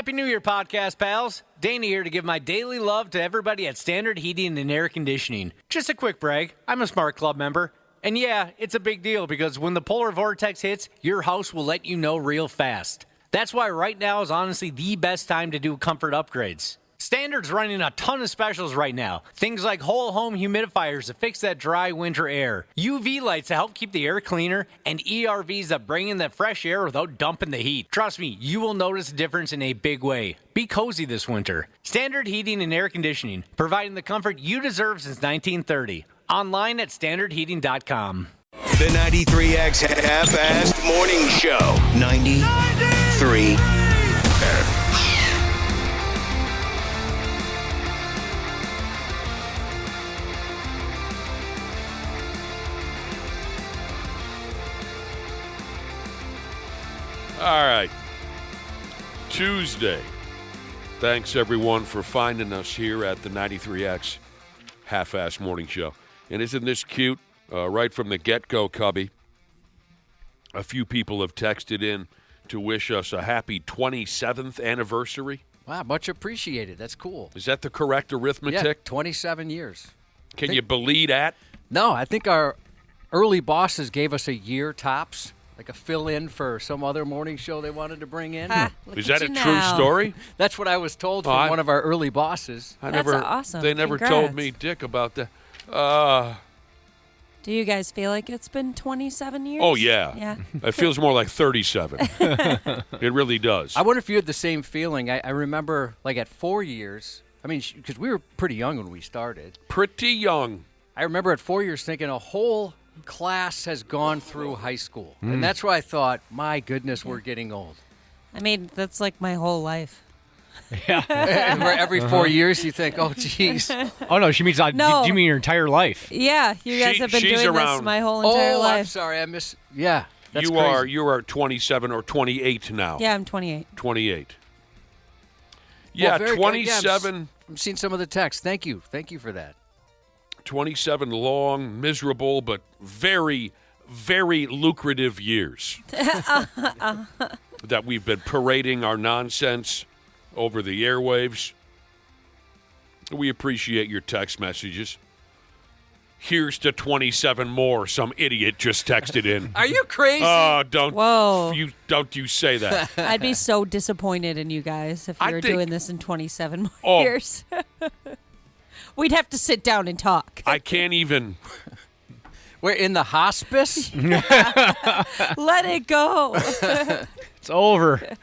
Happy New Year, podcast pals. Danny here to give my daily love to everybody at Standard Heating and Air Conditioning. Just a quick brag, I'm a Smart Club member. And yeah, it's a big deal because when the polar vortex hits, your house will let you know real fast. That's why right now is honestly the best time to do comfort upgrades. Standard's running a ton of specials right now. Things like whole home humidifiers to fix that dry winter air, UV lights to help keep the air cleaner, and ERVs that bring in that fresh air without dumping the heat. Trust me, you will notice a difference in a big way. Be cozy this winter. Standard Heating and Air Conditioning, providing the comfort you deserve since 1930. Online at standardheating.com. The 93X Half-Assed Morning Show. 93. All right. Tuesday. Thanks, everyone, for finding us here at the 93X Half-Assed Morning Show. And isn't this cute? Right from the get-go, Cubby. A few people have texted in to wish us a happy 27th anniversary. Wow, much appreciated. That's cool. Is that the correct arithmetic? Yeah, 27 years. Can you believe that? No, I think our early bosses gave us a year tops, like a fill-in for some other morning show they wanted to bring in. Is that a true story? That's what I was told from one of our early bosses. That's awesome. They never Congrats. told me, Dick, about that. Do you guys feel like it's been 27 years? Oh, yeah. Yeah. It feels more like 37. It really does. I wonder if you had the same feeling. I remember, like, at 4 years, I mean, because we were pretty young when we started. Pretty young. I remember at 4 years thinking a whole class has gone through high school. And that's why I thought, my goodness, we're getting old. I mean, that's like my whole life. Yeah. And every 4 years you think, oh, geez. Oh, no, she means, No. do you mean your entire life? Yeah, you guys have been she's doing around- this my whole entire I'm life. sorry. Yeah, that's You are 27 or 28 now. Yeah, I'm 28. 28. Well, Yeah, very good. 27. I'm seeing some of the text. Thank you for that. 27 long, miserable, but very, very lucrative years that we've been parading our nonsense over the airwaves. We appreciate your text messages. Here's to 27 more, some idiot just texted in. Are you crazy? Oh, Whoa. don't you say that. I'd be so disappointed in you guys if you I were think- doing this in 27 more Oh. years. We'd have to sit down and talk. I can't even. We're in the hospice? Let it go. It's over.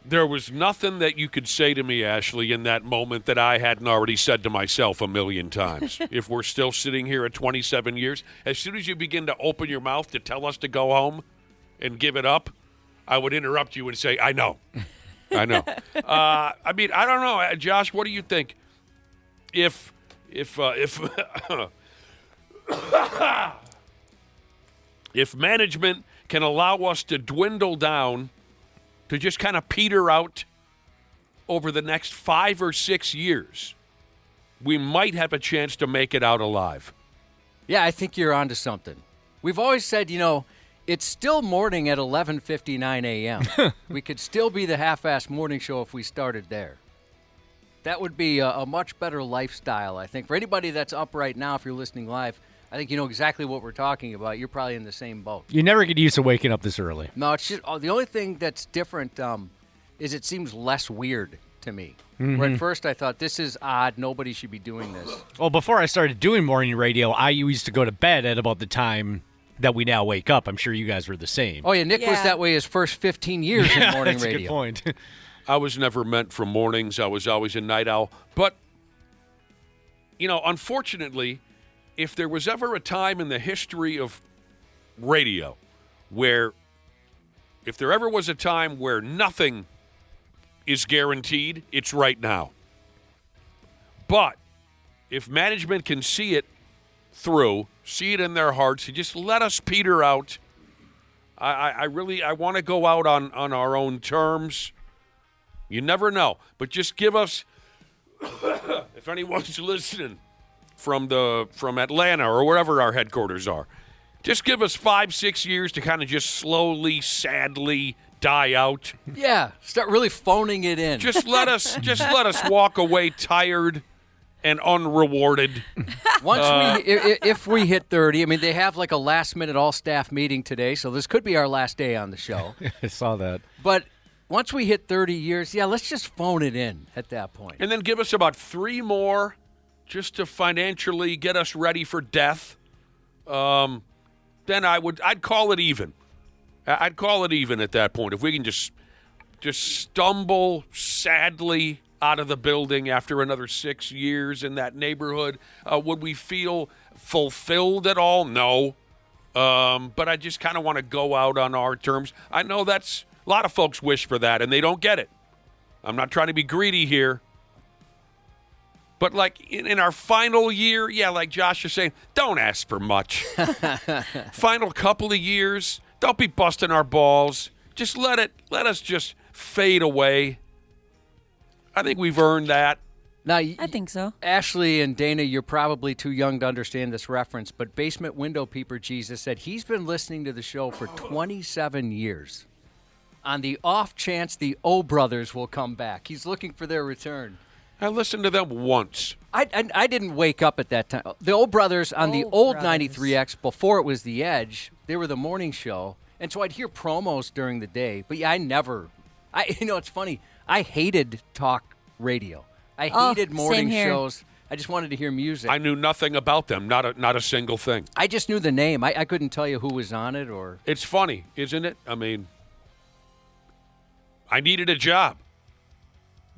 There was nothing that you could say to me, Ashley, in that moment that I hadn't already said to myself a million times. If we're still sitting here at 27 years, as soon as you begin to open your mouth to tell us to go home and give it up, I would interrupt you and say, I know. I know. I mean, I don't know. Josh, what do you think? If if management can allow us to dwindle down to just kind of peter out over the next 5 or 6 years, we might have a chance to make it out alive. Yeah, I think you're onto something. We've always said, it's still morning at 11:59 a.m. We could still be the half-assed morning show if we started there. That would be a much better lifestyle, I think. For anybody that's up right now, if you're listening live, I think you know exactly what we're talking about. You're probably in the same boat. You never get used to waking up this early. No, it's just the only thing that's different is it seems less weird to me. Where at first I thought, this is odd. Nobody should be doing this. Well, before I started doing morning radio, I used to go to bed at about the time that we now wake up. I'm sure you guys were the same. Oh, yeah, Nick was Yeah. that way his first 15 years in morning That's radio. a good point. I was never meant for mornings. I was always a night owl. But, unfortunately, if there was ever a time in the history of radio where, if there ever was a time where nothing is guaranteed, it's right now. But if management can see it through, see it in their hearts, and just let us peter out, I want to go out on our own terms. You never know. But just give us, if anyone's listening from Atlanta or wherever our headquarters are, just give us 5-6 years to kind of just slowly, sadly die out. Yeah, start really phoning it in. Just let us walk away tired and unrewarded. Once if we hit 30, I mean, they have like a last-minute all-staff meeting today, so this could be our last day on the show. I saw that. But once we hit 30 years, yeah, let's just phone it in at that point. And then give us about 3 more just to financially get us ready for death. Then I'd call it even. I'd call it even at that point. If we can just stumble sadly out of the building after another 6 years in that neighborhood, would we feel fulfilled at all? No. But I just kind of want to go out on our terms. I know that's a lot of folks wish for that, and they don't get it. I'm not trying to be greedy here. But like in our final year, yeah, like Josh is saying, don't ask for much. Final couple of years, don't be busting our balls. Just let us just fade away. I think we've earned that. Now, I think so. Ashley and Dana, you're probably too young to understand this reference, but Basement Window Peeper Jesus said he's been listening to the show for 27 years. On the off chance the O brothers will come back, he's looking for their return. I listened to them once. I didn't wake up at that time. The O brothers on the old 93X, before it was The Edge, they were the morning show, and so I'd hear promos during the day. But yeah, it's funny. I hated talk radio. I hated morning shows. I just wanted to hear music. I knew nothing about them, not a single thing. I just knew the name. I couldn't tell you who was on it or. It's funny, isn't it? I mean, I needed a job.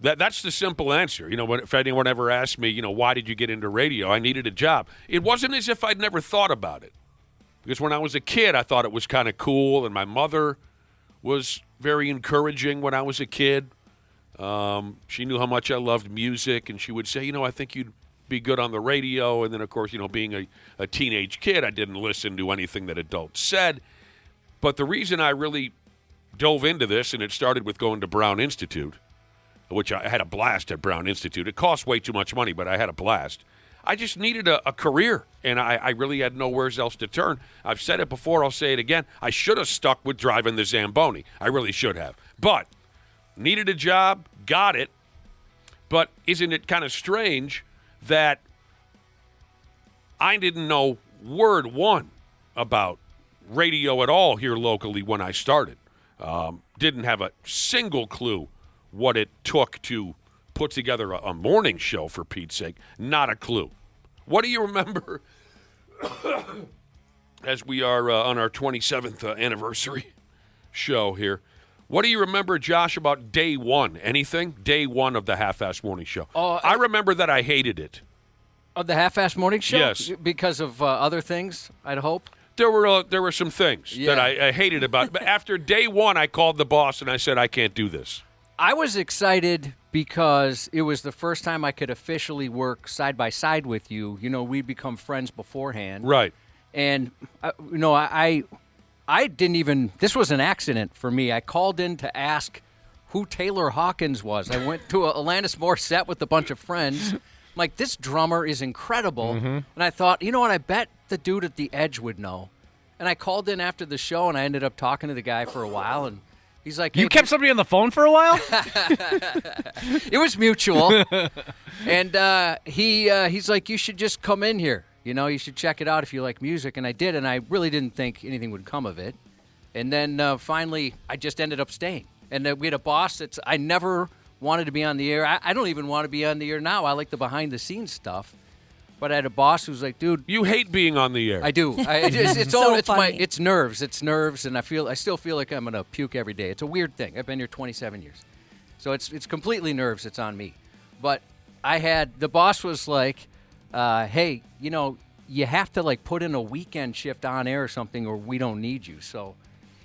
That's the simple answer. If anyone ever asked me, why did you get into radio? I needed a job. It wasn't as if I'd never thought about it. Because when I was a kid, I thought it was kind of cool, and my mother was very encouraging when I was a kid. She knew how much I loved music, and she would say, I think you'd be good on the radio. And then, of course, being a teenage kid, I didn't listen to anything that adults said. But the reason I really dove into this, and it started with going to Brown Institute, which I had a blast at Brown Institute. It cost way too much money, but I had a blast. I just needed a career, and I really had nowhere else to turn. I've said it before. I'll say it again. I should have stuck with driving the Zamboni. I really should have. But needed a job, got it. But isn't it kind of strange that I didn't know word one about radio at all here locally when I started? Didn't have a single clue what it took to put together a morning show, for Pete's sake. Not a clue. What do you remember as we are on our 27th anniversary show here? What do you remember, Josh, about day one? Anything? Day one of the Half-Ass Morning Show. I remember that I hated it. Of the Half-Ass Morning Show? Yes. Because of other things, I'd hope? There were some things that I hated about it. But after day one, I called the boss and I said, I can't do this. I was excited because it was the first time I could officially work side by side with you. We'd become friends beforehand. Right. And, I didn't even, this was an accident for me. I called in to ask who Taylor Hawkins was. I went to a Alanis Morissette with a bunch of friends. I'm like, this drummer is incredible. Mm-hmm. And I thought, what, I bet the dude at The Edge would know. And I called in after the show, and I ended up talking to the guy for a while, and he's like, hey, you kept somebody on the phone for a while? It was mutual. And he's like, you should just come in here. You should check it out if you like music. And I did, and I really didn't think anything would come of it. And then finally, I just ended up staying. And we had a boss I never wanted to be on the air. I don't even want to be on the air now. I like the behind-the-scenes stuff. But I had a boss who's like, dude, you hate being on the air. I do. It's nerves. It's nerves, and I still feel like I'm gonna puke every day. It's a weird thing. I've been here 27 years, so it's completely nerves. It's on me. But the boss was like, hey, you have to put in a weekend shift on air or something, or we don't need you. So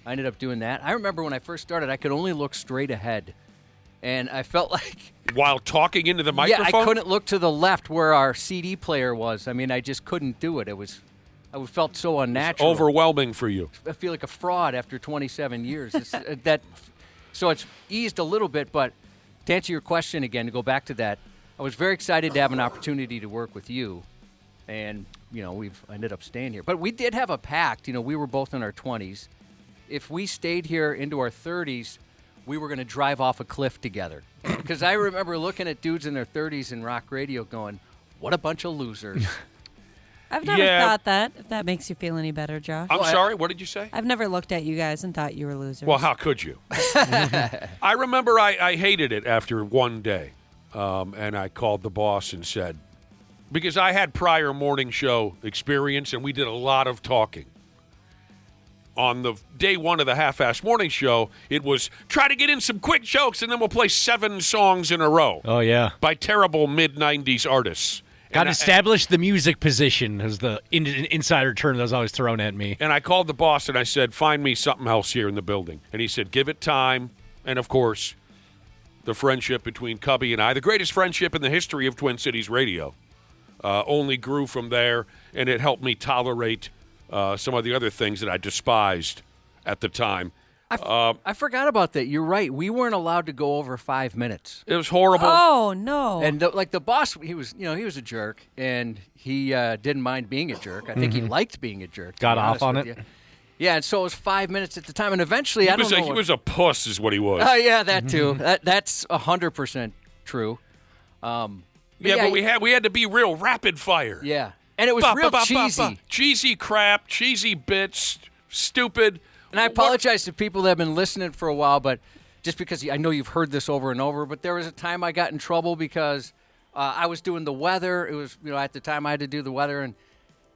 I ended up doing that. I remember when I first started, I could only look straight ahead. And I felt like... While talking into the microphone? Yeah, I couldn't look to the left where our CD player was. I mean, I just couldn't do it. I felt so unnatural. It's overwhelming for you. I feel like a fraud after 27 years. So it's eased a little bit, but to answer your question again, to go back to that, I was very excited to have an opportunity to work with you. And, we've ended up staying here. But we did have a pact. We were both in our 20s. if we stayed here into our 30s, we were going to drive off a cliff together. Because I remember looking at dudes in their 30s in rock radio going, what a bunch of losers. I've never thought that, if that makes you feel any better, Josh. I'm sorry, what did you say? I've never looked at you guys and thought you were losers. Well, how could you? I remember I hated it after one day, and I called the boss and said, because I had prior morning show experience, and we did a lot of talking. On the day one of the half-ass morning show, it was try to get in some quick jokes, and then we'll play 7 songs in a row. Oh, yeah. By terrible mid-'90s artists. Got to establish the music position as the insider term that was always thrown at me. And I called the boss and I said, find me something else here in the building. And he said, give it time. And, of course, the friendship between Cubby and I, the greatest friendship in the history of Twin Cities radio, only grew from there. And it helped me tolerate some of the other things that I despised at the time. I forgot about that. You're right. We weren't allowed to go over 5 minutes. It was horrible. Oh, no. And the boss, he was a jerk, and he didn't mind being a jerk. I think he liked being a jerk. Got off on it. You. Yeah, and so it was 5 minutes at the time, and eventually He was a puss, is what he was. Oh yeah, that too. That's 100% true. But we had to be real rapid fire. Yeah, and it was real cheesy. Cheesy crap, cheesy bits, stupid. And I apologize to people that have been listening for a while, but just because I know you've heard this over and over, but there was a time I got in trouble because I was doing the weather. It was, at the time I had to do the weather, and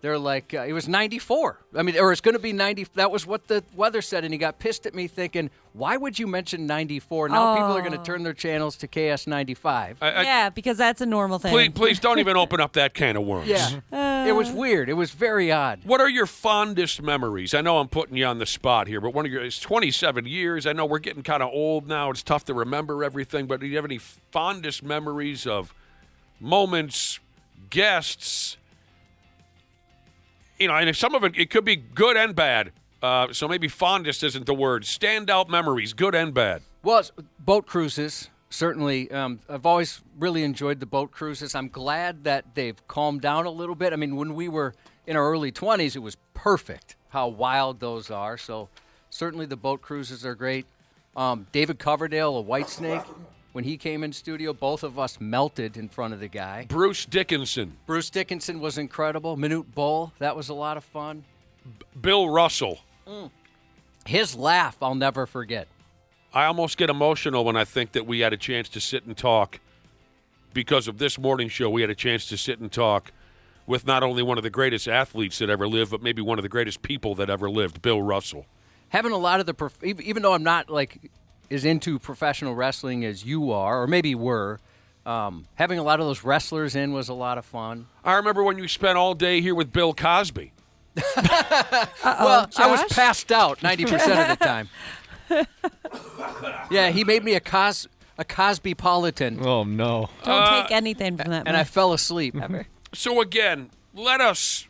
they're like, it was 94. Or it's going to be 90. That was what the weather said, and he got pissed at me thinking, why would you mention 94? Now people are going to turn their channels to KS95. Yeah, because that's a normal thing. Please don't even open up that can of worms. Yeah. It was weird. It was very odd. What are your fondest memories? I know I'm putting you on the spot here, but it's 27 years. I know we're getting kind of old now. It's tough to remember everything, but do you have any fondest memories of moments, guests? And some of it could be good and bad. So maybe fondest isn't the word. Standout memories, good and bad. Well, boat cruises, certainly. I've always really enjoyed the boat cruises. I'm glad that they've calmed down a little bit. When we were in our early 20s, it was perfect how wild those are. So certainly the boat cruises are great. David Coverdale of Whitesnake, when he came in studio, both of us melted in front of the guy. Bruce Dickinson was incredible. Minute Bull, that was a lot of fun. Bill Russell. His laugh, I'll never forget. I almost get emotional when I think that we had a chance to sit and talk. Because of this morning show, we had a chance to sit and talk with not only one of the greatest athletes that ever lived, but maybe one of the greatest people that ever lived, Bill Russell. Having a lot of even though I'm not as into professional wrestling as you are, or maybe were, having a lot of those wrestlers in was a lot of fun. I remember when you spent all day here with Bill Cosby. Well, Josh? I was passed out 90% of the time. Yeah, he made me a Cosbypolitan. Oh, no. Don't take anything from that. And I fell asleep. So again, let us,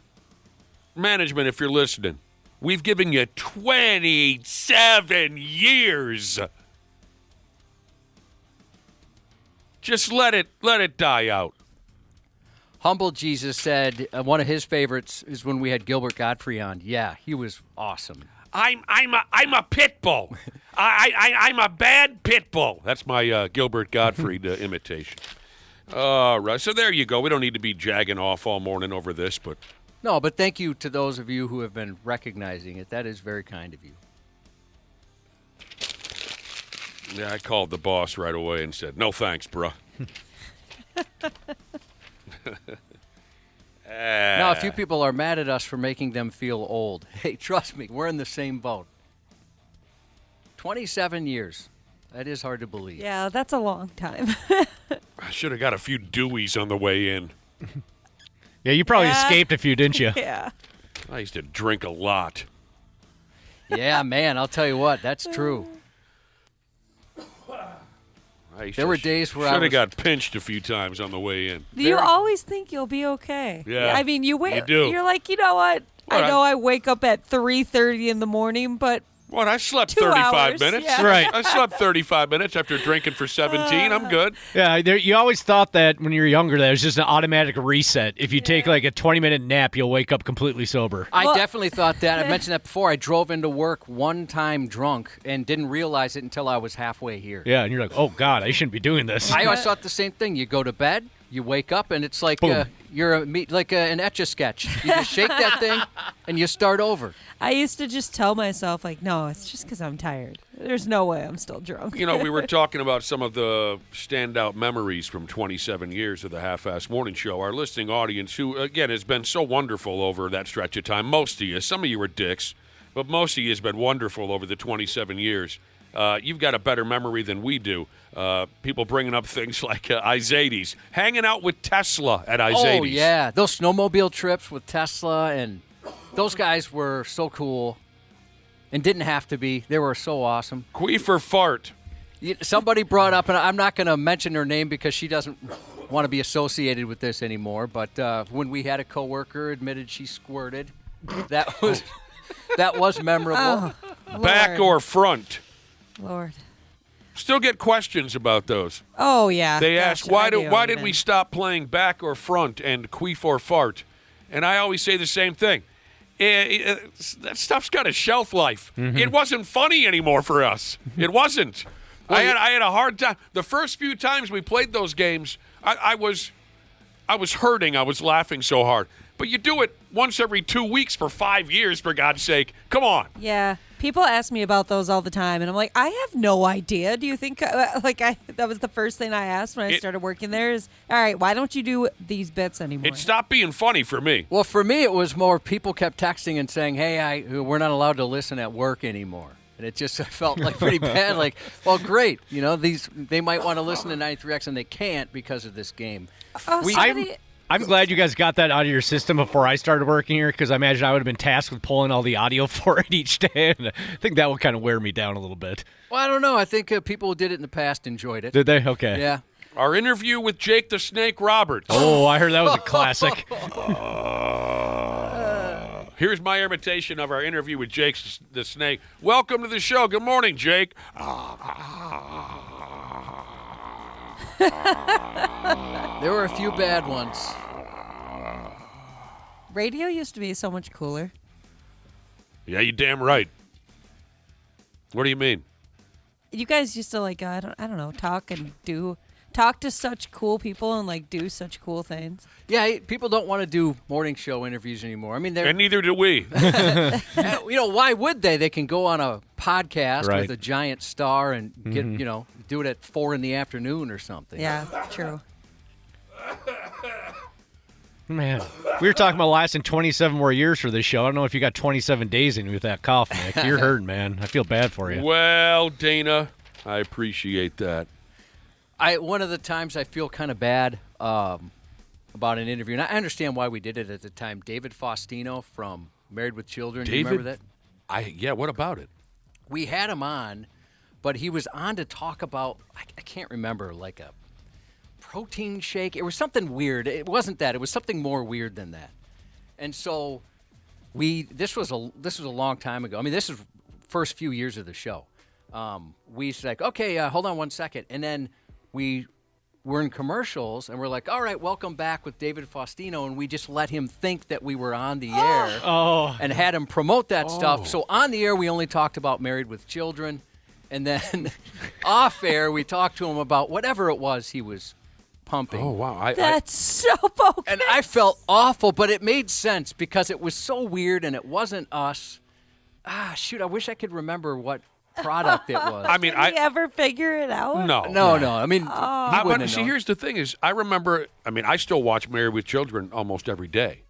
management, if you're listening, we've given you 27 years. Just let it die out. Humble Jesus said one of his favorites is when we had Gilbert Godfrey on. Yeah, he was awesome. I'm a pit bull. I'm a bad pit bull. That's my Gilbert Gottfried imitation. All right, so there you go. We don't need to be jagging off all morning over this, but no. But thank you to those of you who have been recognizing it. That is very kind of you. Yeah, I called the boss right away and said, "No thanks, bruh." Now, a few people are mad at us for making them feel old. Hey, trust me, we're in the same boat. 27 years. That is hard to believe. Yeah, that's a long time. I should have got a few Deweys on the way in. Yeah, you probably escaped a few, didn't you? Yeah. I used to drink a lot. Yeah, man, I'll tell you what, that's true. There were days where I should have got pinched a few times on the way in. You always think you'll be okay. Yeah. You wait. You do. You're like, you know what? I know I wake up at 3:30 in the morning, but What? I slept 2 35 hours, minutes. yeah. Right. I slept 35 minutes after drinking for 17. I'm good. Yeah, you always thought that when you were younger that it was just an automatic reset. If you take like a 20-minute nap, you'll wake up completely sober. I definitely thought that. I mentioned that before. I drove into work one time drunk and didn't realize it until I was halfway here. Yeah, and you're like, oh, God, I shouldn't be doing this. I always thought the same thing. You go to bed, you wake up, and it's like Boom. you're an Etch-a-Sketch. You just shake that thing, and you start over. I used to just tell myself, like, no, it's just because I'm tired. There's no way I'm still drunk. You know, we were talking about some of the standout memories from 27 years of the Half-Assed Morning Show. Our listening audience, who, again, has been so wonderful over that stretch of time. Most of you. Some of you are dicks, but most of you has been wonderful over the 27 years. You've got a better memory than we do. People bringing up things like Izades, hanging out with Tesla at Izades. Oh, yeah. Those snowmobile trips with Tesla, and those guys were so cool and didn't have to be. They were so awesome. Queefer fart. Somebody brought up, and I'm not going to mention her name because she doesn't want to be associated with this anymore, but when we had a coworker admitted she squirted, that was memorable. Oh, Back or front. Lord. Still get questions about those. Oh, yeah. They Gosh, ask, why I do did even. we stop playing back or front and queef or fart? And I always say the same thing. That stuff's got a shelf life. It wasn't funny anymore for us. It wasn't. I had a hard time. The first few times we played those games, I was hurting. I was laughing so hard. But you do it once every 2 weeks for 5 years, for God's sake. Come on. Yeah. People ask me about those all the time, and I'm like, I have no idea. Do you think, that was the first thing I asked when I started working there is, all right, why don't you do these bits anymore? It stopped being funny for me. Well, for me, it was more people kept texting and saying, hey, we're not allowed to listen at work anymore. And it just felt like pretty bad. Like, well, great. You know, they might want to listen to 93X, and they can't because of this game. Oh, I'm glad you guys got that out of your system before I started working here, because I imagine I would have been tasked with pulling all the audio for it each day, and I think that would kind of wear me down a little bit. Well, I don't know. I think people who did it in the past enjoyed it. Did they? Okay. Yeah. Our interview with Jake the Snake Roberts. Oh, I heard that was a classic. Here's my imitation of our interview with Jake the Snake. Welcome to the show. Good morning, Jake. There were a few bad ones. Radio used to be so much cooler. Yeah, you damn right. What do you mean? You guys used to, like, I don't know, talk to such cool people and, like, do such cool things. Yeah, people don't want to do morning show interviews anymore. I mean, And neither do we. why would they? They can go on a podcast Right. with a giant star and get, do it at 4 p.m. or something. Yeah, true. Man, we were talking about lasting 27 more years for this show. I don't know if you got 27 days in you with that cough, Nick. You're hurting, man. I feel bad for you. Well, Dana, I appreciate that. One of the times I feel kind of bad about an interview, and I understand why we did it at the time. David Faustino from Married with Children. You remember that? Yeah, what about it? We had him on, but he was on to talk about, I can't remember, like a protein shake. It was something weird. It wasn't that. It was something more weird than that. And so this was a long time ago. I mean, this is first few years of the show. We was like, okay, hold on 1 second. And then we were in commercials, and we're like, all right, welcome back with David Faustino, and we just let him think that we were on the air and had him promote that stuff. So on the air, we only talked about Married with Children, and then off air, we talked to him about whatever it was he was pumping. Oh, wow. That's so bogus. And I felt awful, but it made sense because it was so weird, and it wasn't us. Shoot, I wish I could remember what product it was. I mean, Did he ever figure it out? No. No. I mean, But see, here's the thing is, I remember, I still watch Married with Children almost every day.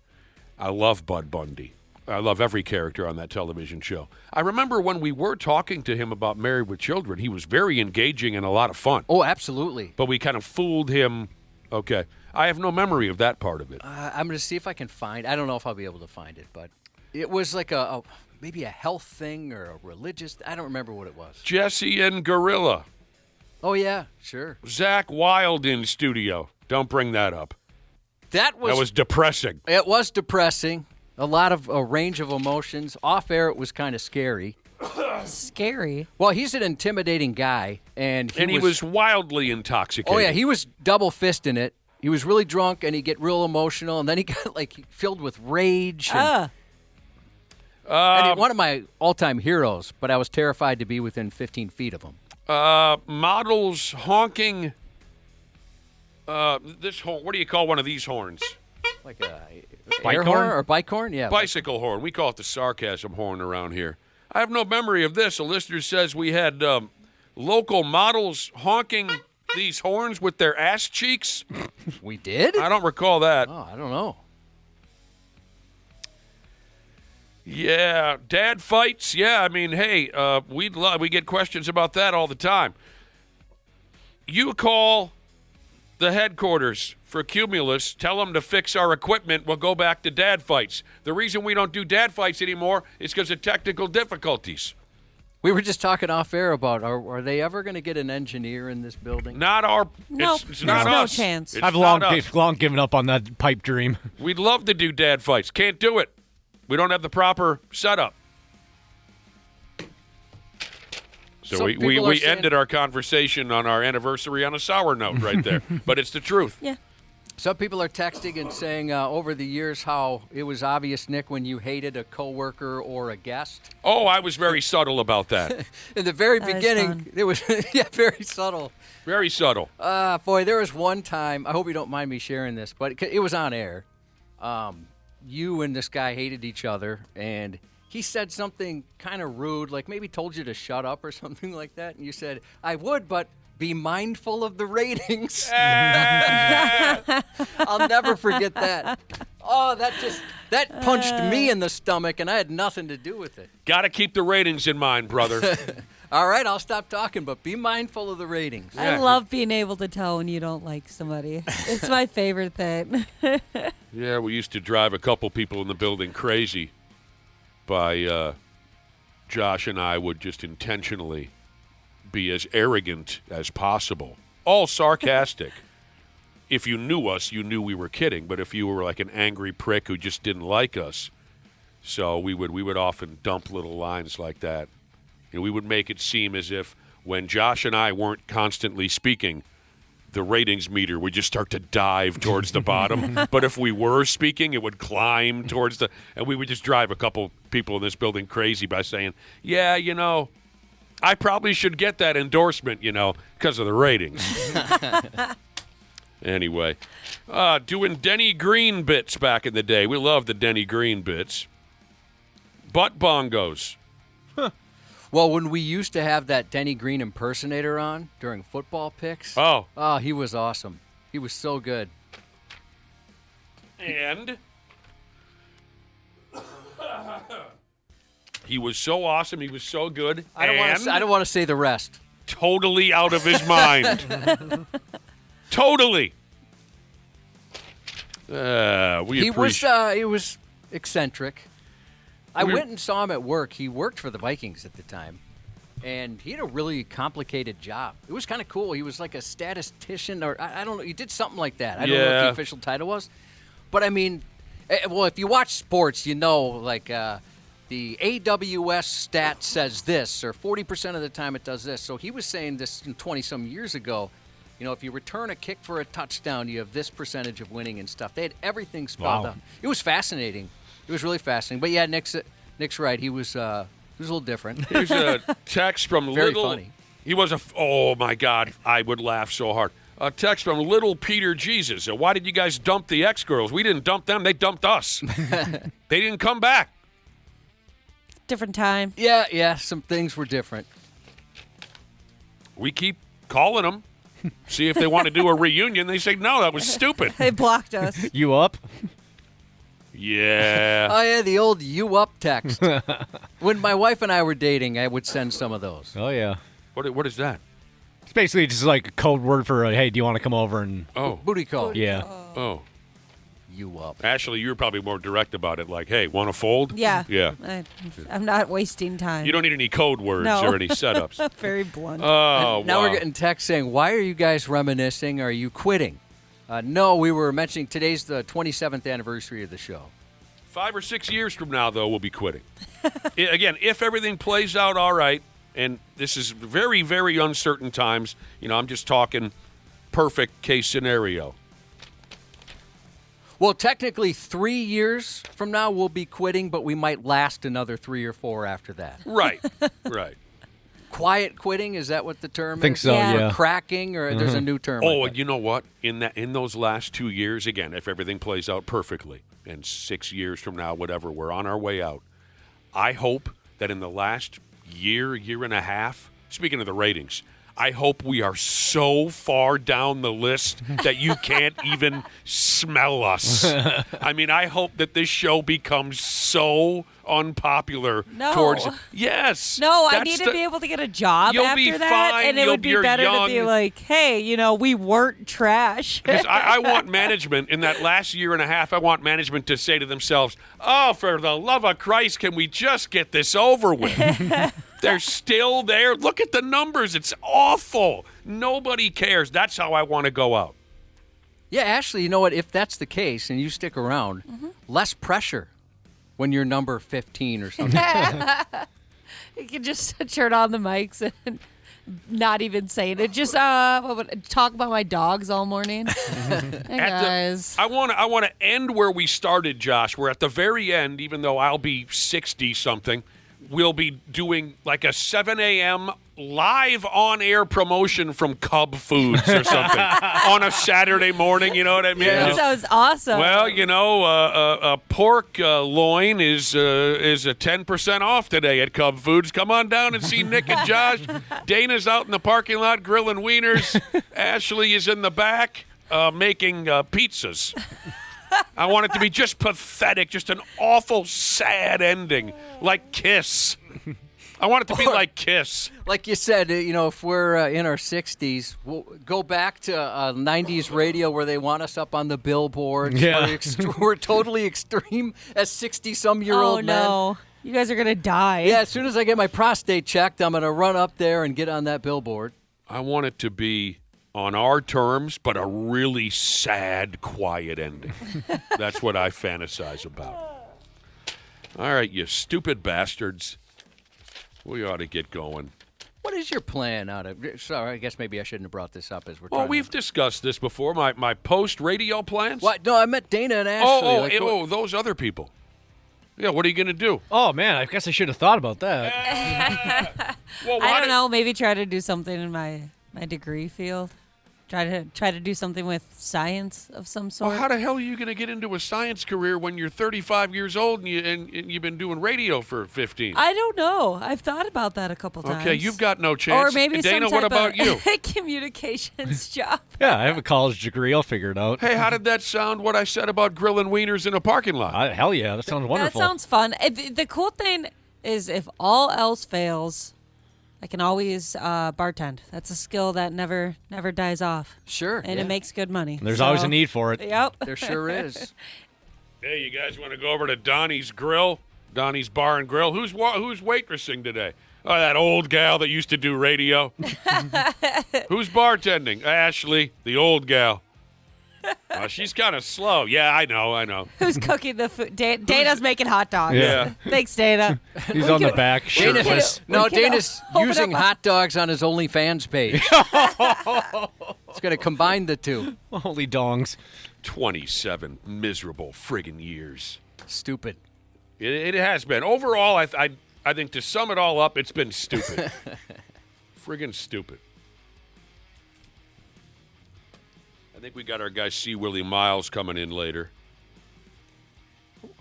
I love Bud Bundy. I love every character on that television show. I remember when we were talking to him about Married with Children, he was very engaging and a lot of fun. Oh, absolutely. But we kind of fooled him. Okay. I have no memory of that part of it. I'm going to see if I can find. I don't know if I'll be able to find it, but it was like maybe a health thing or a religious. I don't remember what it was. Jesse and Gorilla. Oh, yeah, sure. Zach Wilde in studio. Don't bring that up. That was depressing. It was depressing. A lot of a range of emotions. Off air, it was kind of scary. Scary. Well, he's an intimidating guy, and he was wildly intoxicated. Oh yeah, he was double fisting it. He was really drunk, and he get real emotional, and then he got filled with rage. And one of my all-time heroes, but I was terrified to be within 15 feet of him. Models honking. This horn. What do you call one of these horns? Like a Bike air horn? horn or bike horn? Yeah. Bicycle horn. We call it the sarcasm horn around here. I have no memory of this. A listener says we had local models honking these horns with their ass cheeks. We did? I don't recall that. Oh, I don't know. Yeah, dad fights. Yeah, I mean, hey, we get questions about that all the time. You call the headquarters for Cumulus, tell them to fix our equipment, we'll go back to dad fights. The reason we don't do dad fights anymore is because of technical difficulties. We were just talking off air about are they ever going to get an engineer in this building? Not our. Nope, it's there's not no us. chance. It's I've not long us. given up on that pipe dream. We'd love to do dad fights. Can't do it. We don't have the proper setup. So Some we people are saying- ended our conversation on our anniversary on a sour note right there. But it's the truth. Yeah. Some people are texting and saying over the years how it was obvious, Nick, when you hated a coworker or a guest. Oh, I was very subtle about that. In the very That is beginning, fun. it was very subtle. Very subtle. Boy, there was one time, I hope you don't mind me sharing this, but it was on air. You and this guy hated each other, and he said something kind of rude, like maybe told you to shut up or something like that, and you said, I would, but be mindful of the ratings. I'll never forget that. Oh, that punched me in the stomach, and I had nothing to do with it. Got to keep the ratings in mind, brother. All right, I'll stop talking, but be mindful of the ratings. Yeah. I love being able to tell when you don't like somebody. It's my favorite thing. Yeah, we used to drive a couple people in the building crazy by Josh and I would just intentionally be as arrogant as possible. All sarcastic. If you knew us, you knew we were kidding. But if you were like an angry prick who just didn't like us, so we would often dump little lines like that. You know, we would make it seem as if when Josh and I weren't constantly speaking, the ratings meter would just start to dive towards the bottom. But if we were speaking, it would climb towards the... And we would just drive a couple people in this building crazy by saying, yeah, you know, I probably should get that endorsement, you know, because of the ratings. Anyway, doing Denny Green bits back in the day. We love the Denny Green bits. Butt bongos. Well, when we used to have that Denny Green impersonator on during football picks, Oh. he was awesome. He was so good. And he was so awesome. He was so good. I don't want to say the rest. Totally out of his mind. Totally. He was eccentric. I We- went and saw him at work. He worked for the Vikings at the time, and he had a really complicated job. It was kind of cool. He was like a statistician, or I don't know. He did something like that. I don't know what Yeah. the official title was, but I mean, well, if you watch sports, you know, like the AWS stat says this, or 40% of the time it does this. So he was saying this 20-some years ago. You know, if you return a kick for a touchdown, you have this percentage of winning and stuff. They had everything spelled Wow. out. It was fascinating. It was really fascinating. But yeah, Nick's right. He was a little different. Here's a text from Very Little. funny. He was oh my God, I would laugh so hard. A text from Little Peter Jesus. Why did you guys dump the ex-girls? We didn't dump them. They dumped us. They didn't come back. Different time. Yeah, some things were different. We keep calling them, see if they want to do a reunion. They say, no, that was stupid. They blocked us. You up? Yeah. Oh yeah, the old "you up" text. When my wife and I were dating, I would send some of those. Oh, yeah. What is that? It's basically just like a code word for, hey, do you want to come over and... Oh. Booty call. Yeah. Oh. You up. Ashley, you were probably more direct about it. Like, hey, want to fold? Yeah. Yeah. I'm not wasting time. You don't need any code words No. or any setups. Very blunt. Oh, Now wow. we're getting texts saying, "Why are you guys reminiscing? Are you quitting?" No, we were mentioning today's the 27th anniversary of the show. 5 or 6 years from now, though, we'll be quitting. Again, if everything plays out all right, and this is very, very uncertain times, I'm just talking perfect case scenario. Well, technically 3 years from now we'll be quitting, but we might last another 3 or 4 after that. Right, right. Quiet quitting, is that what the term Think is? so, Yeah. yeah. Or cracking, or there's a new term. Oh, like and that. you know what? In those last 2 years, again, if everything plays out perfectly, and 6 years from now, whatever, we're on our way out, I hope that in the last year and a half, speaking of the ratings, I hope we are so far down the list that you can't even smell us. I mean, I hope that this show becomes so unpopular No. towards. Yes. No, I that's need to the- be able to get a job You'll after be that, fine. and it would be You're better to be young. like, hey, we weren't trash. Because I want management in that last year and a half, I want management to say to themselves, oh, for the love of Christ, can we just get this over with? They're still there. Look at the numbers. It's awful. Nobody cares. That's how I want to go out. Yeah, Ashley, you know what? If that's the case and you stick around, less pressure when you're number 15 or something. You can just turn on the mics and not even say it. Just talk about my dogs all morning. Hey, guys. I want to end where we started, Josh. We're at the very end, even though I'll be 60-something. We'll be doing like a 7 a.m. live on-air promotion from Cub Foods or something on a Saturday morning. You know what I mean? That sounds awesome. Well, a pork loin is a 10% off today at Cub Foods. Come on down and see Nick and Josh. Dana's out in the parking lot grilling wieners. Ashley is in the back making pizzas. I want it to be just pathetic, just an awful, sad ending, like Kiss. I want it to be like Kiss. Like you said, if we're in our 60s, we'll go back to 90s radio where they want us up on the billboards. Yeah. We're totally extreme as 60-some-year-old oh, men. no. You guys are going to die. Yeah, as soon as I get my prostate checked, I'm going to run up there and get on that billboard. I want it to be on our terms, but a really sad, quiet ending. That's what I fantasize about. All right, you stupid bastards. We ought to get going. What is your plan out of? Sorry, I guess maybe I shouldn't have brought this up as we're Well, trying we've discussed this before, my post-radio plans. What? No, I meant Dana and Ashley. Those other people. Yeah, what are you going to do? Oh, man, I guess I should have thought about that. Well, I don't know. Maybe try to do something in my degree field. Try to do something with science of some sort. Well, how the hell are you going to get into a science career when you're 35 years old and you've been doing radio for 15? I don't know. I've thought about that a couple times. Okay, you've got no chance. Or maybe Dana, some what type about of you? communications job. Yeah, I have a college degree. I'll figure it out. Hey, how did that sound, what I said about grilling wieners in a parking lot? Hell yeah, that sounds wonderful. That sounds fun. The cool thing is if all else fails, I can always bartend. That's a skill that never dies off. Sure. And yeah. it makes good money. There's always a So, need for it. Yep. There sure is. Hey, you guys want to go over to Donnie's Grill? Donnie's Bar and Grill. Who's waitressing today? Oh, that old gal that used to do radio. Who's bartending? Ashley, the old gal. She's kind of slow. Yeah, I know. Who's cooking the food? Dana's making hot dogs. Yeah. Thanks, Dana. He's on the back, Dana, shirtless. We can Dana's open using up a- hot dogs on his OnlyFans page. It's going to combine the two. Holy dongs. 27 miserable friggin' years. Stupid. It has been. Overall, I think to sum it all up, it's been stupid. Friggin' stupid. I think we got our guy C. Willi Myles coming in later.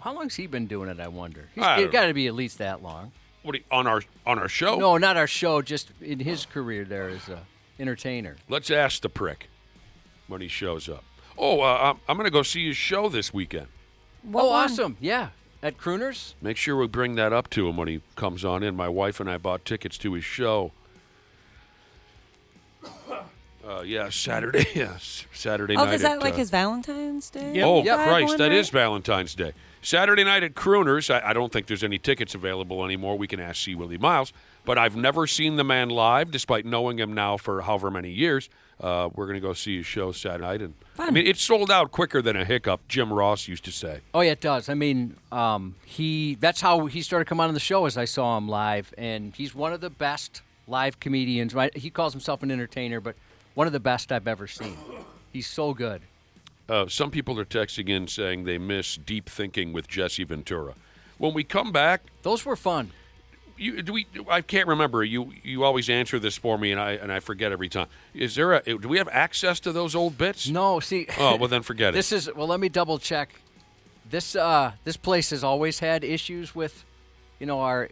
How long's he been doing it, I wonder? I He's don't got to be at least that long. What on our show? No, not our show, just in his career there as an entertainer. Let's ask the prick when he shows up. Oh, I'm going to go see his show this weekend. What one? Awesome. Yeah. At Crooners? Make sure we bring that up to him when he comes on in. My wife and I bought tickets to his show. Yeah, Saturday. Yes, Saturday night. Oh, is that at, like his Valentine's Day? Oh, Bible Christ, in that there? is Valentine's Day. Saturday night at Crooners. I don't think there's any tickets available anymore. We can ask C. Willi Myles. But I've never seen the man live, despite knowing him now for however many years. We're going to go see his show Saturday night. And Fun. I mean, it's sold out quicker than a hiccup, Jim Ross used to say. Oh, yeah, it does. I mean, that's how he started coming on the show as I saw him live, and he's one of the best live comedians. Right? He calls himself an entertainer, but one of the best I've ever seen. He's so good. Some people are texting in saying they miss Deep Thinking with Jesse Ventura. When we come back, Those were fun. I can't remember. You always answer this for me, and I forget every time. Do we have access to those old bits? No, see. Oh, well, then forget it. Let me double check. This place has always had issues with, our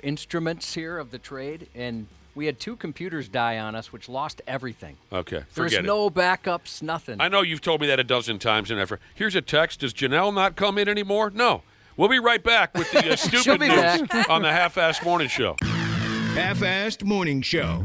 instruments here of the trade, and we had 2 computers die on us, which lost everything. Okay, There's forget it. no backups, nothing. I know you've told me that a dozen times, and here's a text. Does Janelle not come in anymore? No. We'll be right back with the She'll stupid be news back. on the Half-Assed Morning Show. Half-Assed Morning Show.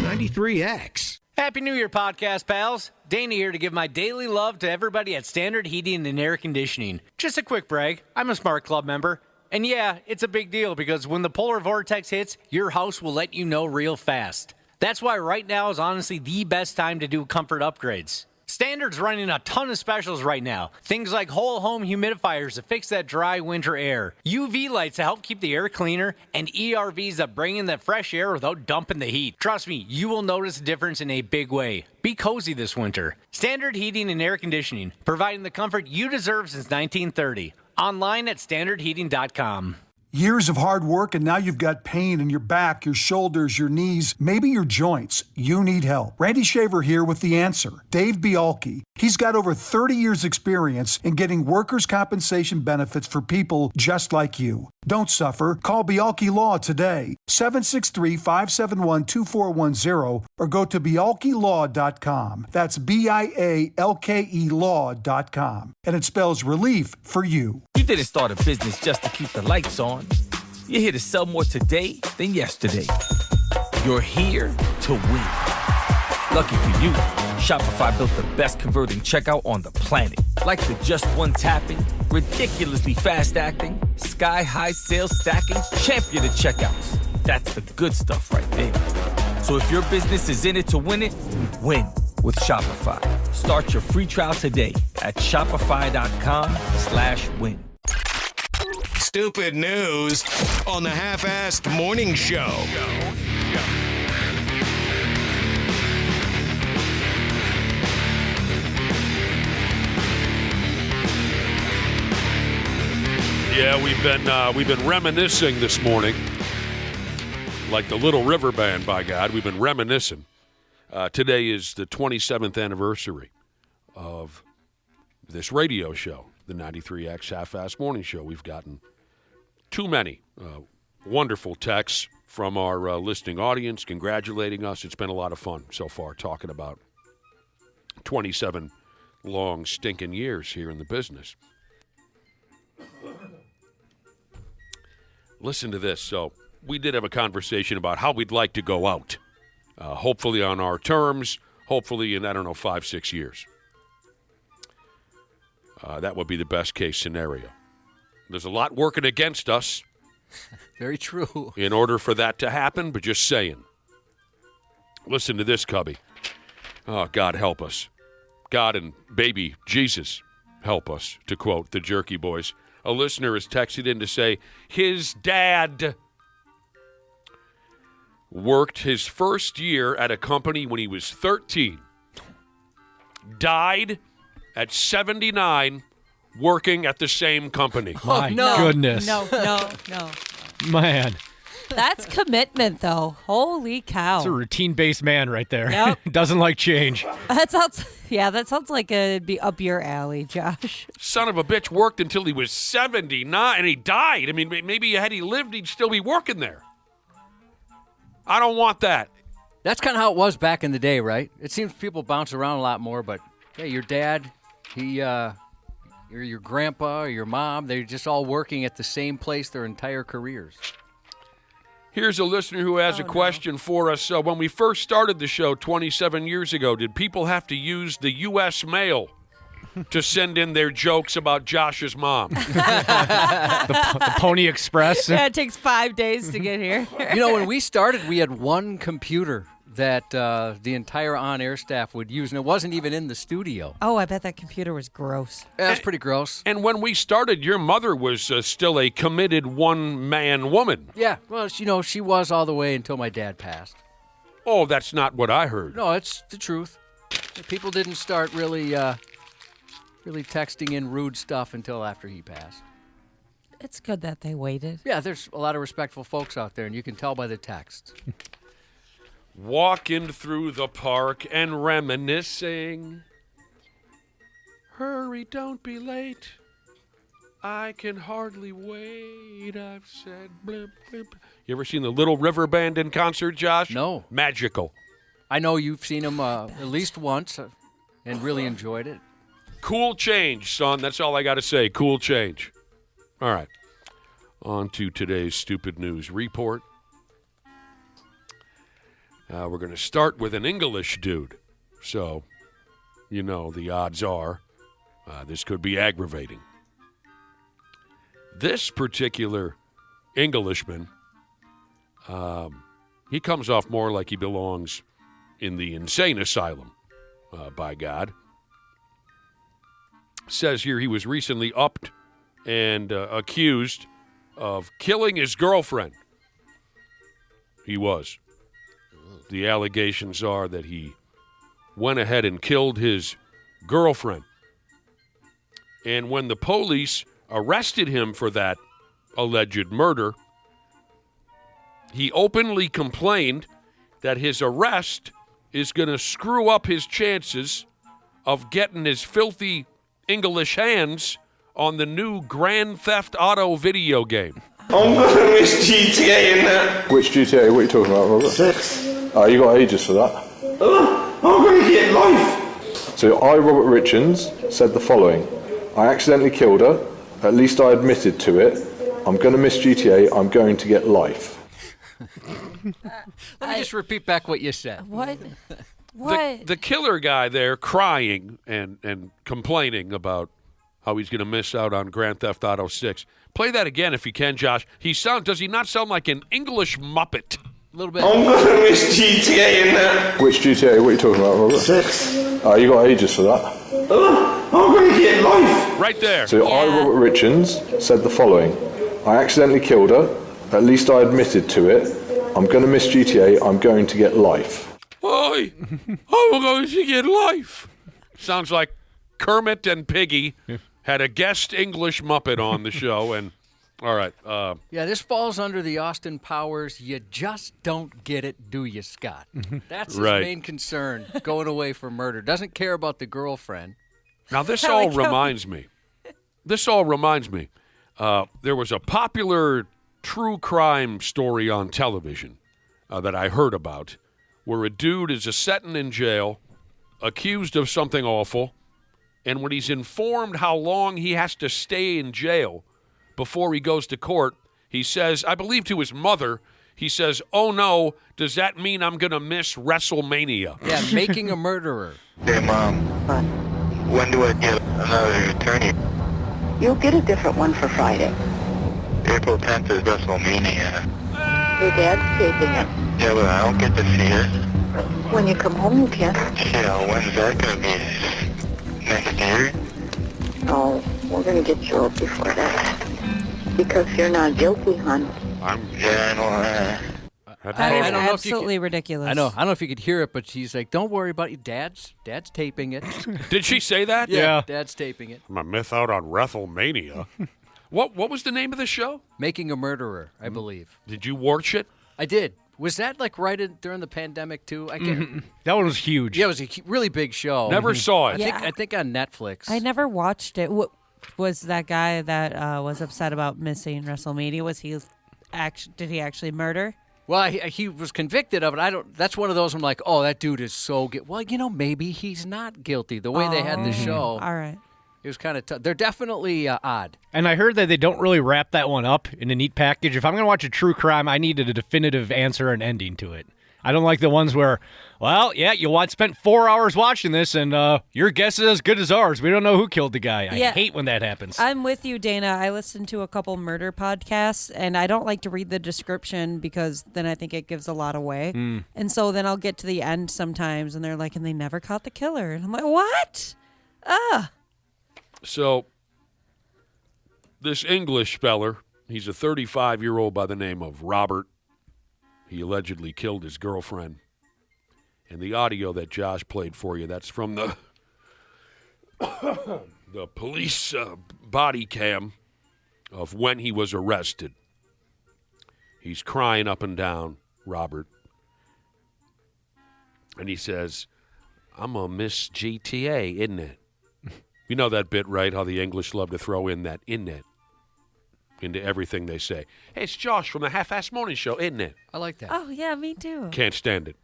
93X. Happy New Year, podcast pals. Dana here to give my daily love to everybody at Standard Heating and Air Conditioning. Just a quick brag, I'm a Smart Club member. And yeah, it's a big deal because when the polar vortex hits, your house will let you know real fast. That's why right now is honestly the best time to do comfort upgrades. Standard's running a ton of specials right now. Things like whole home humidifiers to fix that dry winter air, UV lights to help keep the air cleaner, and ERVs that bring in that fresh air without dumping the heat. Trust me, you will notice a difference in a big way. Be cozy this winter. Standard Heating and Air Conditioning, providing the comfort you deserve since 1930. Online at standardheating.com. Years of hard work, and now you've got pain in your back, your shoulders, your knees, maybe your joints. You need help. Randy Shaver here with the answer. Dave Bialke. He's got over 30 years experience in getting workers' compensation benefits for people just like you. Don't suffer. Call Bialke Law today. 763-571-2410 or go to bialkelaw.com. That's BIALKE law.com. And it spells relief for you. You didn't start a business just to keep the lights on. You're here to sell more today than yesterday. You're here to win. Lucky for you, Shopify built the best converting checkout on the planet. Like the just one tapping, ridiculously fast acting, sky-high sales stacking, champion of checkouts. That's the good stuff right there. So if your business is in it to win it, win with Shopify. Start your free trial today at shopify.com/win. Stupid news on the Half-Assed Morning Show. Yeah, we've been reminiscing this morning, like the Little River Band. By God, we've been reminiscing. Today is the 27th anniversary of this radio show, the 93X Half-Assed Morning Show. We've gotten too many wonderful texts from our listening audience congratulating us. It's been a lot of fun so far talking about 27 long stinking years here in the business. Listen to this. So we did have a conversation about how we'd like to go out, hopefully on our terms, hopefully in, 5-6 years. That would be the best case scenario. There's a lot working against us. Very true. In order for that to happen, but just saying. Listen to this, Cubby. Oh, God help us. God and baby Jesus help us, to quote the Jerky Boys. A listener has texted in to say his dad worked his first year at a company when he was 13. Died at 79 working at the same company. My no, goodness. No. Man, That's commitment, though. Holy cow. it's a routine-based man right there. Yep. Doesn't like change. That sounds like it'd be up your alley, Josh. Son of a bitch worked until he was 79 and he died. I mean, maybe had he lived, he'd still be working there. I don't want that. That's kind of how it was back in the day, right? It seems people bounce around a lot more, but hey, your dad, or your grandpa or your mom, they're just all working at the same place their entire careers. Here's a listener who has a question for us. When we first started the show 27 years ago, did people have to use the U.S. mail to send in their jokes about Josh's mom? The Pony Express. Yeah, it takes 5 days to get here. When we started, we had one computer that the entire on-air staff would use, and it wasn't even in the studio. Oh, I bet that computer was gross. Yeah, that's pretty gross. And when we started, your mother was still a committed one-man woman. Yeah, well, she was all the way until my dad passed. Oh, that's not what I heard. No, it's the truth. People didn't start really texting in rude stuff until after he passed. It's good that they waited. Yeah, there's a lot of respectful folks out there, and you can tell by the texts. Walking through the park and reminiscing. Hurry, don't be late. I can hardly wait, I've said blip, blip. You ever seen the Little River Band in concert, Josh? No. Magical. I know you've seen them at least once and really enjoyed it. Cool change, son. That's all I got to say. Cool change. All right. On to today's Stupid News Report. We're going to start with an English dude. So, the odds are this could be aggravating. This particular Englishman, he comes off more like he belongs in the insane asylum, by God. Says here he was recently upped and accused of killing his girlfriend. He was. The allegations are that he went ahead and killed his girlfriend. And when the police arrested him for that alleged murder, he openly complained that his arrest is going to screw up his chances of getting his filthy English hands on the new Grand Theft Auto video game. I'm gonna miss GTA in that. Which GTA? What are you talking about, Robert? 6. You got ages for that. I'm gonna get life. So I, Robert Richards, said the following. I accidentally killed her. At least I admitted to it. I'm going to miss GTA. I'm going to get life. Let me just repeat back what you said. What? What? The killer guy there crying and complaining about how he's going to miss out on Grand Theft Auto 6. Play that again if you can, Josh. Does he not sound like an English Muppet? A little bit. I'm gonna miss GTA in that. Which GTA? What are you talking about, Robert? 6. You got ages for that. I'm gonna get life. Right there. So I, Robert Richards, said the following. I accidentally killed her. At least I admitted to it. I'm going to miss GTA. I'm going to get life. I'm going to get life. Sounds like Kermit and Piggy had a guest English Muppet on the show. And all right. Yeah, this falls under the Austin Powers. You just don't get it, do you, Scott? That's his Right. main concern, going away for murder. Doesn't care about the girlfriend. Now, this all reminds me. There was a popular true crime story on television that I heard about where a dude is setting in jail, accused of something awful, and when he's informed how long he has to stay in jail before he goes to court, he says, I believe to his mother, he says, oh no, does that mean I'm going to miss WrestleMania? Yeah, making a murderer. Hey, Mom. What? When do I get another attorney? You'll get a different one for Friday. April 10th is WrestleMania. Your dad's taping it. Yeah, but I don't get to see it. When you come home, you can. Yeah, when's that gonna be? Next year? Oh, we're gonna get you up before that. Because you're not guilty, hon. I know that. That I is don't know if you absolutely ridiculous. I know. I don't know if you could hear it, but she's like, don't worry about it. Dad's taping it. Did she say that? Yeah. Dad's taping it. I'm going to miss out on WrestleMania. What was the name of the show? Making a Murderer, I believe. Did you watch it? I did. Was that like during the pandemic too? I can't. That one was huge. Yeah, it was a really big show. Never saw it. Yeah. I think on Netflix. I never watched it. What was that guy that was upset about missing WrestleMania? Did he actually murder? Well, he was convicted of it. That's one of those I'm like, oh, that dude is so good. Well, maybe he's not guilty. The way they had the show. All right. It was kind of tough. They're definitely odd. And I heard that they don't really wrap that one up in a neat package. If I'm going to watch a true crime, I needed a definitive answer and ending to it. I don't like the ones where, well, yeah, you spent 4 hours watching this, and your guess is as good as ours. We don't know who killed the guy. I hate when that happens. I'm with you, Dana. I listen to a couple murder podcasts, and I don't like to read the description because then I think it gives a lot away. And so then I'll get to the end sometimes, and they're like, and they never caught the killer. And I'm like, what? So, this English feller, he's a 35-year-old by the name of Robert. He allegedly killed his girlfriend. And the audio that Josh played for you, that's from the the police body cam of when he was arrested. He's crying up and down, Robert. And he says, I'm going to miss GTA, isn't it? You know that bit, right? How the English love to throw in that "isn't it" into everything they say. Hey, it's Josh from the Half-Ass Morning Show, isn't it? I like that. Oh, yeah, me too. Can't stand it.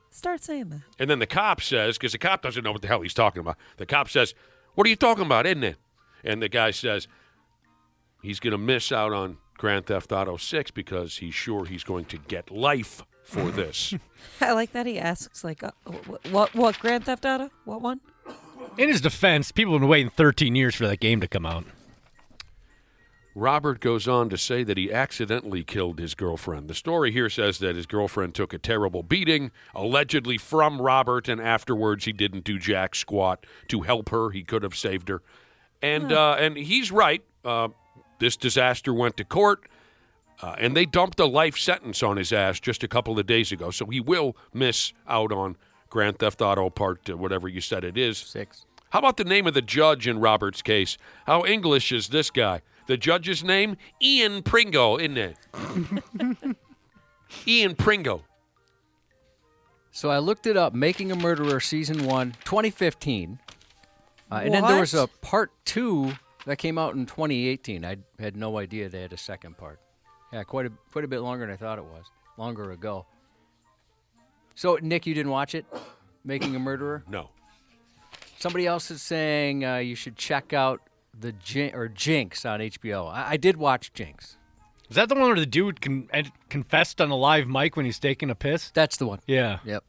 Start saying that. And then the cop says, because the cop doesn't know what the hell he's talking about. The cop says, what are you talking about, isn't it? And the guy says he's going to miss out on Grand Theft Auto 6 because he's sure he's going to get life for this. I like that he asks, like, what Grand Theft Auto? What one? In his defense, people have been waiting 13 years for that game to come out. Robert goes on to say that he accidentally killed his girlfriend. The story here says that his girlfriend took a terrible beating, allegedly from Robert, and afterwards he didn't do jack squat to help her. He could have saved her. And he's right. This disaster went to court, and they dumped a life sentence on his ass just a couple of days ago, so he will miss out on Grand Theft Auto Part, whatever you said it is. 6. How about the name of the judge in Robert's case? How English is this guy? The judge's name? Ian Pringle, isn't it? Ian Pringle. So I looked it up, Making a Murderer, Season 1, 2015. And then there was a Part 2 that came out in 2018. I had no idea they had a second part. Yeah, quite a bit longer than I thought it was. Longer ago. So, Nick, you didn't watch it? Making a Murderer? No. Somebody else is saying you should check out Jinx on HBO. I did watch Jinx. Is that the one where the dude confessed on a live mic when he's taking a piss? That's the one. Yeah. Yep.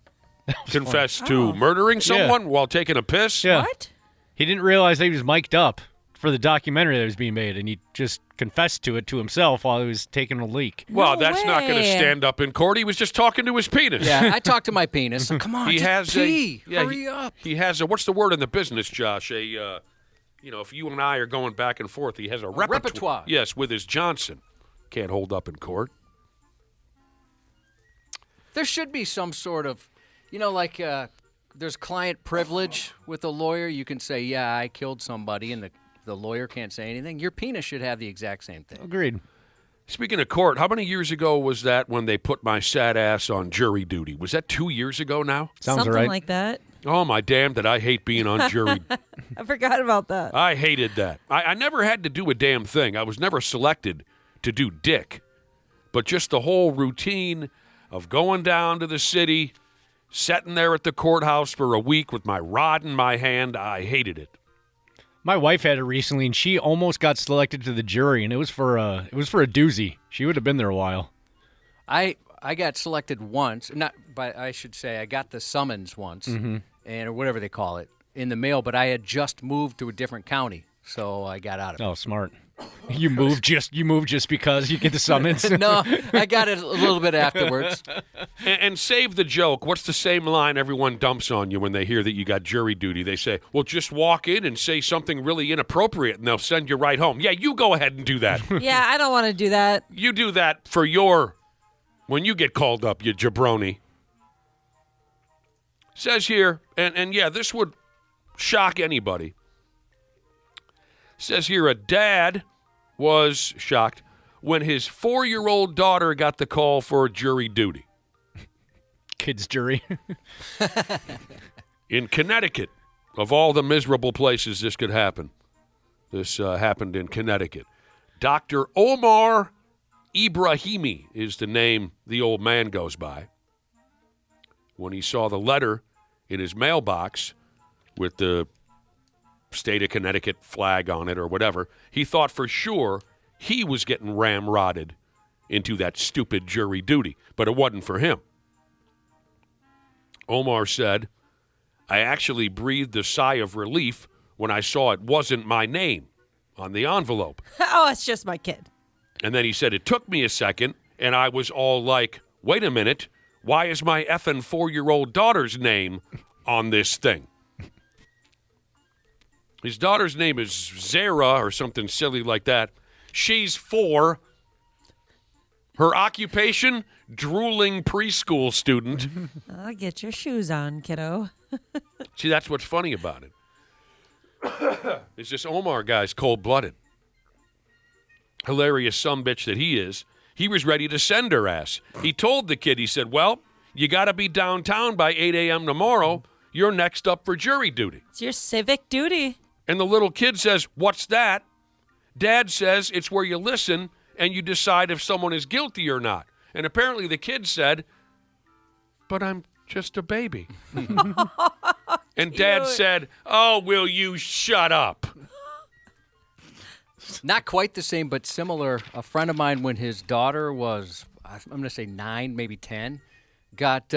Confessed to murdering someone while taking a piss? Yeah. What? He didn't realize that he was mic'd up for the documentary that was being made, and he just confessed to it to himself while he was taking a leak. Well, No that's not going to way. stand up in court. He was just talking to his penis. Yeah, I talked to my penis. So come on, He just has pee. Hurry Hurry up. He has a, what's the word in the business, Josh? If you and I are going back and forth, he has a repertoire. Yes, with his Johnson. Can't hold up in court. There should be some sort of, like there's client privilege with a lawyer. You can say, yeah, I killed somebody, and the lawyer can't say anything. Your penis should have the exact same thing. Agreed. Speaking of court, how many years ago was that when they put my sad ass on jury duty? Was that 2 years ago now? Sounds Something right. like that. Oh, my damn, did I hate being on jury. I forgot about that. I hated that. I never had to do a damn thing. I was never selected to do dick. But just the whole routine of going down to the city, sitting there at the courthouse for a week with my rod in my hand, I hated it. My wife had it recently, and she almost got selected to the jury, and it was for a doozy. She would have been there a while. I got selected once, I should say I got the summons once, or whatever they call it, in the mail, but I had just moved to a different county, so I got out of it. Oh, smart. You moved just because you get the summons. No, I got it a little bit afterwards. And save the joke. What's the same line everyone dumps on you when they hear that you got jury duty? They say, well, just walk in and say something really inappropriate, and they'll send you right home. Yeah, you go ahead and do that. Yeah, I don't want to do that. You do that for when you get called up, you jabroni. Says here, and yeah, this would shock anybody. Says here, a dad was shocked when his 4-year-old daughter got the call for jury duty. Kids jury. In Connecticut, of all the miserable places this could happen, this happened in Connecticut. Dr. Omar Ibrahimi is the name the old man goes by. When he saw the letter in his mailbox with the state of Connecticut flag on it or whatever. He thought for sure he was getting ramrodded into that stupid jury duty, but it wasn't for him. Omar said, I actually breathed a sigh of relief when I saw it wasn't my name on the envelope. Oh, it's just my kid. And then he said, it took me a second, and I was all like, wait a minute, why is my effing 4-year-old daughter's name on this thing? His daughter's name is Zara or something silly like that. She's 4. Her occupation, drooling preschool student. Get your shoes on, kiddo. See, that's what's funny about it. Is this Omar guy's cold-blooded. Hilarious sumbitch that he is. He was ready to send her ass. He told the kid, he said, well, you got to be downtown by 8 a.m. tomorrow. You're next up for jury duty. It's your civic duty. And the little kid says, what's that? Dad says it's where you listen and you decide if someone is guilty or not. And apparently the kid said, but I'm just a baby. And Dad said, oh, will you shut up? Not quite the same, but similar. A friend of mine, when his daughter was, I'm going to say 9, maybe 10, got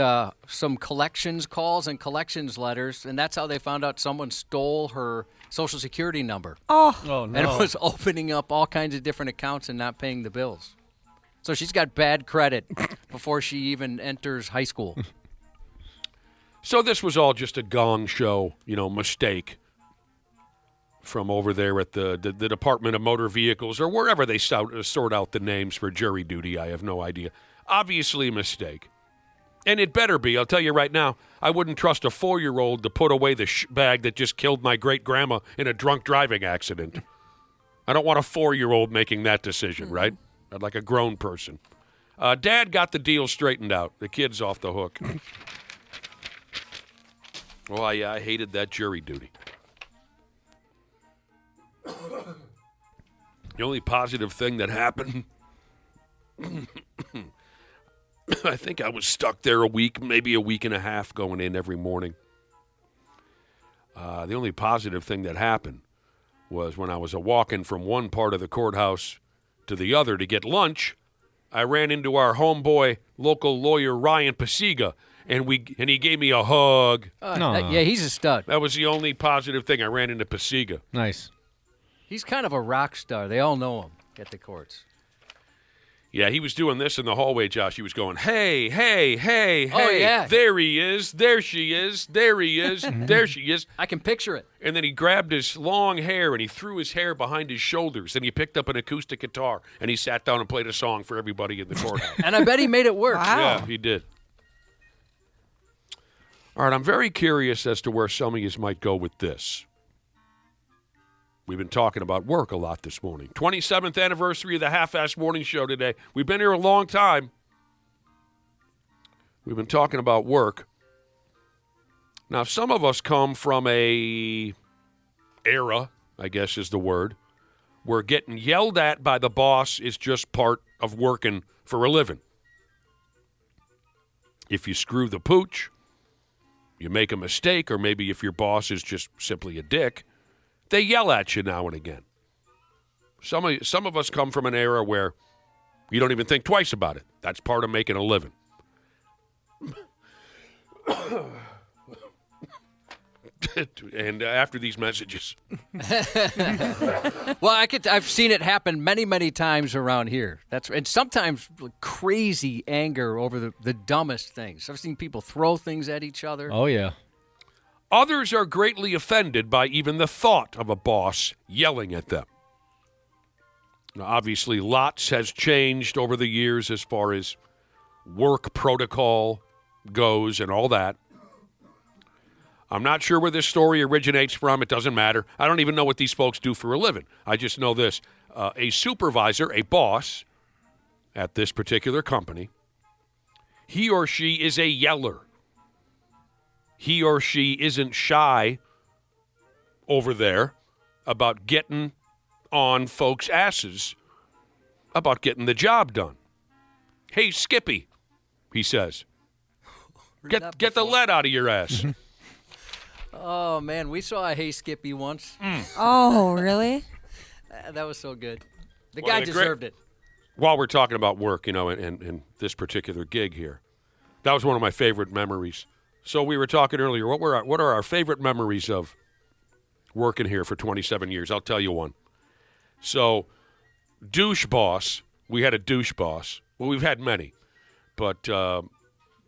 some collections calls and collections letters, and that's how they found out someone stole her Social Security number. Oh no. And it was opening up all kinds of different accounts and not paying the bills. So she's got bad credit before she even enters high school. So this was all just a gong show, mistake from over there at the Department of Motor Vehicles or wherever they sort out the names for jury duty. I have no idea. Obviously a mistake. And it better be. I'll tell you right now, I wouldn't trust a 4-year-old to put away the bag that just killed my great-grandma in a drunk driving accident. I don't want a 4-year-old making that decision, right? I'd like a grown person. Dad got the deal straightened out. The kid's off the hook. Oh, I hated that jury duty. The only positive thing that happened, I think I was stuck there a week, maybe a week and a half, going in every morning. The only positive thing that happened was when I was walking from one part of the courthouse to the other to get lunch, I ran into our homeboy, local lawyer Ryan Pasiga, and he gave me a hug. Yeah, he's a stud. That was the only positive thing. I ran into Pasiga. Nice. He's kind of a rock star. They all know him at the courts. Yeah, he was doing this in the hallway, Josh. He was going, hey, hey, hey, hey. Oh, yeah. There he is. There she is. There he is. There she is. I can picture it. And then he grabbed his long hair and he threw his hair behind his shoulders. And he picked up an acoustic guitar and he sat down and played a song for everybody in the courthouse. And I bet he made it work. Wow. Yeah, he did. All right, I'm very curious as to where some of you might go with this. We've been talking about work a lot this morning. 27th anniversary of the Half-Ass Morning Show today. We've been here a long time. We've been talking about work. Now, some of us come from a era, I guess is the word, where getting yelled at by the boss is just part of working for a living. If you screw the pooch, you make a mistake, or maybe if your boss is just simply a dick, they yell at you now and again. Some of us come from an era where you don't even think twice about it. That's part of making a living. And after these messages. Well, I've seen it happen many, many times around here. And sometimes crazy anger over the dumbest things. I've seen people throw things at each other. Oh, yeah. Others are greatly offended by even the thought of a boss yelling at them. Now, obviously, lots has changed over the years as far as work protocol goes and all that. I'm not sure where this story originates from. It doesn't matter. I don't even know what these folks do for a living. I just know this. A supervisor, a boss at this particular company, he or she is a yeller. He or she isn't shy over there about getting on folks' asses about getting the job done. Hey, Skippy, he says, get the lead out of your ass. Oh, man, we saw a Hey Skippy once. Oh, really? That was so good. The Well, guy the deserved it. While we're talking about work, and this particular gig here, that was one of my favorite memories. So we were talking earlier. What are our favorite memories of working here for 27 years? I'll tell you one. So, douche boss. We had a douche boss. Well, we've had many, but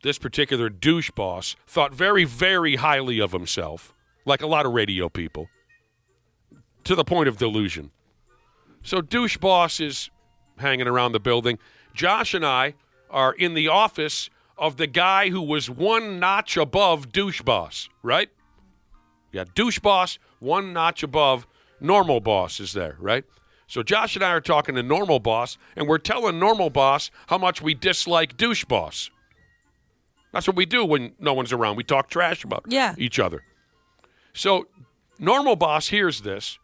this particular douche boss thought very, very highly of himself, like a lot of radio people, to the point of delusion. So, douche boss is hanging around the building. Josh and I are in the office of the guy who was one notch above douche boss, right? Yeah, douche boss, one notch above normal boss is there, right? So Josh and I are talking to normal boss, and we're telling normal boss how much we dislike douche boss. That's what we do when no one's around. We talk trash about each other. So normal boss hears this,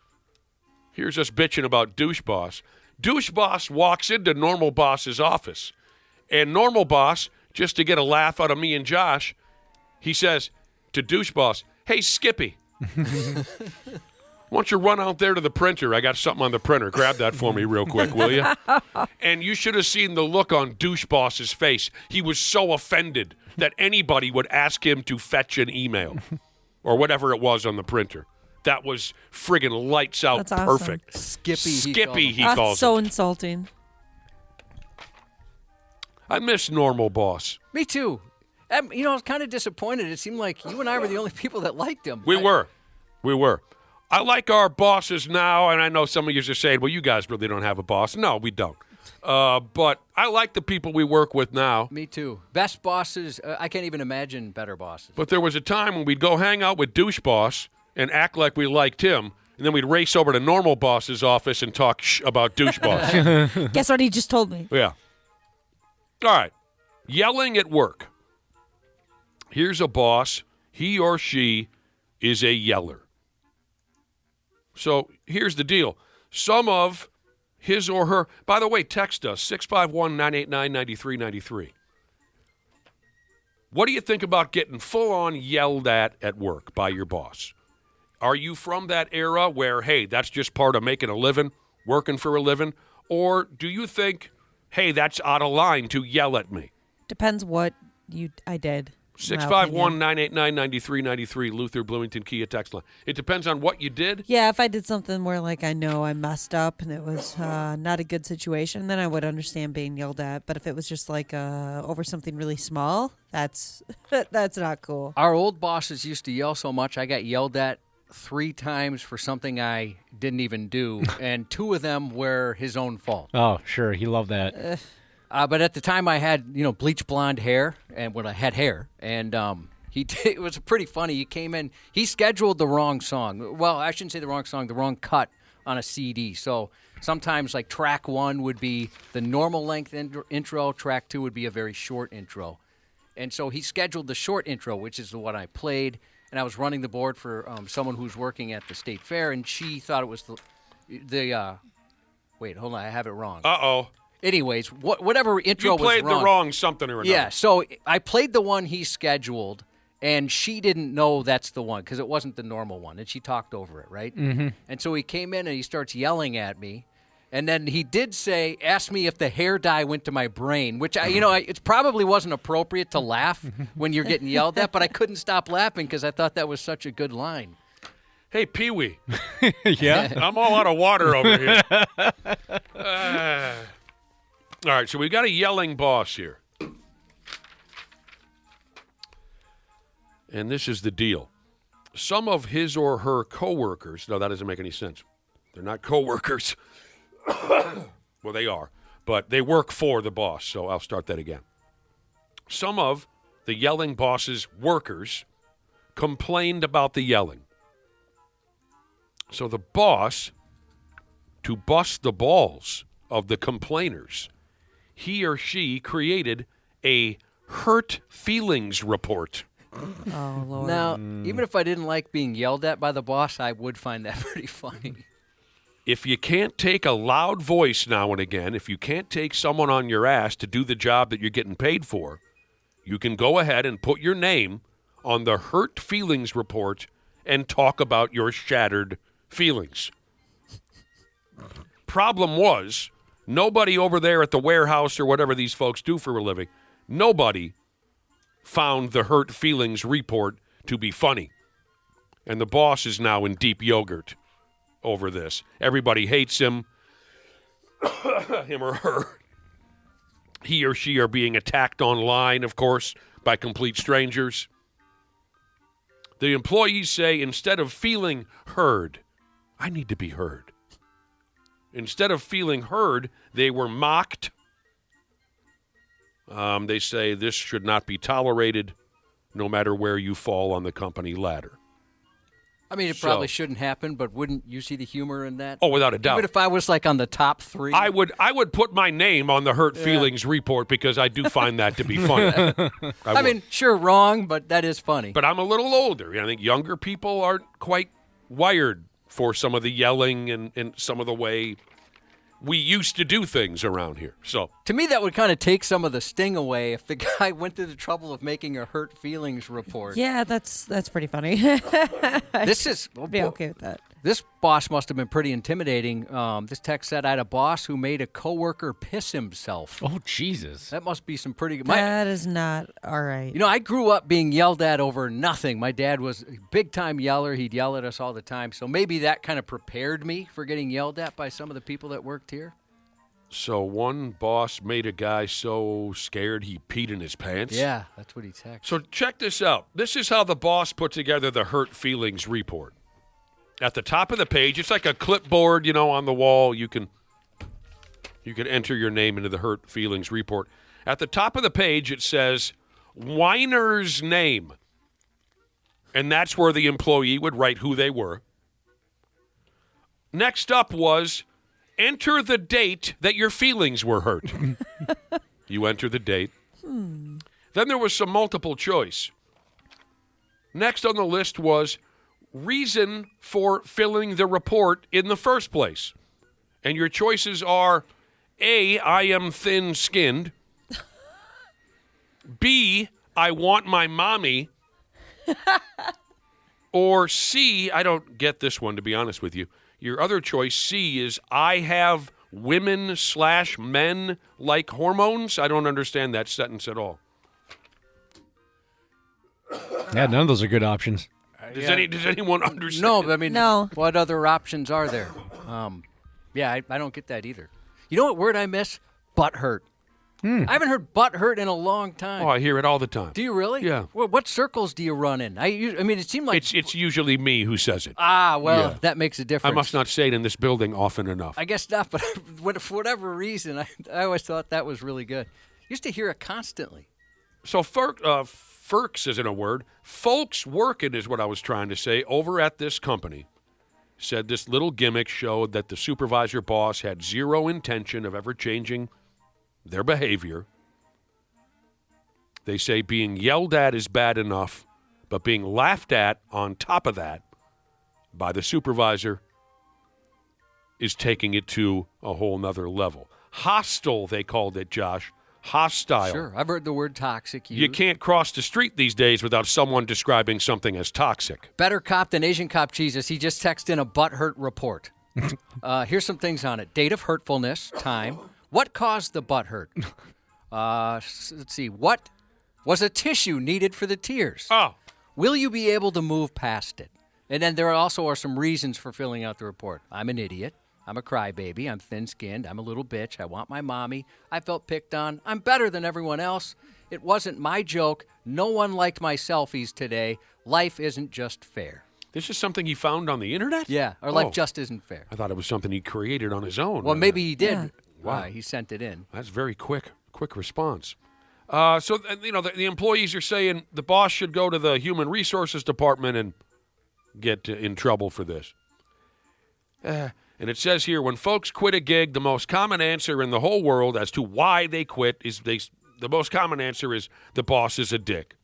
hears us bitching about douche boss. Douche boss walks into normal boss's office, and normal boss, just to get a laugh out of me and Josh, he says to douche boss, "Hey, Skippy, why don't you run out there to the printer? I got something on the printer. Grab that for me real quick, will you?" And you should have seen the look on douche boss's face. He was so offended that anybody would ask him to fetch an email or whatever it was on the printer. That was friggin' lights out. That's awesome. Perfect. Skippy, he calls That's so it. insulting. I miss normal boss. Me too. I was kind of disappointed. It seemed like you and I were the only people that liked him. We were. I like our bosses now, and I know some of you are saying, well, you guys really don't have a boss. No, we don't. But I like the people we work with now. Me too. Best bosses. I can't even imagine better bosses. But there was a time when we'd go hang out with douche boss and act like we liked him, and then we'd race over to normal boss's office and talk about douche boss. Guess what he just told me? Yeah. All right. Yelling at work. Here's a boss. He or she is a yeller. So here's the deal. Some of his or her, by the way, text us, 651-989-9393. What do you think about getting full-on yelled at work by your boss? Are you from that era where, hey, that's just part of making a living, working for a living? Or do you think, hey, that's out of line to yell at me? Depends what I did. 651-989-9393, Luther Bloomington Kia text line. It depends on what you did? Yeah, if I did something where, like, I know I messed up and it was not a good situation, then I would understand being yelled at. But if it was just, like, over something really small, that's not cool. Our old bosses used to yell so much, I got yelled at 3 times for something I didn't even do, and 2 of them were his own fault. Oh, sure. He loved that. But at the time, I had bleach blonde hair, and when I had hair, and it was pretty funny. He came in, he scheduled the wrong song. Well, I shouldn't say the wrong song, the wrong cut on a CD. So sometimes, like, track 1 would be the normal length intro, track 2 would be a very short intro, and so he scheduled the short intro, which is the one I played. And I was running the board for someone who's working at the state fair, and she thought it was the wait, hold on, I have it wrong. Uh-oh. Anyways, whatever intro was wrong. You played the wrong something or another. Yeah, so I played the one he scheduled, and she didn't know that's the one because it wasn't the normal one, and she talked over it, right? Mm-hmm. And so he came in, and he starts yelling at me. And then he did ask me if the hair dye went to my brain, which, it probably wasn't appropriate to laugh when you're getting yelled at, but I couldn't stop laughing because I thought that was such a good line. Hey, Pee-wee. Yeah? I'm all out of water over here. All right, so we got a yelling boss here. And this is the deal. Some of his or her coworkers, no, that doesn't make any sense. They're not coworkers. Well, they are, but they work for the boss, so I'll start that again. Some of the yelling boss's workers complained about the yelling. So the boss, to bust the balls of the complainers, he or she created a hurt feelings report. Oh, Lord. Now, even if I didn't like being yelled at by the boss, I would find that pretty funny. If you can't take a loud voice now and again, if you can't take someone on your ass to do the job that you're getting paid for, you can go ahead and put your name on the hurt feelings report and talk about your shattered feelings. Problem was, nobody over there at the warehouse or whatever these folks do for a living, nobody found the hurt feelings report to be funny. And the boss is now in deep yogurt over this. Everybody hates him. Him or her. He or she are being attacked online, of course, by complete strangers. The employees say, instead of feeling heard, I need to be heard. Instead of feeling heard, they were mocked. They say this should not be tolerated, no matter where you fall on the company ladder. I mean, it probably shouldn't happen, but wouldn't you see the humor in that? Oh, without a doubt. Even if I was like on the top 3. I would put my name on the hurt feelings report because I do find that to be funny. I mean, sure, wrong, but that is funny. But I'm a little older. I think younger people aren't quite wired for some of the yelling and some of the way we used to do things around here. So to me, that would kind of take some of the sting away if the guy went through the trouble of making a hurt feelings report. Yeah, that's pretty funny. This is I'd be okay with that. This boss must have been pretty intimidating. This text said, I had a boss who made a coworker piss himself. Oh, Jesus. That must be some pretty good. That is not all right. You know, I grew up being yelled at over nothing. My dad was a big-time yeller. He'd yell at us all the time. So maybe that kind of prepared me for getting yelled at by some of the people that worked here. So one boss made a guy so scared he peed in his pants? Yeah, that's what he texted. So check this out. This is how the boss put together the hurt feelings report. At the top of the page, it's like a clipboard, on the wall. You can enter your name into the hurt feelings report. At the top of the page, it says, whiner's name. And that's where the employee would write who they were. Next up was, enter the date that your feelings were hurt. You enter the date. Then there was some multiple choice. Next on the list was reason for filling the report in the first place. And your choices are A, I am thin-skinned. B, I want my mommy. Or C, I don't get this one, to be honest with you. Your other choice, C, is I have women/men like hormones. I don't understand that sentence at all. Yeah, none of those are good options. Does anyone understand? No, I mean, No. What other options are there? I don't get that either. You know what word I miss? Butthurt. I haven't heard butthurt in a long time. Oh, I hear it all the time. Do you really? Yeah. Well, what circles do you run in? I mean, it seemed like It's usually me who says it. Yeah. That makes a difference. I must not say it in this building often enough. I guess not, but for whatever reason, I always thought that was really good. Used to hear it constantly. So Ferks isn't a word. Folks working is what I was trying to say over at this company. Said this little gimmick showed that the supervisor boss had zero intention of ever changing their behavior. They say being yelled at is bad enough, but being laughed at on top of that by the supervisor is taking it to a whole nother level. Hostile, they called it, Josh. Hostile. Sure, I've heard the word toxic used. You can't cross the street these days without someone describing something as toxic. Better cop than Asian cop Jesus. He just texted in a butthurt report. Here's some things on it. Date of hurtfulness, time. What caused the butthurt? Let's see. What was a tissue needed for the tears? Oh. Will you be able to move past it? And then there also are some reasons for filling out the report. I'm an idiot. I'm a crybaby. I'm thin-skinned. I'm a little bitch. I want my mommy. I felt picked on. I'm better than everyone else. It wasn't my joke. No one liked my selfies today. Life isn't just fair. This is something he found on the internet? Yeah, or life just isn't fair. I thought it was something he created on his own. Well, maybe he did. Yeah. Wow. He sent it in. That's very quick response. So the employees are saying the boss should go to the human resources department and get in trouble for this. And it says here, when folks quit a gig, the most common answer in the whole world as to why they quit is the most common answer is the boss is a dick.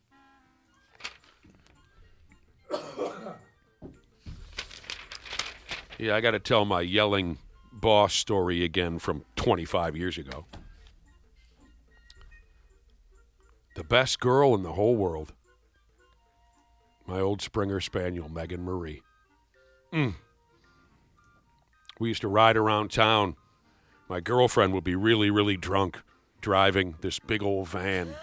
Yeah, I got to tell my yelling boss story again from 25 years ago. The best girl in the whole world. My old Springer Spaniel, Megan Marie. We used to ride around town. My girlfriend would be really, really drunk driving this big old van,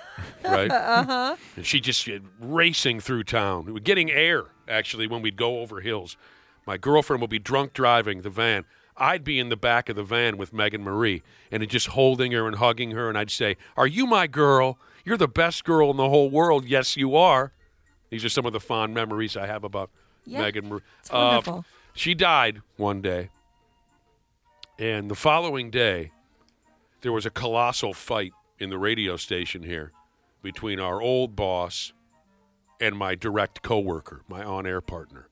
right? Uh-huh. And she'd just racing through town. We were getting air, actually, when we'd go over hills. My girlfriend would be drunk driving the van. I'd be in the back of the van with Megan Marie and just holding her and hugging her, and I'd say, "Are you my girl? You're the best girl in the whole world." "Yes, you are." These are some of the fond memories I have about Megan Marie. It's wonderful. She died one day, and the following day, there was a colossal fight in the radio station here between our old boss and my direct coworker, my on-air partner.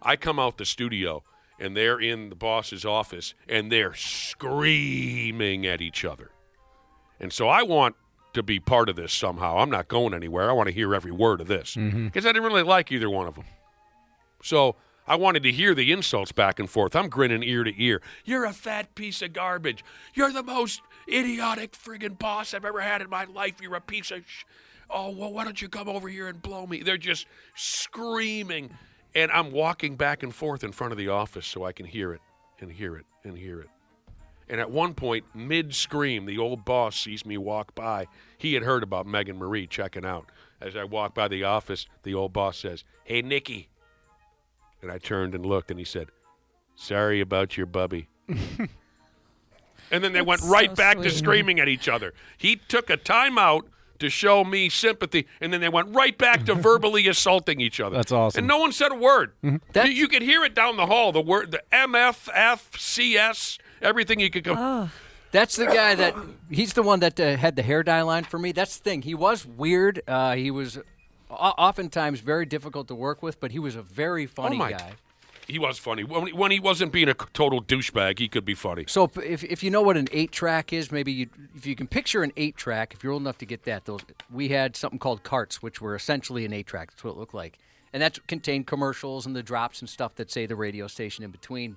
I come out the studio, and they're in the boss's office, and they're screaming at each other. And so I want to be part of this somehow. I'm not going anywhere. I want to hear every word of this because I didn't really like either one of them. So I wanted to hear the insults back and forth. I'm grinning ear to ear. "You're a fat piece of garbage. You're the most idiotic friggin' boss I've ever had in my life. You're a piece of oh, well, why don't you come over here and blow me?" They're just screaming. And I'm walking back and forth in front of the office so I can hear it and hear it and hear it. And at one point, mid-scream, the old boss sees me walk by. He had heard about Megan Marie checking out. As I walk by the office, the old boss says, "Hey, Nikki." And I turned and looked, and he said, "Sorry about your bubby." And then they went right back to screaming at each other. He took a timeout to show me sympathy, and then they went right back to verbally assaulting each other. That's awesome. And no one said a word. You could hear it down the hall, the word, the MF, F, CS, everything you could go. Oh. That's the guy he's the one that had the hair dye line for me. That's the thing. He was weird. He was oftentimes very difficult to work with, but he was a very funny guy. He was funny. When he wasn't being a total douchebag, he could be funny. So if you know what an 8-track is, maybe if you can picture an 8-track, if you're old enough to get that, we had something called carts, which were essentially an 8-track. That's what it looked like. And that contained commercials and the drops and stuff that say the radio station in between.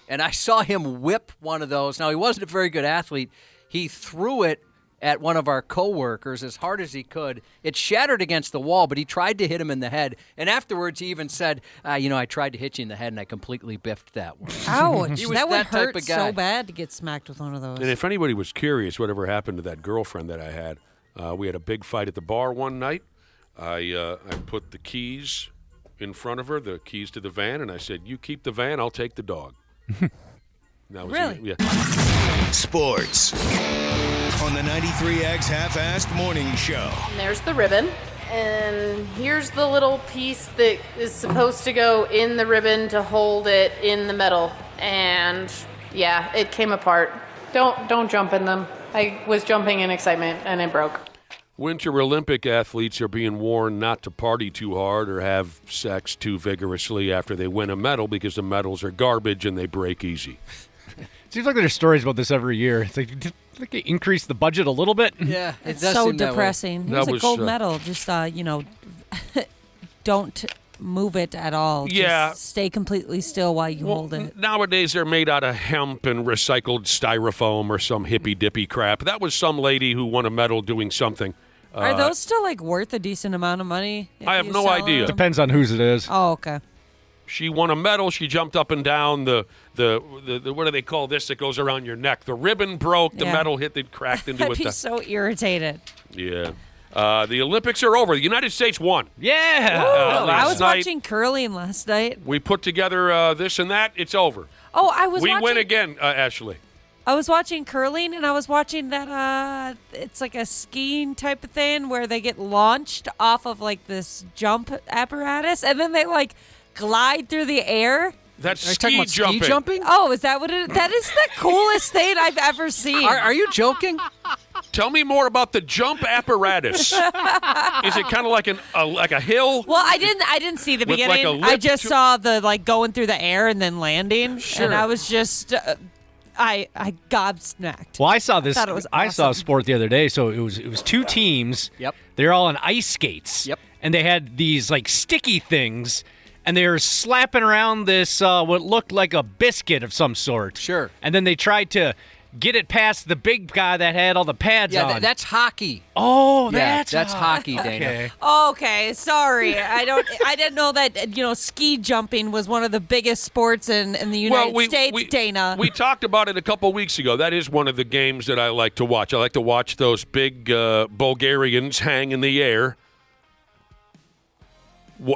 And I saw him whip one of those. Now, he wasn't a very good athlete. He threw it at one of our coworkers as hard as he could. It shattered against the wall, but he tried to hit him in the head. And afterwards, he even said, I tried to hit you in the head, and I completely biffed that one. Ouch. He was that would that type hurt of guy. so bad to get smacked with one of those. And if anybody was curious whatever happened to that girlfriend that I had, we had a big fight at the bar one night. I put the keys in front of her, the keys to the van, and I said, "You keep the van, I'll take the dog." That was Really? Yeah. Sports on the 93X Half-Assed Morning Show. And there's the ribbon, and here's the little piece that is supposed to go in the ribbon to hold it in the metal. And yeah, it came apart. Don't jump in them. I was jumping in excitement and it broke. Winter Olympic athletes are being warned not to party too hard or have sex too vigorously after they win a medal because the medals are garbage and they break easy. Seems like there's stories about this every year. It's like they increase the budget a little bit. Yeah, It's so depressing. It was a gold medal. Just, don't move it at all. Yeah. Just stay completely still while you hold it. Nowadays, they're made out of hemp and recycled styrofoam or some hippy-dippy crap. That was some lady who won a medal doing something. Are those still, worth a decent amount of money? I have no idea. Depends on whose it is. Oh, okay. She won a medal. She jumped up and down the what do they call this that goes around your neck? The ribbon broke. The Yeah. medal hit. It cracked into I'd it. be so irritated. Yeah. The Olympics are over. The United States won. Yeah. I Last was night, watching curling last night. we put together this and that. It's over. Oh, I was We watching. win again, Ashley. I was watching curling, and I was watching that. It's like a skiing type of thing where they get launched off of this jump apparatus, and then they glide through the air. That's Are you talking ski about jumping. ski jumping? Oh, is that what it? That is the coolest thing I've ever seen. Are you joking? Tell me more about the jump apparatus. Is it kind of like a hill? Well, I didn't see the With like beginning. a I lip just to- saw the going through the air and then landing, Sure. and I was just. I gobsmacked. Well, I saw this. I thought it was I saw a awesome. sport the other day. So it was two teams. Yep. They're all on ice skates. Yep. And they had these sticky things, and they were slapping around this what looked like a biscuit of some sort. Sure. And then they tried to get it past the big guy that had all the pads Yeah, on. that's hockey. Oh, Yeah, that's hockey, Dana. Okay. Okay, sorry. I didn't know that, ski jumping was one of the biggest sports in the United States, Dana. We talked about it a couple weeks ago. That is one of the games that I like to watch. I like to watch those big Bulgarians hang in the air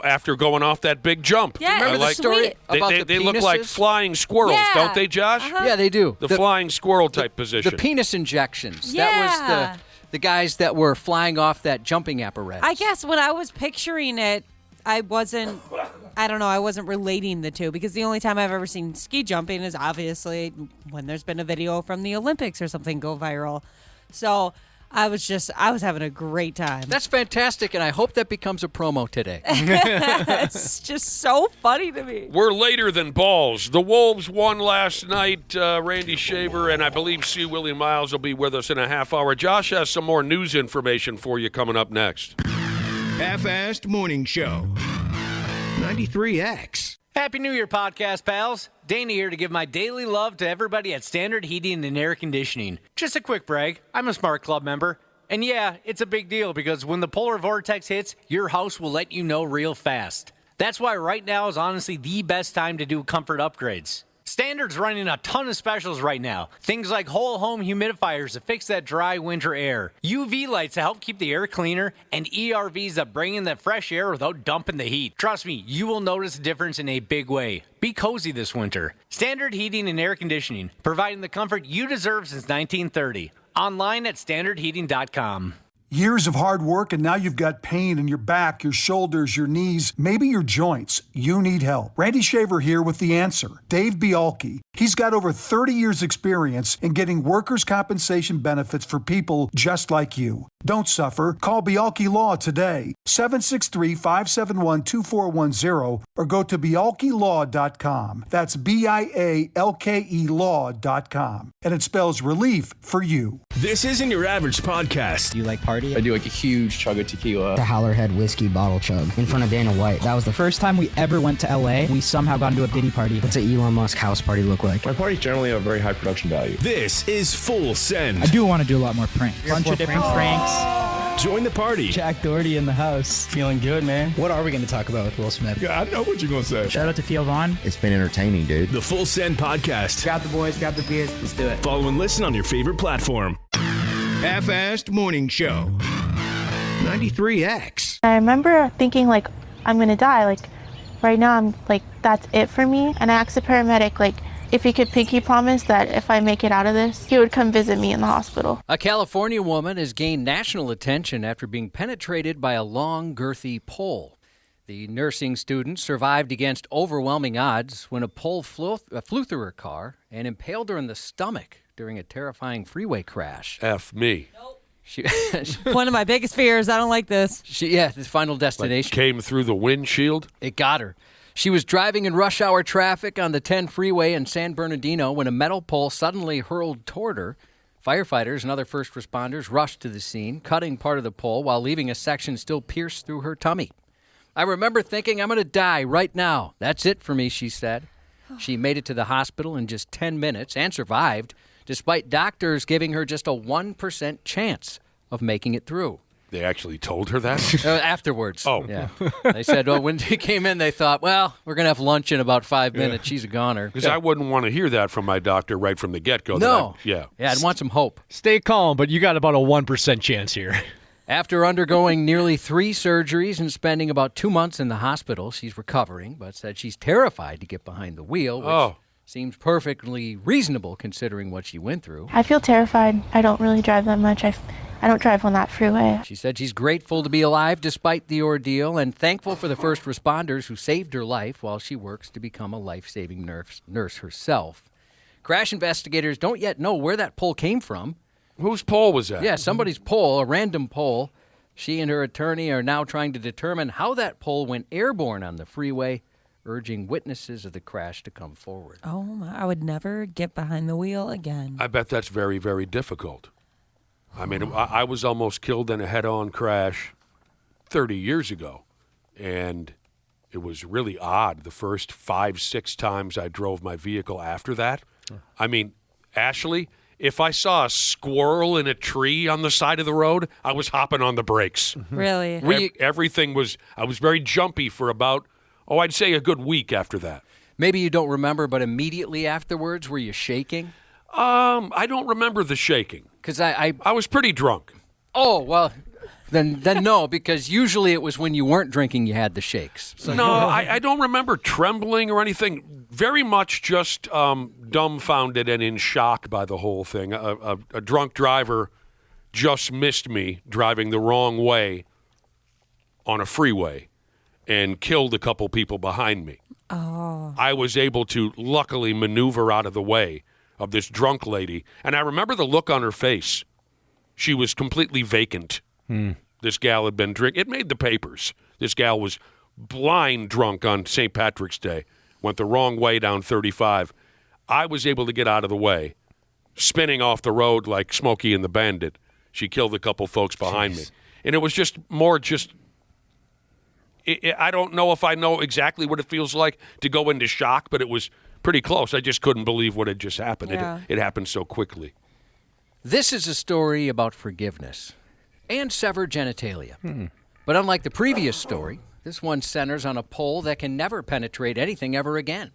after going off that big jump. Yeah, Remember the story about the They look like penises? flying squirrels, Yeah. don't they, Josh? Yeah, they do. The flying squirrel type position. The penis injections. Yeah. That was the guys that were flying off that jumping apparatus. I guess when I was picturing it, I wasn't relating the two, because the only time I've ever seen ski jumping is obviously when there's been a video from the Olympics or something go viral. So I was having a great time. That's fantastic, and I hope that becomes a promo today. It's just so funny to me. We're later than balls. The Wolves won last night. Randy Shaver and I believe Willi Myles will be with us in a half hour. Josh has some more news information for you coming up next. Half-assed morning show. 93X. Happy New Year, podcast pals. Dana here to give my daily love to everybody at Standard Heating and Air Conditioning. Just a quick brag, I'm a Smart Club member. And yeah, it's a big deal because when the polar vortex hits, your house will let you know real fast. That's why right now is honestly the best time to do comfort upgrades. Standard's running a ton of specials right now. Things like whole home humidifiers to fix that dry winter air, UV lights to help keep the air cleaner, and ERVs that bring in that fresh air without dumping the heat. Trust me, you will notice a difference in a big way. Be cozy this winter. Standard Heating and Air Conditioning, providing the comfort you deserve since 1930. Online at standardheating.com. Years of hard work, and now you've got pain in your back, your shoulders, your knees, maybe your joints. You need help. Randy Shaver here with the answer. Dave Bialke. He's got over 30 years experience in getting workers' compensation benefits for people just like you. Don't suffer. Call Bialke Law today. 763-571-2410 or go to bialkelaw.com. That's BIALKE law.com. And it spells relief for you. This isn't your average podcast. Do you like party? I do like a huge chug of tequila. The Howlerhead whiskey bottle chug in front of Dana White. That was the first time we ever went to LA. We somehow got into a Diddy party. What's an Elon Musk house party look like? My parties generally have very high production value. This is Full Send. I do want to do a lot more pranks. Bunch of different pranks. Join the party. Jack Doherty in the house. Feeling good, man. What are we going to talk about with Will Smith? Yeah, I know what you're going to say. Shout out to Theo Vaughn. It's been entertaining, dude. The Full Send Podcast. Grab the boys, grab the beers. Let's do it. Follow and listen on your favorite platform. Half-assed morning show. 93X. I remember thinking, like, I'm going to die. Like, right now, I'm like, that's it for me. And I asked the paramedic, like, if he could pinky promise that if I make it out of this, he would come visit me in the hospital. A California woman has gained national attention after being penetrated by a long, girthy pole. The nursing student survived against overwhelming odds when a pole flew through her car and impaled her in the stomach during a terrifying freeway crash. F me. One of my biggest fears. I don't like this. The final destination. Like came through the windshield? It got her. She was driving in rush hour traffic on the 10 freeway in San Bernardino when a metal pole suddenly hurled toward her. Firefighters and other first responders rushed to the scene, cutting part of the pole while leaving a section still pierced through her tummy. I remember thinking, I'm going to die right now. That's it for me, she said. She made it to the hospital in just 10 minutes and survived, despite doctors giving her just a 1% chance of making it through. They actually told her that? Afterwards. Oh. Yeah. They said, well, when she came in, they thought, well, we're going to have lunch in about 5 minutes. She's a goner. Because I wouldn't want to hear that from my doctor right from the get-go. No. Yeah, I'd want some hope. Stay calm, but you got about a 1% chance here. After undergoing nearly 3 surgeries and spending about 2 months in the hospital, she's recovering, but said she's terrified to get behind the wheel, which seems perfectly reasonable considering what she went through. I feel terrified. I don't really drive that much. I don't drive on that freeway. She said she's grateful to be alive despite the ordeal and thankful for the first responders who saved her life while she works to become a life-saving nurse herself. Crash investigators don't yet know where that pole came from. Whose pole was that? Yeah, somebody's pole, a random pole. She and her attorney are now trying to determine how that pole went airborne on the freeway, urging witnesses of the crash to come forward. Oh, my, I would never get behind the wheel again. I bet that's very, very difficult. I mean, I was almost killed in a head-on crash 30 years ago, and it was really odd the first 5-6 times I drove my vehicle after that. I mean, Ashley, if I saw a squirrel in a tree on the side of the road, I was hopping on the brakes. Really? Everything was, I was very jumpy for about, I'd say a good week after that. Maybe you don't remember, but immediately afterwards, were you shaking? I don't remember the shaking. Because I was pretty drunk. Oh, well, then no, because usually it was when you weren't drinking you had the shakes. So. No, I don't remember trembling or anything. Very much just dumbfounded and in shock by the whole thing. A drunk driver just missed me driving the wrong way on a freeway and killed a couple people behind me. Oh. I was able to luckily maneuver out of the way of this drunk lady. And I remember the look on her face. She was completely vacant. This gal had been drinking. It made the papers. This gal was blind drunk on St. Patrick's Day. Went the wrong way down 35. I was able to get out of the way, spinning off the road like Smokey and the Bandit. She killed a couple folks behind me. And it was just more I don't know if I know exactly what it feels like to go into shock, but it was pretty close. I just couldn't believe what had just happened. Yeah. It happened so quickly. This is a story about forgiveness and severed genitalia. But unlike the previous story, this one centers on a pole that can never penetrate anything ever again.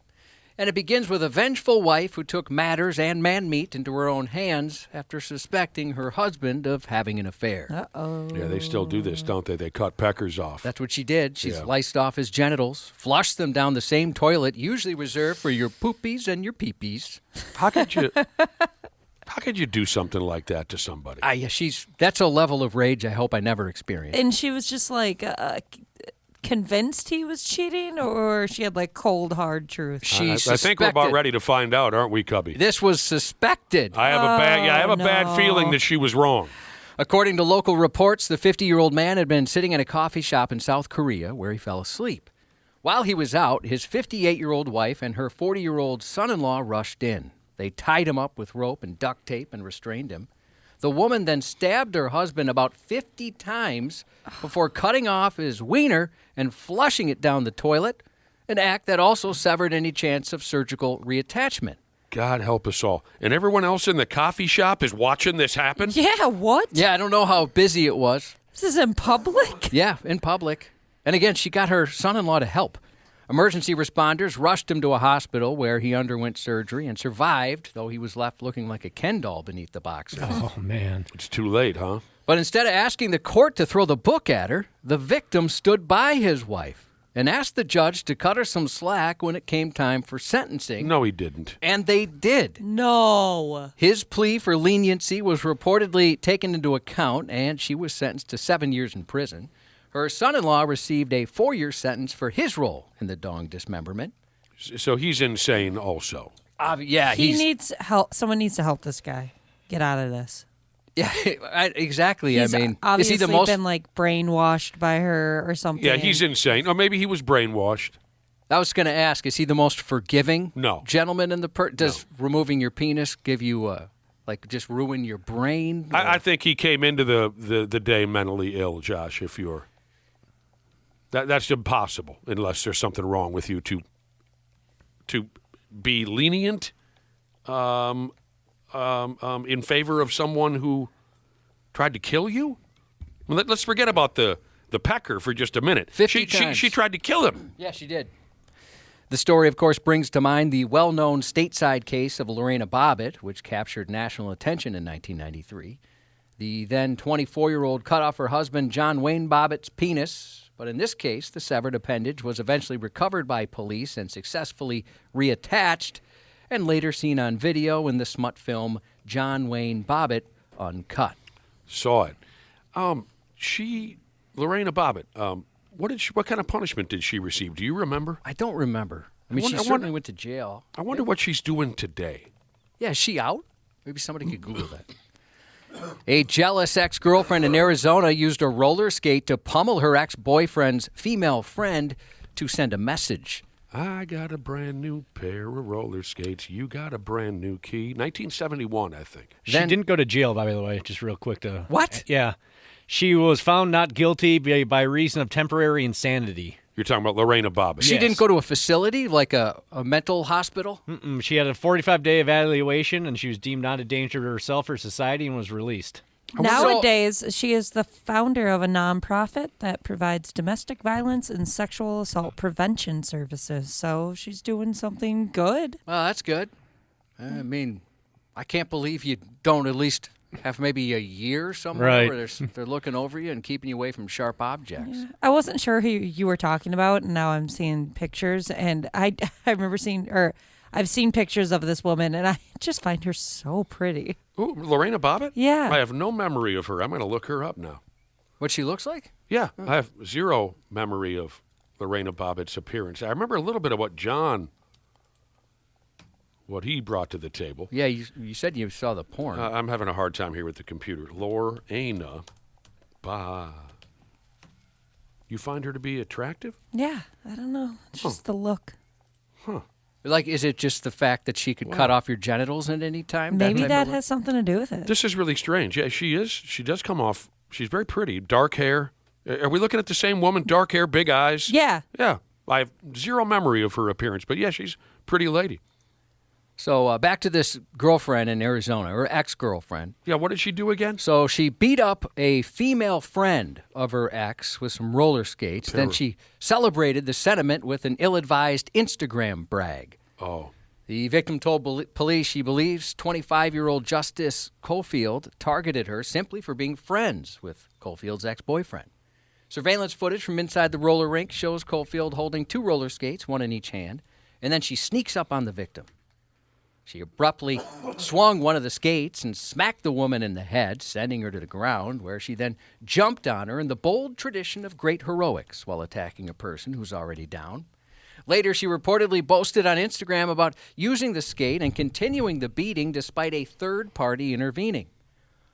And it begins with a vengeful wife who took matters and man meat into her own hands after suspecting her husband of having an affair. Uh-oh. Yeah, they still do this, don't they? They cut peckers off. That's what she did. She sliced off his genitals, flushed them down the same toilet usually reserved for your poopies and your peepees. How could you do something like that to somebody? That's a level of rage I hope I never experience. And she was just like convinced he was cheating, or she had like cold, hard truth? I think we're about ready to find out, aren't we, Cubby? This was suspected. I have a bad feeling that she was wrong. According to local reports, the 50-year-old man had been sitting in a coffee shop in South Korea where he fell asleep. While he was out, his 58-year-old wife and her 40-year-old son-in-law rushed in. They tied him up with rope and duct tape and restrained him. The woman then stabbed her husband about 50 times before cutting off his wiener and flushing it down the toilet, an act that also severed any chance of surgical reattachment. God help us all. And everyone else in the coffee shop is watching this happen? Yeah, what? Yeah, I don't know how busy it was. This is in public? Yeah, in public. And again, she got her son-in-law to help. Emergency responders rushed him to a hospital where he underwent surgery and survived, though he was left looking like a Ken doll beneath the boxers. Oh, man. It's too late, huh? But instead of asking the court to throw the book at her, the victim stood by his wife and asked the judge to cut her some slack when it came time for sentencing. No, he didn't. And they did. No. His plea for leniency was reportedly taken into account, and she was sentenced to 7 years in prison. Her son-in-law received a 4-year sentence for his role in the dong dismemberment. So he's insane also. Yeah, he needs help. Someone needs to help this guy get out of this. Yeah, exactly. He's obviously is he the most been like brainwashed by her or something. Yeah, he's insane. Or maybe he was brainwashed. I was going to ask, is he the most forgiving gentleman in the Does removing your penis give you just ruin your brain? I think he came into the day mentally ill, Josh, if you're... That's impossible unless there's something wrong with you to be lenient in favor of someone who tried to kill you. Well, let's forget about the pecker for just a minute. 50 times. She tried to kill him. Yeah, she did. The story, of course, brings to mind the well-known stateside case of Lorena Bobbitt, which captured national attention in 1993. The then 24-year-old cut off her husband John Wayne Bobbitt's penis. But in this case, the severed appendage was eventually recovered by police and successfully reattached, and later seen on video in the smut film John Wayne Bobbitt Uncut. Saw it. Lorena Bobbitt, what kind of punishment did she receive? Do you remember? I don't remember. I mean, she certainly went to jail. I wonder what she's doing today. Yeah, is she out? Maybe somebody could Google that. A jealous ex-girlfriend in Arizona used a roller skate to pummel her ex-boyfriend's female friend to send a message. I got a brand new pair of roller skates. You got a brand new key. 1971, I think. She didn't go to jail, by the way, just real quick What? Yeah. She was found not guilty by reason of temporary insanity. You're talking about Lorena Bobbitt. She didn't go to a facility like a mental hospital? Mm-mm. She had a 45-day evaluation, and she was deemed not a danger to herself or society and was released. Nowadays, she is the founder of a nonprofit that provides domestic violence and sexual assault prevention services. So she's doing something good. Well, that's good. I mean, I can't believe you don't at least have maybe a year somewhere where they're looking over you and keeping you away from sharp objects. Yeah. I wasn't sure who you were talking about, and now I'm seeing pictures. And I remember I've seen pictures of this woman, and I just find her so pretty. Ooh, Lorena Bobbitt? Yeah. I have no memory of her. I'm going to look her up now. What she looks like? Yeah, I have zero memory of Lorena Bobbitt's appearance. I remember a little bit of what he brought to the table. Yeah, you said you saw the porn. I'm having a hard time here with the computer. Lorena Bobbitt. You find her to be attractive? Yeah, I don't know. It's just the look. Huh. Like, is it just the fact that she could cut off your genitals at any time? Maybe that has something to do with it. This is really strange. Yeah, she is. She does come off. She's very pretty. Dark hair. Are we looking at the same woman? Dark hair, big eyes? Yeah. Yeah. I have zero memory of her appearance, but yeah, she's a pretty lady. So back to this girlfriend in Arizona, her ex-girlfriend. Yeah, what did she do again? So she beat up a female friend of her ex with some roller skates. Then she celebrated the sentiment with an ill-advised Instagram brag. Oh. The victim told police she believes 25-year-old Justice Caulfield targeted her simply for being friends with Caulfield's ex-boyfriend. Surveillance footage from inside the roller rink shows Caulfield holding 2 roller skates, one in each hand, and then she sneaks up on the victim. She abruptly swung one of the skates and smacked the woman in the head, sending her to the ground, where she then jumped on her in the bold tradition of great heroics while attacking a person who's already down. Later, she reportedly boasted on Instagram about using the skate and continuing the beating despite a third party intervening.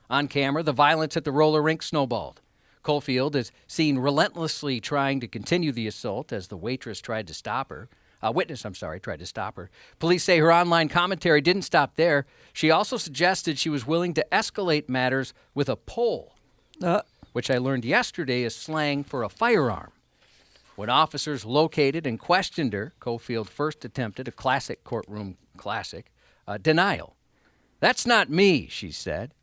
On camera, the violence at the roller rink snowballed. Caulfield is seen relentlessly trying to continue the assault as the waitress tried to stop her. Tried to stop her. Police say her online commentary didn't stop there. She also suggested she was willing to escalate matters with a pole, which I learned yesterday is slang for a firearm. When officers located and questioned her, Caulfield first attempted a classic courtroom classic, denial. "That's not me," she said,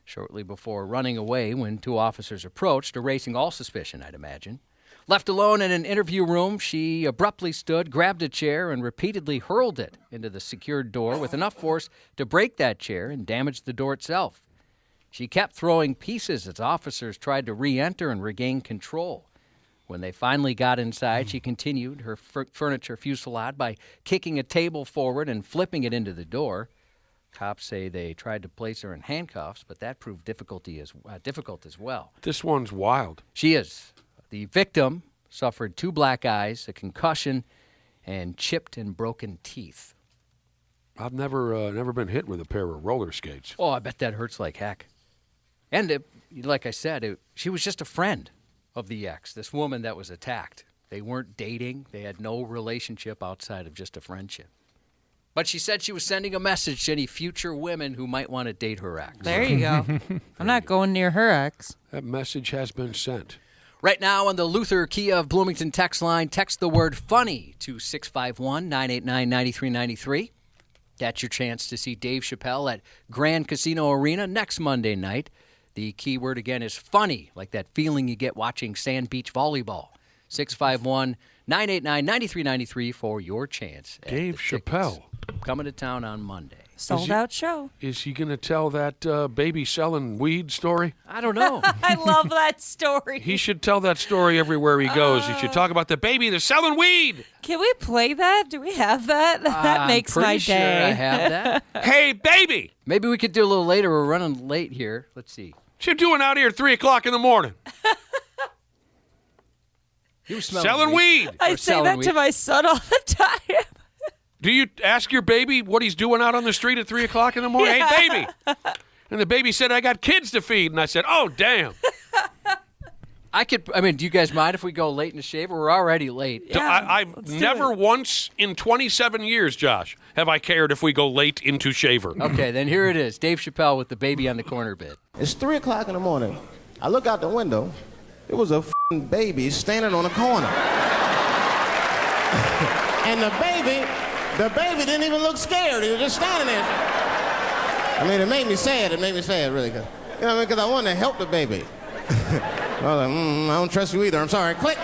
shortly before running away when 2 officers approached, erasing all suspicion, I'd imagine. Left alone in an interview room, she abruptly stood, grabbed a chair, and repeatedly hurled it into the secured door with enough force to break that chair and damage the door itself. She kept throwing pieces as officers tried to re-enter and regain control. When they finally got inside, she continued her furniture fusillade by kicking a table forward and flipping it into the door. Cops say they tried to place her in handcuffs, but that proved difficult as well. This one's wild. She is. The victim suffered 2 black eyes, a concussion, and chipped and broken teeth. I've never been hit with a pair of roller skates. Oh, I bet that hurts like heck. And like I said, she was just a friend of the ex, this woman that was attacked. They weren't dating. They had no relationship outside of just a friendship. But she said she was sending a message to any future women who might want to date her ex. There you go. I'm not going near her ex. That message has been sent. Right now on the Luther Kia of Bloomington text line, text the word funny to 651-989-9393. That's your chance to see Dave Chappelle at Grand Casino Arena next Monday night. The key word again is funny, like that feeling you get watching Sand Beach volleyball. 651-989-9393 for your chance. Dave Chappelle. Coming to town on Monday. Sold out show. Is he going to tell that baby selling weed story? I don't know. I love that story. He should tell that story everywhere he goes. He should talk about the baby that's selling weed. Can we play that? Do we have that? That makes my day. Sure I have that. Hey, baby. Maybe we could do a little later. We're running late here. Let's see. What you doing out here at 3 o'clock in the morning? You selling weed. I say that to my son all the time. Do you ask your baby what he's doing out on the street at 3 o'clock in the morning? Yeah. Hey, baby. And the baby said, I got kids to feed. And I said, oh, damn. Do you guys mind if we go late in the shave? We're already late. Yeah, I've never once in 27 years, Josh, have I cared if we go late into shaver. Okay, then here it is. Dave Chappelle with the baby on the corner bit. It's 3 o'clock in the morning. I look out the window. It was a f***ing baby standing on a corner. And the baby didn't even look scared. He was just standing there. I mean, it made me sad. It made me sad, really. You know what I mean? Because I wanted to help the baby. I was like, I don't trust you either. I'm sorry. Click.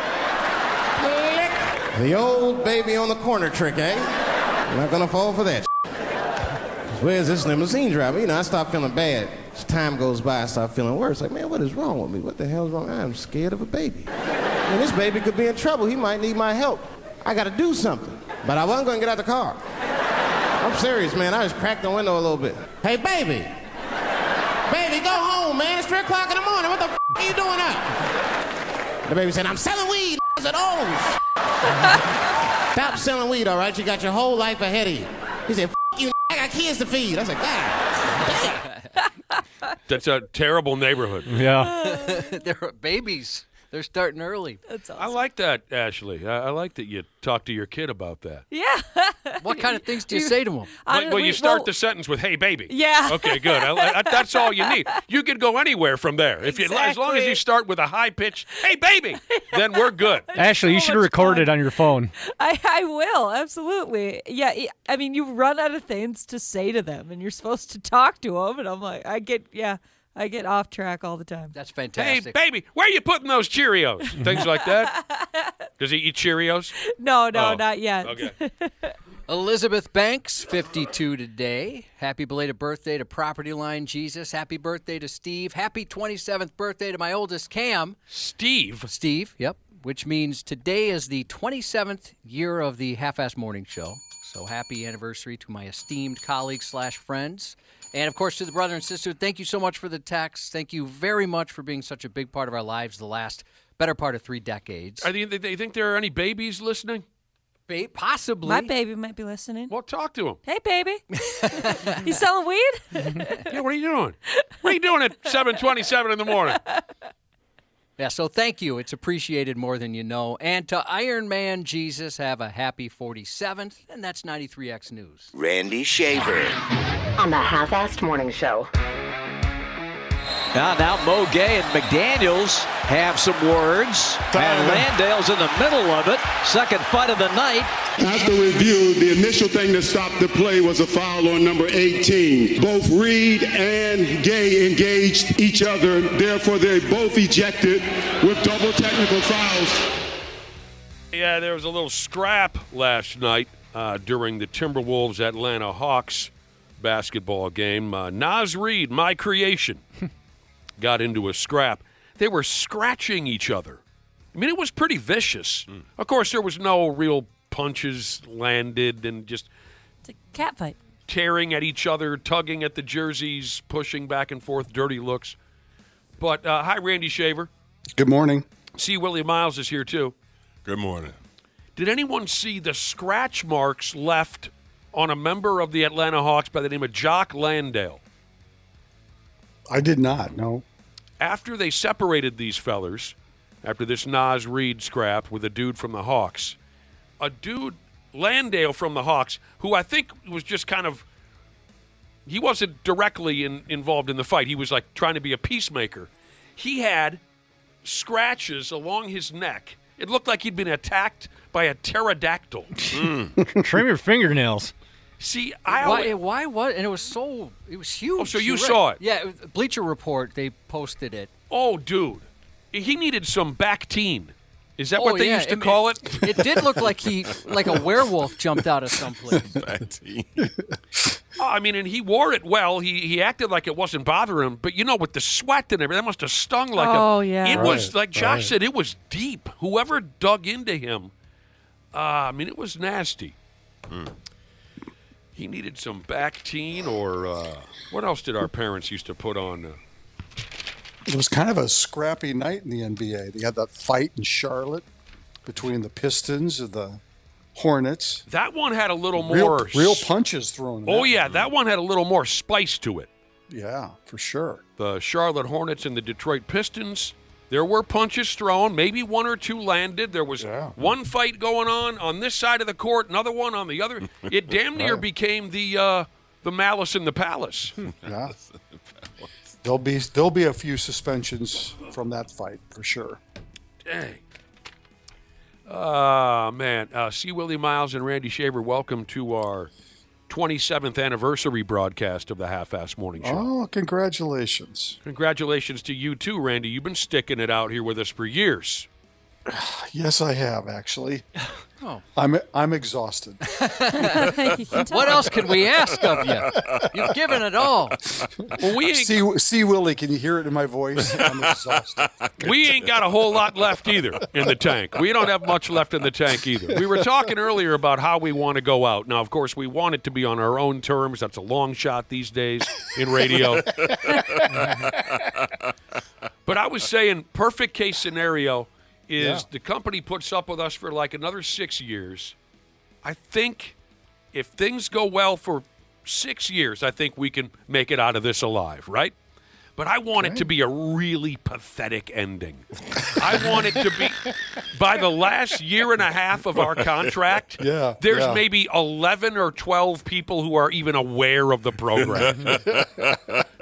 Click. The old baby on the corner trick, eh? I'm not going to fall for that. Where's this limousine driver? You know, I start feeling bad. As time goes by, I start feeling worse. Like, man, what is wrong with me? What the hell's wrong? I'm scared of a baby. And this baby could be in trouble. He might need my help. I got to do something. But I wasn't going to get out the car. I'm serious, man. I just cracked the window a little bit. Hey, baby. Baby, go home, man. It's 3 o'clock in the morning. What the are you doing up? The baby said, I'm selling weed. I said, oh, stop selling weed, all right? You got your whole life ahead of you. He said, you, I got kids to feed. I said, God. That's a terrible neighborhood. Yeah. They're babies. They're starting early. That's awesome. I like that, Ashley. I like that you talk to your kid about that. Yeah. What kind of things do you say to them? Well, you start the sentence with, hey, baby. Yeah. Okay, good. That's all you need. You could go anywhere from there. If as long as you start with a high-pitched, hey, baby, then we're good. Ashley, you should record it on your phone. I will, absolutely. Yeah, I mean, you run out of things to say to them, and you're supposed to talk to them, and I'm like, I get off track all the time. That's fantastic. Hey, baby, where are you putting those Cheerios? Things like that. Does he eat Cheerios? No, not yet. Okay. Elizabeth Banks, 52 today. Happy belated birthday to Property Line Jesus. Happy birthday to Steve. Happy 27th birthday to my oldest Cam. Steve, yep. Which means today is the 27th year of the Half-Assed Morning Show. So happy anniversary to my esteemed colleagues / friends. And, of course, to the brother and sister, thank you so much for the text. Thank you very much for being such a big part of our lives the last better part of 3 decades. they think there are any babies listening? Possibly. My baby might be listening. Well, talk to him. Hey, baby. You selling weed? Yeah, what are you doing? What are you doing at 7:27 in the morning? Yeah, so thank you. It's appreciated more than you know. And to Iron Man Jesus, have a happy 47th. And that's 93X News. Randy Shaver on the Half-Assed Morning Show. Now Mo Gay and McDaniels have some words. And Landale's in the middle of it. Second fight of the night. After review, the initial thing that stopped the play was a foul on number 18. Both Reed and Gay engaged each other. Therefore, they both ejected with double technical fouls. Yeah, there was a little scrap last night during the Timberwolves Atlanta Hawks basketball game. Naz Reid, my creation, got into a scrap. They were scratching each other. I mean, it was pretty vicious. Of course, there was no real punches landed and just it's a cat fight. Tearing at each other, tugging at the jerseys, pushing back and forth, dirty looks. But hi, Randy Shaver. Good morning. See, Willi Myles is here, too. Good morning. Did anyone see the scratch marks left on a member of the Atlanta Hawks by the name of Jock Landale? I did not, no. After they separated these fellers, after this Naz Reid scrap with a dude from the Hawks, a dude, Landale from the Hawks, who I think was just kind of, he wasn't directly involved in the fight. He was like trying to be a peacemaker. He had scratches along his neck. It looked like he'd been attacked by a pterodactyl. Trim your fingernails. See, why what? And it was huge. Oh, so you saw it? Yeah, Bleacher Report, they posted it. Oh, dude. He needed some Bactine. Is that what they used to call it? It did look like like a werewolf jumped out of someplace. Bactine. I mean, and he wore it well. He acted like it wasn't bothering him. But, with the sweat and everything, that must have stung like yeah. It was, like Josh said, it was deep. Whoever dug into him, it was nasty. He needed some Bactine or what else did our parents used to put on? It was kind of a scrappy night in the NBA. They had that fight in Charlotte between the Pistons and the Hornets. That one had a little more... Real punches thrown. Oh, yeah. That one had a little more spice to it. Yeah, for sure. The Charlotte Hornets and the Detroit Pistons, there were punches thrown. Maybe 1 or 2 landed. There was one fight going on this side of the court, another one on the other. It damn near became the Malice in the Palace. Yeah. There'll be a few suspensions from that fight for sure. Dang. Man. See Willi Myles and Randy Shaver, welcome to our 27th anniversary broadcast of the Half-Assed Morning Show. Oh, congratulations. Congratulations to you, too, Randy. You've been sticking it out here with us for years. Yes, I have, actually. Oh. I'm exhausted. What else can we ask of you? You've given it all. Well, we ain't, see, Willie, can you hear it in my voice? I'm exhausted. we ain't got a whole lot left either in the tank. We don't have much left in the tank either. We were talking earlier about how we want to go out. Now, of course, we want it to be on our own terms. That's a long shot these days in radio. But I was saying, perfect case scenario is the company puts up with us for like another 6 years. I think if things go well for 6 years, I think we can make it out of this alive, right? But I want it to be a really pathetic ending. I want it to be, by the last year and a half of our contract, there's maybe 11 or 12 people who are even aware of the program.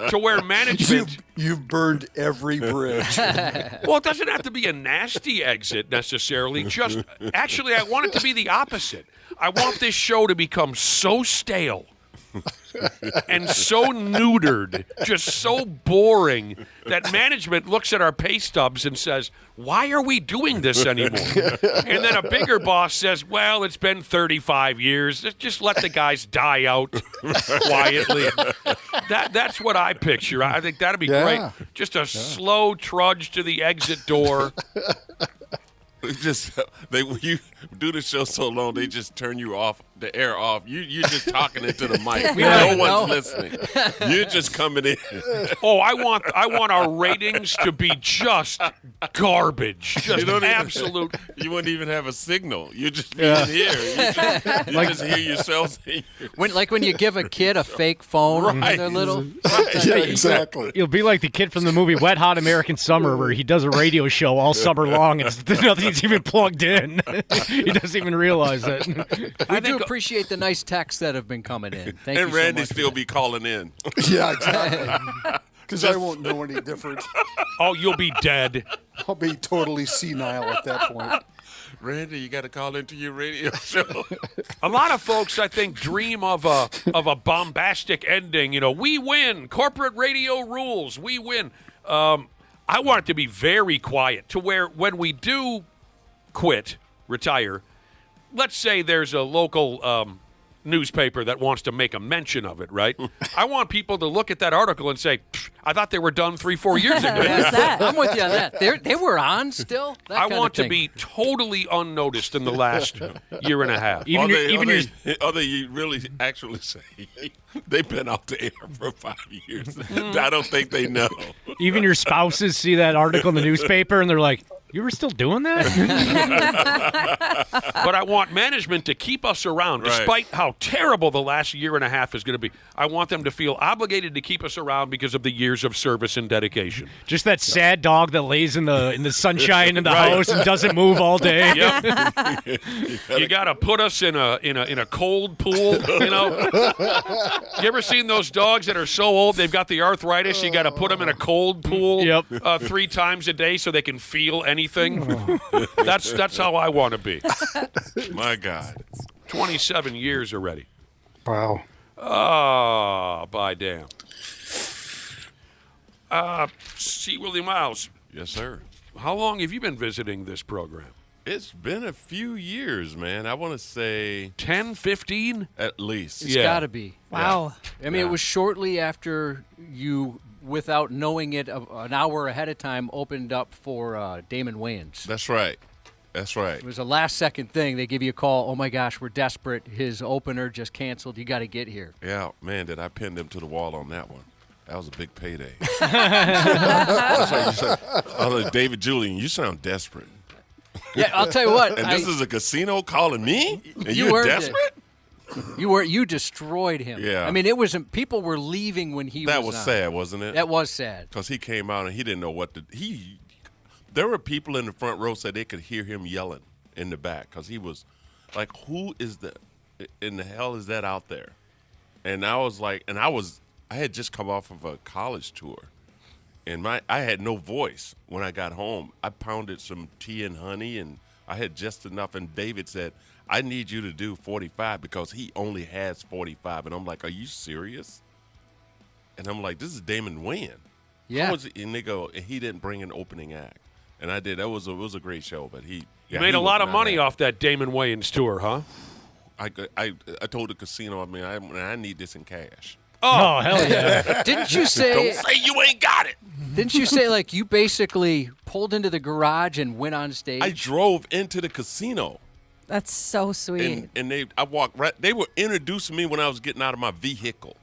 To where management... You've burned every bridge. Well, it doesn't have to be a nasty exit necessarily. Just actually, I want it to be the opposite. I want this show to become so stale and so neutered, just so boring, that management looks at our pay stubs and says, why are we doing this anymore? And then a bigger boss says, well, it's been 35 years. Just let the guys die out quietly. That's what I picture. I think that'd be great. Just a slow trudge to the exit door. You do the show so long they just turn you off, the air off. You're just talking into the mic. No one's listening. You're just coming in. Oh, I want our ratings to be just garbage, just absolute. You wouldn't even have a signal. You just be in here. You just hear yourself. When you give a kid a fake phone when they're little. Yeah, exactly. You'll be like the kid from the movie Wet Hot American Summer, where he does a radio show all summer long and nothing's even plugged in. He doesn't even realize it. I do appreciate the nice texts that have been coming in. Thank you and Randy so much. still be calling in. Yeah, exactly. Because I won't know any different. Oh, you'll be dead. I'll be totally senile at that point. Randy, you got to call into your radio show. A lot of folks, I think, dream of a bombastic ending. You know, we win. Corporate radio rules. We win. I want it to be very quiet, to where when we do quit, retire, let's say there's a local newspaper that wants to make a mention of it, right? I want people to look at that article and say, I thought they were done 3-4 years ago. What's that? I'm with you on that. They were on still? I want to be totally unnoticed in the last year and a half. You really actually say they've been off the air for 5 years. I don't think they know. Even your spouses see that article in the newspaper and they're like, you were still doing that? But I want management to keep us around, despite how terrible the last year and a half is going to be. I want them to feel obligated to keep us around because of the years of service and dedication. Just that sad dog that lays in the sunshine in the house and doesn't move all day. Yep. You got to put us in a cold pool. You know, you ever seen those dogs that are so old they've got the arthritis? You got to put them in a cold pool 3 times a day so they can feel anything. That's how I want to be. My God. 27 years already. Wow. Oh, by damn. See, Willi Myles. Yes, sir. How long have you been visiting this program? It's been a few years, man. I want to say 10, 15? At least. It's got to be. Wow. Yeah. I mean, it was shortly after you, without knowing it, an hour ahead of time, opened up for Damon Wayans. That's right. That's right. It was a last-second thing. They give you a call. Oh, my gosh, we're desperate. His opener just canceled. You got to get here. Yeah, man, did I pin them to the wall on that one. That was a big payday. That's what you said. I was like, David Julian, you sound desperate. Yeah, I'll tell you what. And this is a casino calling me? And you you're desperate? You destroyed him. Yeah. I mean, people were leaving when he was That was on. sad, wasn't it? That was sad. Because he came out and he didn't know what to there were people in the front row said they could hear him yelling in the back because he was like, who is in the hell is that out there? And I was like, I had just come off of a college tour and I had no voice when I got home. I pounded some tea and honey and I had just enough. And David said, I need you to do 45 because he only has 45. And I'm like, are you serious? And I'm like, this is Damon Wayans. Yeah. And they go, and he didn't bring an opening act. And I did. It was a great show, but he made a lot of money off that Damon Wayans tour, huh? I told the casino, I need this in cash. Oh, hell yeah. Didn't you say... Don't say you ain't got it. Didn't you say, like, you basically pulled into the garage and went on stage? I drove into the casino. That's so sweet. And I walked right. They were introducing me when I was getting out of my vehicle.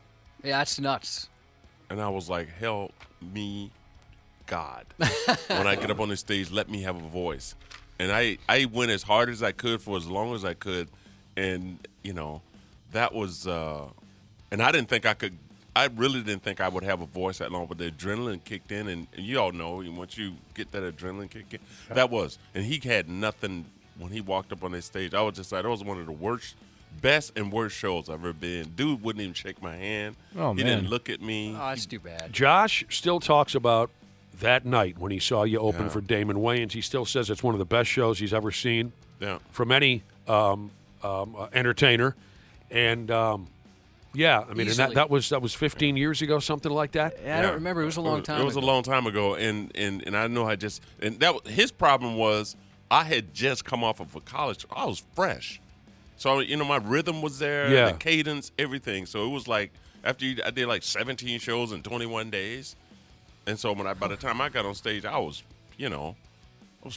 Yeah, that's nuts. And I was like, help me, God. When I get up on the stage, let me have a voice. And I went as hard as I could for as long as I could. And, that was and I didn't think I really didn't think I would have a voice that long, but the adrenaline kicked in. And you all know, once you get that adrenaline kick in, that was. And he had nothing when he walked up on that stage. I was just like, that was one of the best and worst shows I've ever been. Dude wouldn't even shake my hand. Oh, he man. didn't look at me. Oh, that's too bad. Josh still talks about that night when he saw you open for Damon Wayans. He still says it's one of the best shows he's ever seen from any entertainer. And, and that was 15 years ago, something like that. Yeah, I don't remember. It was a long time ago. It was a long time ago. And I know his problem was I had just come off of a college. I was fresh. So, my rhythm was there, the cadence, everything. So it was like I did like 17 shows in 21 days. And so by the time I got on stage, I was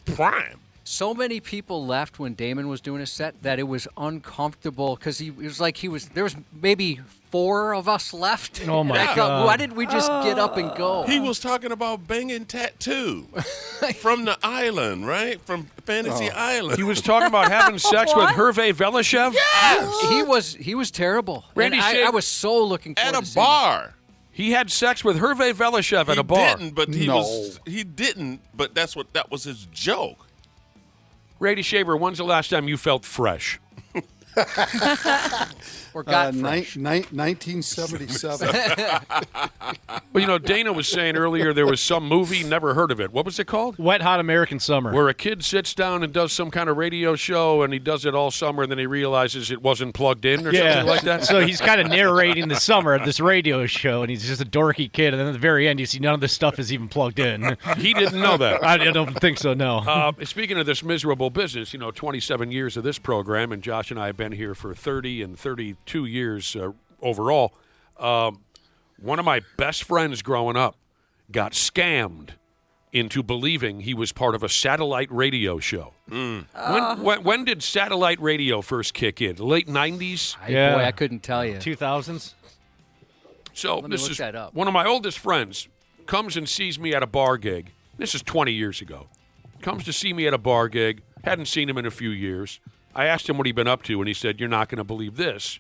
prime. So many people left when Damon was doing a set that it was uncomfortable because it was like there was maybe 4 of us left. Oh, my God. Why didn't we just get up and go? He was talking about banging tattoo from the island, right? From Fantasy Island. He was talking about having sex with Hervé Velashev? Yes! He was terrible. Randy And Shaver- I was so looking forward At to a seeing bar. He had sex with Hervé Velashev at a bar. He didn't, but that was his joke. Randy Shaver, when's the last time you felt fresh? Or got fresh. 1977. Well, Dana was saying earlier there was some movie, never heard of it. What was it called? Wet Hot American Summer. Where a kid sits down and does some kind of radio show, and he does it all summer, and then he realizes it wasn't plugged in or something like that? So he's kind of narrating the summer of this radio show, and he's just a dorky kid, and then at the very end you see none of this stuff is even plugged in. He didn't know that. I don't think so, no. Speaking of this miserable business, 27 years of this program, and Josh and I have been here for 30 and 32 years overall. One of my best friends growing up got scammed into believing he was part of a satellite radio show. When did satellite radio first kick in? Late 90s? Yeah. Boy, I couldn't tell you. 2000s? So Let me look that up. One of my oldest friends comes and sees me at a bar gig. This is 20 years ago. Comes to see me at a bar gig. Hadn't seen him in a few years. I asked him what he'd been up to, and he said, "You're not going to believe this,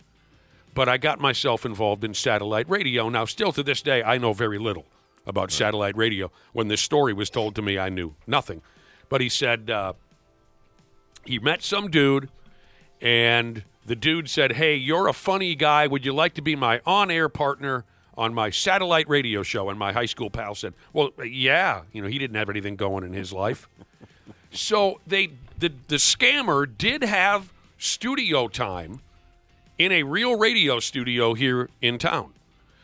but I got myself involved in satellite radio." Now, still to this day, I know very little about satellite radio. When this story was told to me, I knew nothing. But he said he met some dude, and the dude said, "Hey, you're a funny guy. Would you like to be my on-air partner on my satellite radio show?" And my high school pal said, "Well, yeah." He didn't have anything going in his life. So the scammer did have studio time in a real radio studio here in town.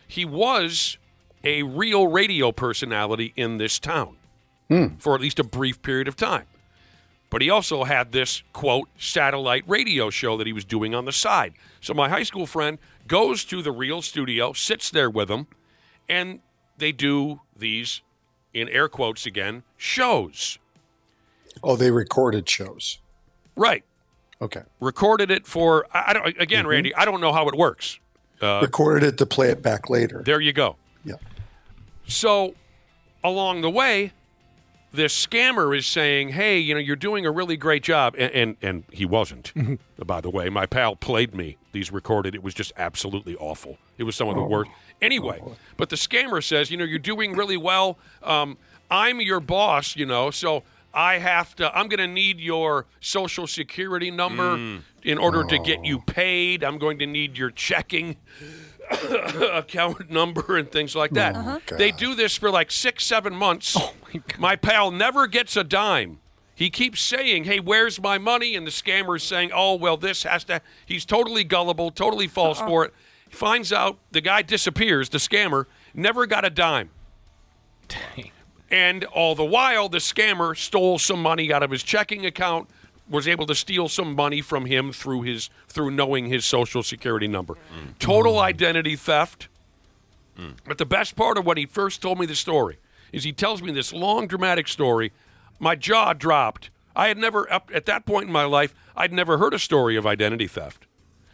He was a real radio personality in this town for at least a brief period of time. But he also had this, quote, satellite radio show that he was doing on the side. So my high school friend goes to the real studio, sits there with him, and they do these, in air quotes again, shows. Oh, they recorded shows. Right. Okay. Recorded it for, Randy, I don't know how it works. Recorded it to play it back later. There you go. Yeah. So along the way, this scammer is saying, "Hey, you're doing a really great job." And he wasn't, by the way. My pal played me these recorded. It was just absolutely awful. It was some of the worst. Anyway, but the scammer says, "You're doing really well. I'm your boss, so I'm going to need your social security number in order to get you paid. I'm going to need your checking account number and things like that." They do this for like 6-7 months. Oh my pal never gets a dime. He keeps saying, hey, where's my money? And the scammer's saying, oh, well, this has to. He's totally gullible, totally falls for it. He finds out the guy disappears, the scammer, never got a dime. Dang. And all the while, the scammer stole some money out of his checking account, was able to steal some money from him through knowing his Social Security number. Total identity theft. But the best part of when he first told me the story is he tells me this long, dramatic story. My jaw dropped. I had never, at that point in my life, I'd never heard a story of identity theft.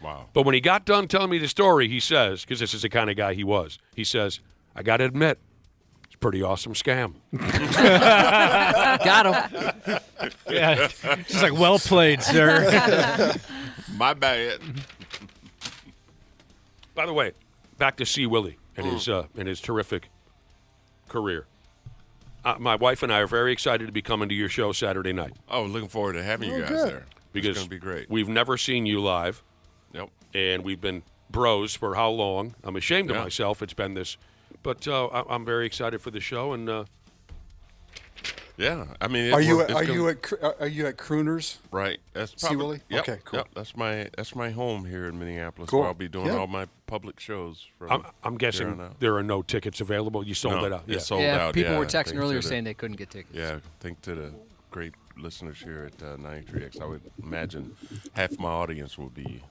Wow. But when he got done telling me the story, he says, because this is the kind of guy he was, he says, I got to admit, it's a pretty awesome scam. Got him. Yeah. Just like, well played, sir. My bad. By the way, back to see Willie and his terrific career. My wife and I are very excited to be coming to your show Saturday night. Oh, looking forward to having you guys there. Because it's going to be great. We've never seen you live. Yep. And we've been bros for how long? I'm ashamed of myself. It's been this. But I'm very excited for the show. And yeah, I mean, are you at Crooners? Right. That's See probably, Willie? Yep, Okay, cool. Yep, that's my home here in Minneapolis. Cool. Where I'll be doing all my public shows. From I'm guessing there are no tickets available. You sold it out. It's sold out. People were thanks texting earlier to saying they couldn't get tickets. Yeah, thanks to the great listeners here at 93X. I would imagine half my audience will be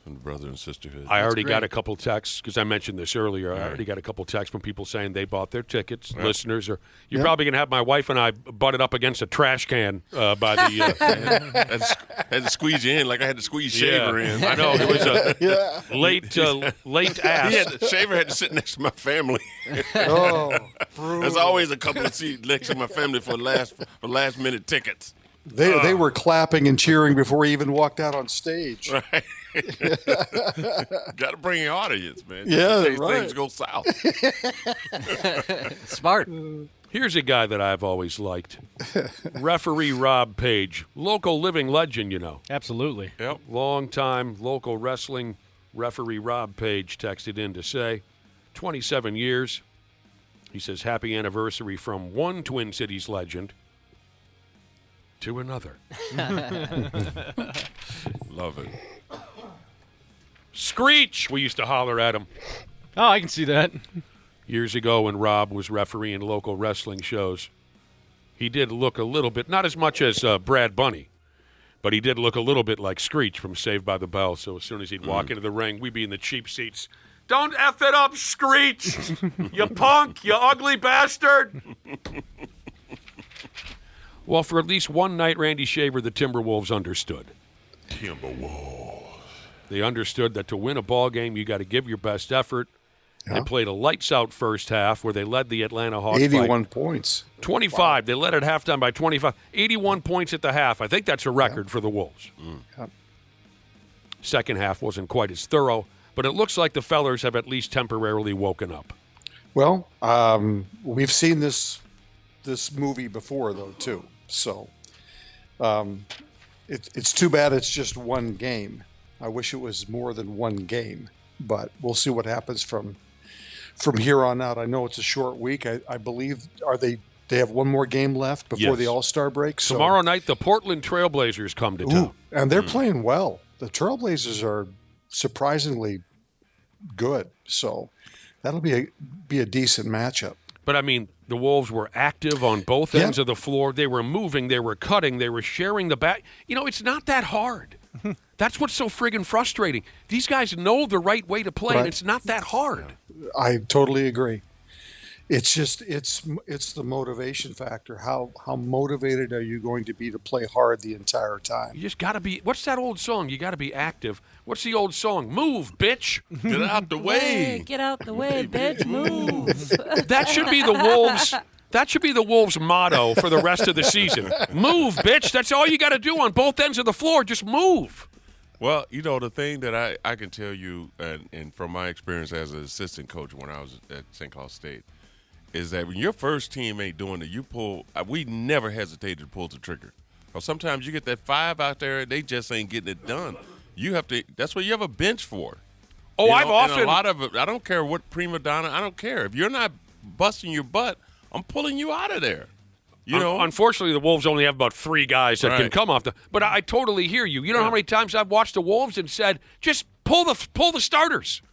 from the brother and sisterhood. I already got a couple texts, because I mentioned this earlier. I already got a couple texts from people saying they bought their tickets. Yeah. Listeners, or you're probably going to have my wife and I butted up against a trash can by the. had to squeeze you in like I had to squeeze Shaver in. I know it was a late ass. Shaver had to sit next to my family. Oh, there's always a couple of seats next to my family for last minute tickets. They were clapping and cheering before he even walked out on stage. Right. Got to bring your audience, man. Yeah, Things go south. Smart. Here's a guy that I've always liked. Referee Rob Page, local living legend, you know. Absolutely. Yep. Long-time local wrestling referee Rob Page texted in to say, 27 years. He says, happy anniversary from one Twin Cities legend to another. Love it. Screech, we used to holler at him. Oh, I can see that. Years ago when Rob was refereeing local wrestling shows, he did look a little bit, not as much as Brad Bunny, but he did look a little bit like Screech from Saved by the Bell. So as soon as he'd walk into the ring, we'd be in the cheap seats. Don't F it up, Screech! You punk! You ugly bastard! Well, for at least one night, Randy Shaver, the Timberwolves understood. Timberwolves. They understood that to win a ball game, you got to give your best effort. Yeah. They played a lights-out first half where they led the Atlanta Hawks 81 points. 25. Wow. They led at halftime by 25. 81 points at the half. I think that's a record for the Wolves. Yeah. Second half wasn't quite as thorough, but it looks like the fellers have at least temporarily woken up. Well, we've seen this movie before, though, too. So it's too bad it's just one game. I wish it was more than one game, but we'll see what happens from here on out. I know it's a short week. I believe they have one more game left before the All-Star break. So. Tomorrow night, the Portland Trailblazers come to town. And they're playing well. The Trailblazers are surprisingly good, so that'll be a decent matchup. But, I mean, the Wolves were active on both ends of the floor. They were moving. They were cutting. They were sharing the bat. You know, it's not that hard. That's what's so friggin' frustrating. These guys know the right way to play, and it's not that hard. I totally agree. It's just it's the motivation factor. How motivated are you going to be to play hard the entire time? You just got to be – what's that old song? You got to be active. What's the old song? Move, bitch. Get out the way. Get out the way, bitch. Move. That should be the Wolves' – that should be the Wolves' motto for the rest of the season. Move, bitch. That's all you got to do on both ends of the floor. Just move. Well, you know, the thing that I can tell you, and from my experience as an assistant coach when I was at St. Cloud State, is that when your first team ain't doing it, we never hesitated to pull the trigger. Or sometimes you get that 5 out there, they just ain't getting it done. You have to. That's what you have a bench for. Oh, I've often. And a lot of it, I don't care what prima donna. I don't care if you're not busting your butt. I'm pulling you out of there. You know, unfortunately, the Wolves only have about 3 guys that can come off the. But I totally hear you. You know how many times I've watched the Wolves and said, just pull the starters,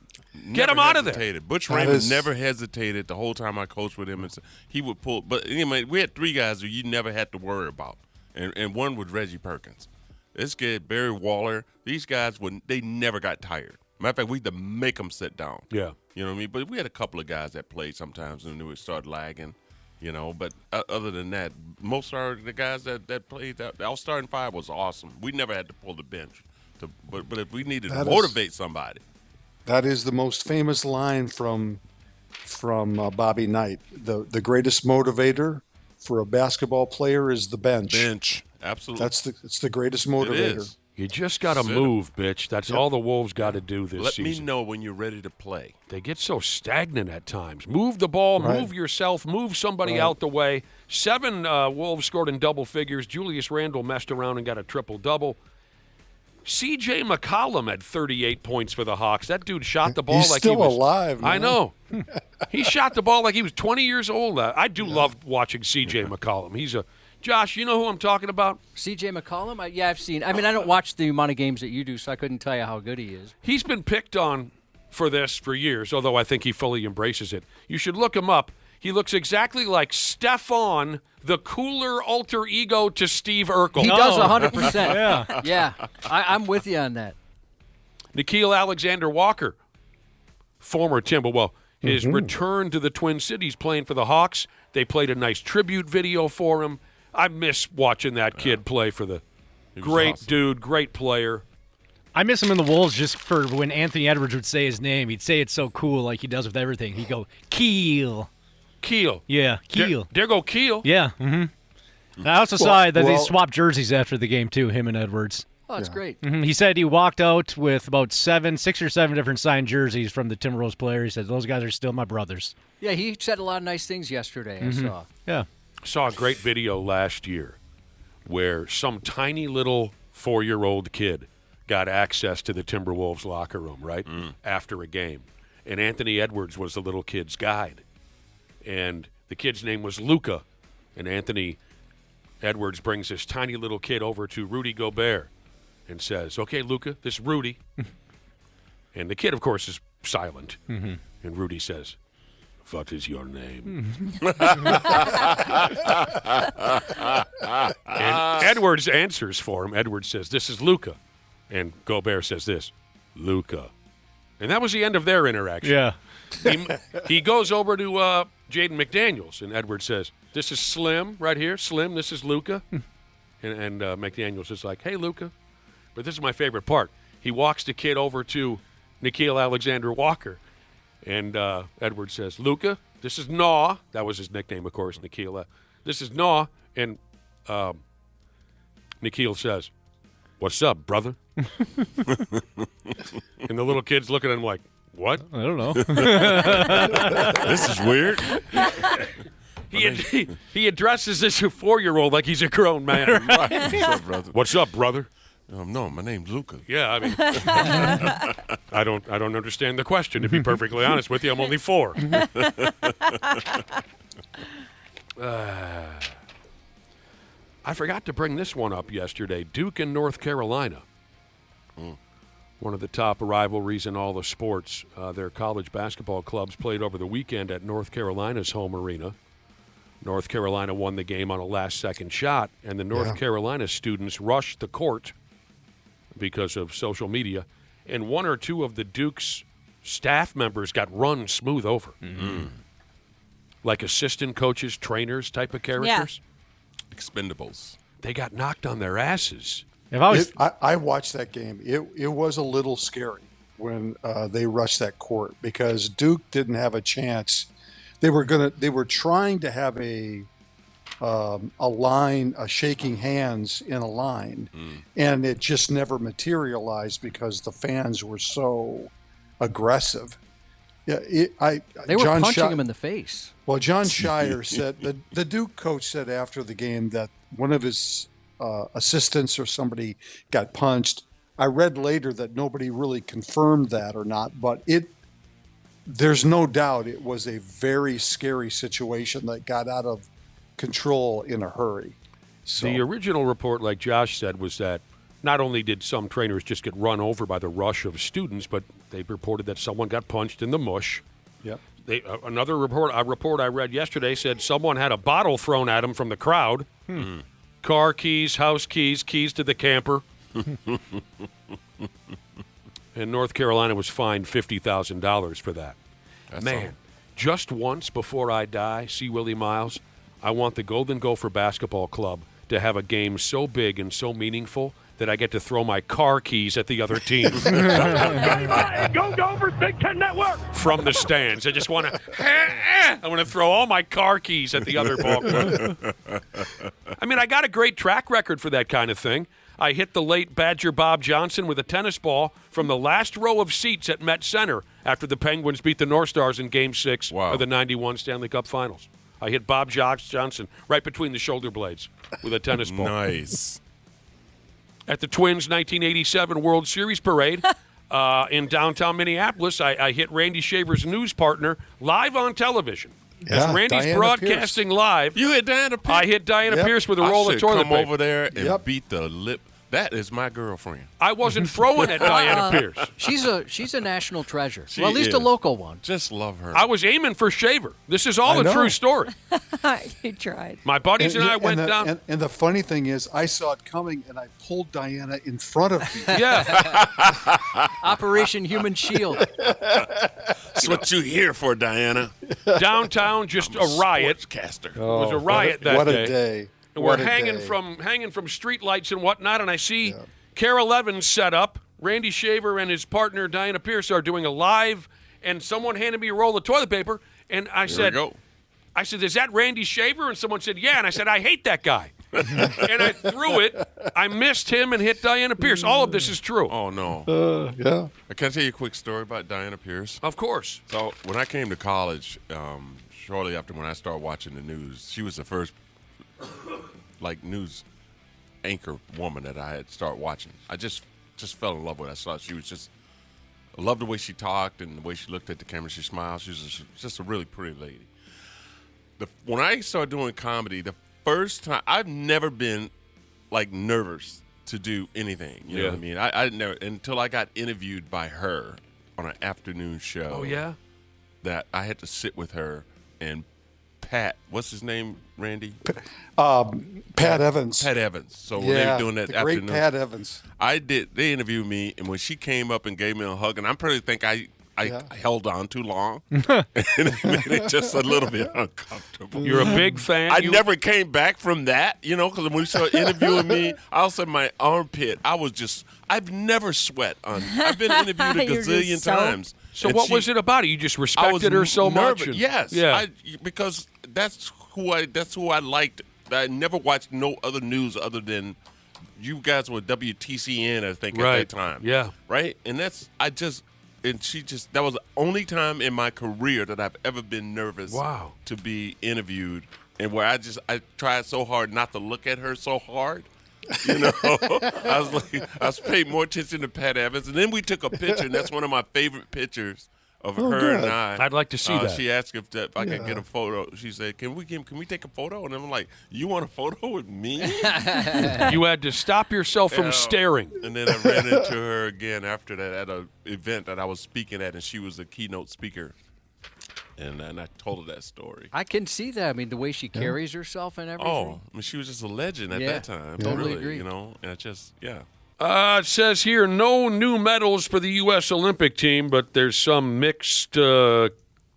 get them out of there. Butch Raymond never hesitated the whole time I coached with him, and he would pull. But anyway, we had 3 guys who you never had to worry about, and one was Reggie Perkins. This kid, Barry Waller. These guys they never got tired. Matter of fact, we had to make them sit down. Yeah, you know what I mean. But we had a couple of guys that played sometimes, and then we started lagging. You know, but other than that, most of the guys that played, our starting 5 was awesome. We never had to pull the bench. But if we needed to motivate somebody. That is the most famous line from Bobby Knight. The greatest motivator for a basketball player is the bench. Bench, absolutely. It's the greatest motivator. It is. You just got to move, bitch. That's all the Wolves got to do this season. Let me know when you're ready to play. They get so stagnant at times. Move the ball, move yourself, move somebody out the way. 7 Wolves scored in double figures. Julius Randle messed around and got a triple-double. C.J. McCollum had 38 points for the Hawks. That dude shot the ball like he was still alive, man. I know. He shot the ball like he was 20 years old. I do love watching C.J. McCollum. He's a Josh, you know who I'm talking about? C.J. McCollum? I've seen. I mean, I don't watch the amount of games that you do, so I couldn't tell you how good he is. He's been picked on for this for years, although I think he fully embraces it. You should look him up. He looks exactly like Stefan, the cooler alter ego to Steve Urkel. He does 100%. Yeah. I'm with you on that. Nickeil Alexander-Walker, former Timberwolves, his return to the Twin Cities playing for the Hawks. They played a nice tribute video for him. I miss watching that kid play for the great awesome. Dude, great player. I miss him in the Wolves just for when Anthony Edwards would say his name. He'd say it so cool like he does with everything. He'd go, Keel. Keel. Yeah, Keel. There go Keel. Yeah. Mm-hmm. I also saw that they swapped jerseys after the game, too, him and Edwards. Oh, that's great. Mm-hmm. He said he walked out with about 6 or 7 different signed jerseys from the Timberwolves players. He said, those guys are still my brothers. Yeah, he said a lot of nice things yesterday, I saw. Yeah. Saw a great video last year where some tiny little 4-year-old kid got access to the Timberwolves locker room, right, after a game. And Anthony Edwards was the little kid's guide. And the kid's name was Luca. And Anthony Edwards brings this tiny little kid over to Rudy Gobert and says, okay, Luca, this is Rudy. And the kid, of course, is silent. And Rudy says, what is your name? And Edwards answers for him. Edwards says, this is Luca. And Gobert says this, Luca. And that was the end of their interaction. Yeah. He goes over to Jaden McDaniels, and Edwards says, this is Slim right here. Slim, this is Luca. and McDaniels is like, hey, Luca. But this is my favorite part. He walks the kid over to Nickeil Alexander-Walker. And Edwards says, Luca, this is Naw. That was his nickname, of course, Nickeil. This is Naw. And Nickeil says, what's up, brother? And the little kid's looking at him like, what? I don't know. This is weird. He addresses this 4-year-old like he's a grown man. Right. What's up, brother? What's up, brother? No, my name's Luca. Yeah, I mean, I don't understand the question, to be perfectly honest with you. I'm only 4. I forgot to bring this one up yesterday. Duke and North Carolina. One of the top rivalries in all the sports. Their college basketball clubs played over the weekend at North Carolina's home arena. North Carolina won the game on a last-second shot, and the North Carolina students rushed the court because of social media, and 1 or 2 of the Duke's staff members got run smooth over. Like assistant coaches, trainers type of characters. Yeah. Expendables. They got knocked on their asses. I watched that game. It was a little scary when they rushed that court because Duke didn't have a chance. They were trying to have a line, a shaking hands in a line, and it just never materialized because the fans were so aggressive. Yeah, they were punching him in the face. Well, John Shire said the Duke coach said after the game that one of his assistants or somebody got punched. I read later that nobody really confirmed that or not, but there's no doubt it was a very scary situation that got out of control in a hurry. So. The original report, like Josh said, was that not only did some trainers just get run over by the rush of students, but they reported that someone got punched in the mush. Yep. A report I read yesterday said someone had a bottle thrown at him from the crowd. Car keys, house keys, keys to the camper. And North Carolina was fined $50,000 for that. Man, just once before I die, see Willi Myles, I want the Golden Gopher Basketball Club to have a game so big and so meaningful that I get to throw my car keys at the other team. Go Gophers, Big Ten Network! From the stands. I just want to throw all my car keys at the other ball club. I mean, I got a great track record for that kind of thing. I hit the late Badger Bob Johnson with a tennis ball from the last row of seats at Met Center after the Penguins beat the North Stars in Game 6 of the 91 Stanley Cup Finals. I hit Bob Johnson right between the shoulder blades with a tennis ball. Nice. At the Twins' 1987 World Series parade in downtown Minneapolis, I hit Randy Shaver's news partner live on television. Yeah, As Randy's Diana broadcasting Pierce. live. You hit Diana Pierce? I hit Diana Pierce with a roll of toilet come paper. over there and beat the lip. That is my girlfriend. I wasn't throwing at Diana Pierce. She's a national treasure. She Well, at least is. a local one. Just love her. I was aiming for Shaver. This is all I a know. true story. You tried. My buddies and I went down. And the funny thing is, I saw it coming, and I pulled Diana in front of me. Yeah. Operation Human Shield. That's what you here for, Diana. Downtown, just a riot. Sportscaster. It was a riot that what day. a day. And What we're a hanging day. from street lights and whatnot, and I see Carol Evans set up. Randy Shaver and his partner Diana Pierce are doing a live, and someone handed me a roll of toilet paper, and I said, "Is that Randy Shaver?" And someone said, "Yeah." And I said, "I hate that guy." And I threw it. I missed him and hit Diana Pierce. All of this is true. Oh, no. Yeah. Can I tell you a quick story about Diana Pierce? Of course. So when I came to college, shortly after when I started watching the news, she was the first news anchor woman that I had started watching. I just fell in love with her. I thought she was I loved the way she talked and the way she looked at the camera. She smiled. She was just a really pretty lady. When I started doing comedy, the first time, I've never been nervous to do anything. You know what I mean? I never, until I got interviewed by her on an afternoon show. Oh, yeah? That I had to sit with her and Pat, what's his name, Randy? Pat Evans. Pat Evans. So when they were doing that the afternoon. great Pat Evans. They interviewed me, and when she came up and gave me a hug, and I probably think I held on too long, and it made it just a little bit uncomfortable. You're a big fan. I never came back from that, because when you started interviewing me, I was in my armpit. I've never sweat on. I've been interviewed a gazillion times. So what was it about it? You just respected her so much? Yes. Yeah. Because that's who I liked. I never watched no other news other than you guys were WTCN, I think, at that time. Yeah. Right? And that was the only time in my career that I've ever been nervous to be interviewed, and where I tried so hard not to look at her so hard. I was paying more attention to Pat Evans, and then we took a picture, and that's one of my favorite pictures of her and I. I'd like to see that. She asked if I could get a photo. She said, "Can we take a photo?" And I'm like, "You want a photo with me?" You had to stop yourself from staring. And then I ran into her again after that at an event that I was speaking at, and she was a keynote speaker. And I told her that story. I can see that. I mean, the way she carries herself and everything. Oh, she was just a legend at that time. Totally really, agree. And It says here, no new medals for the U.S. Olympic team, but there's some mixed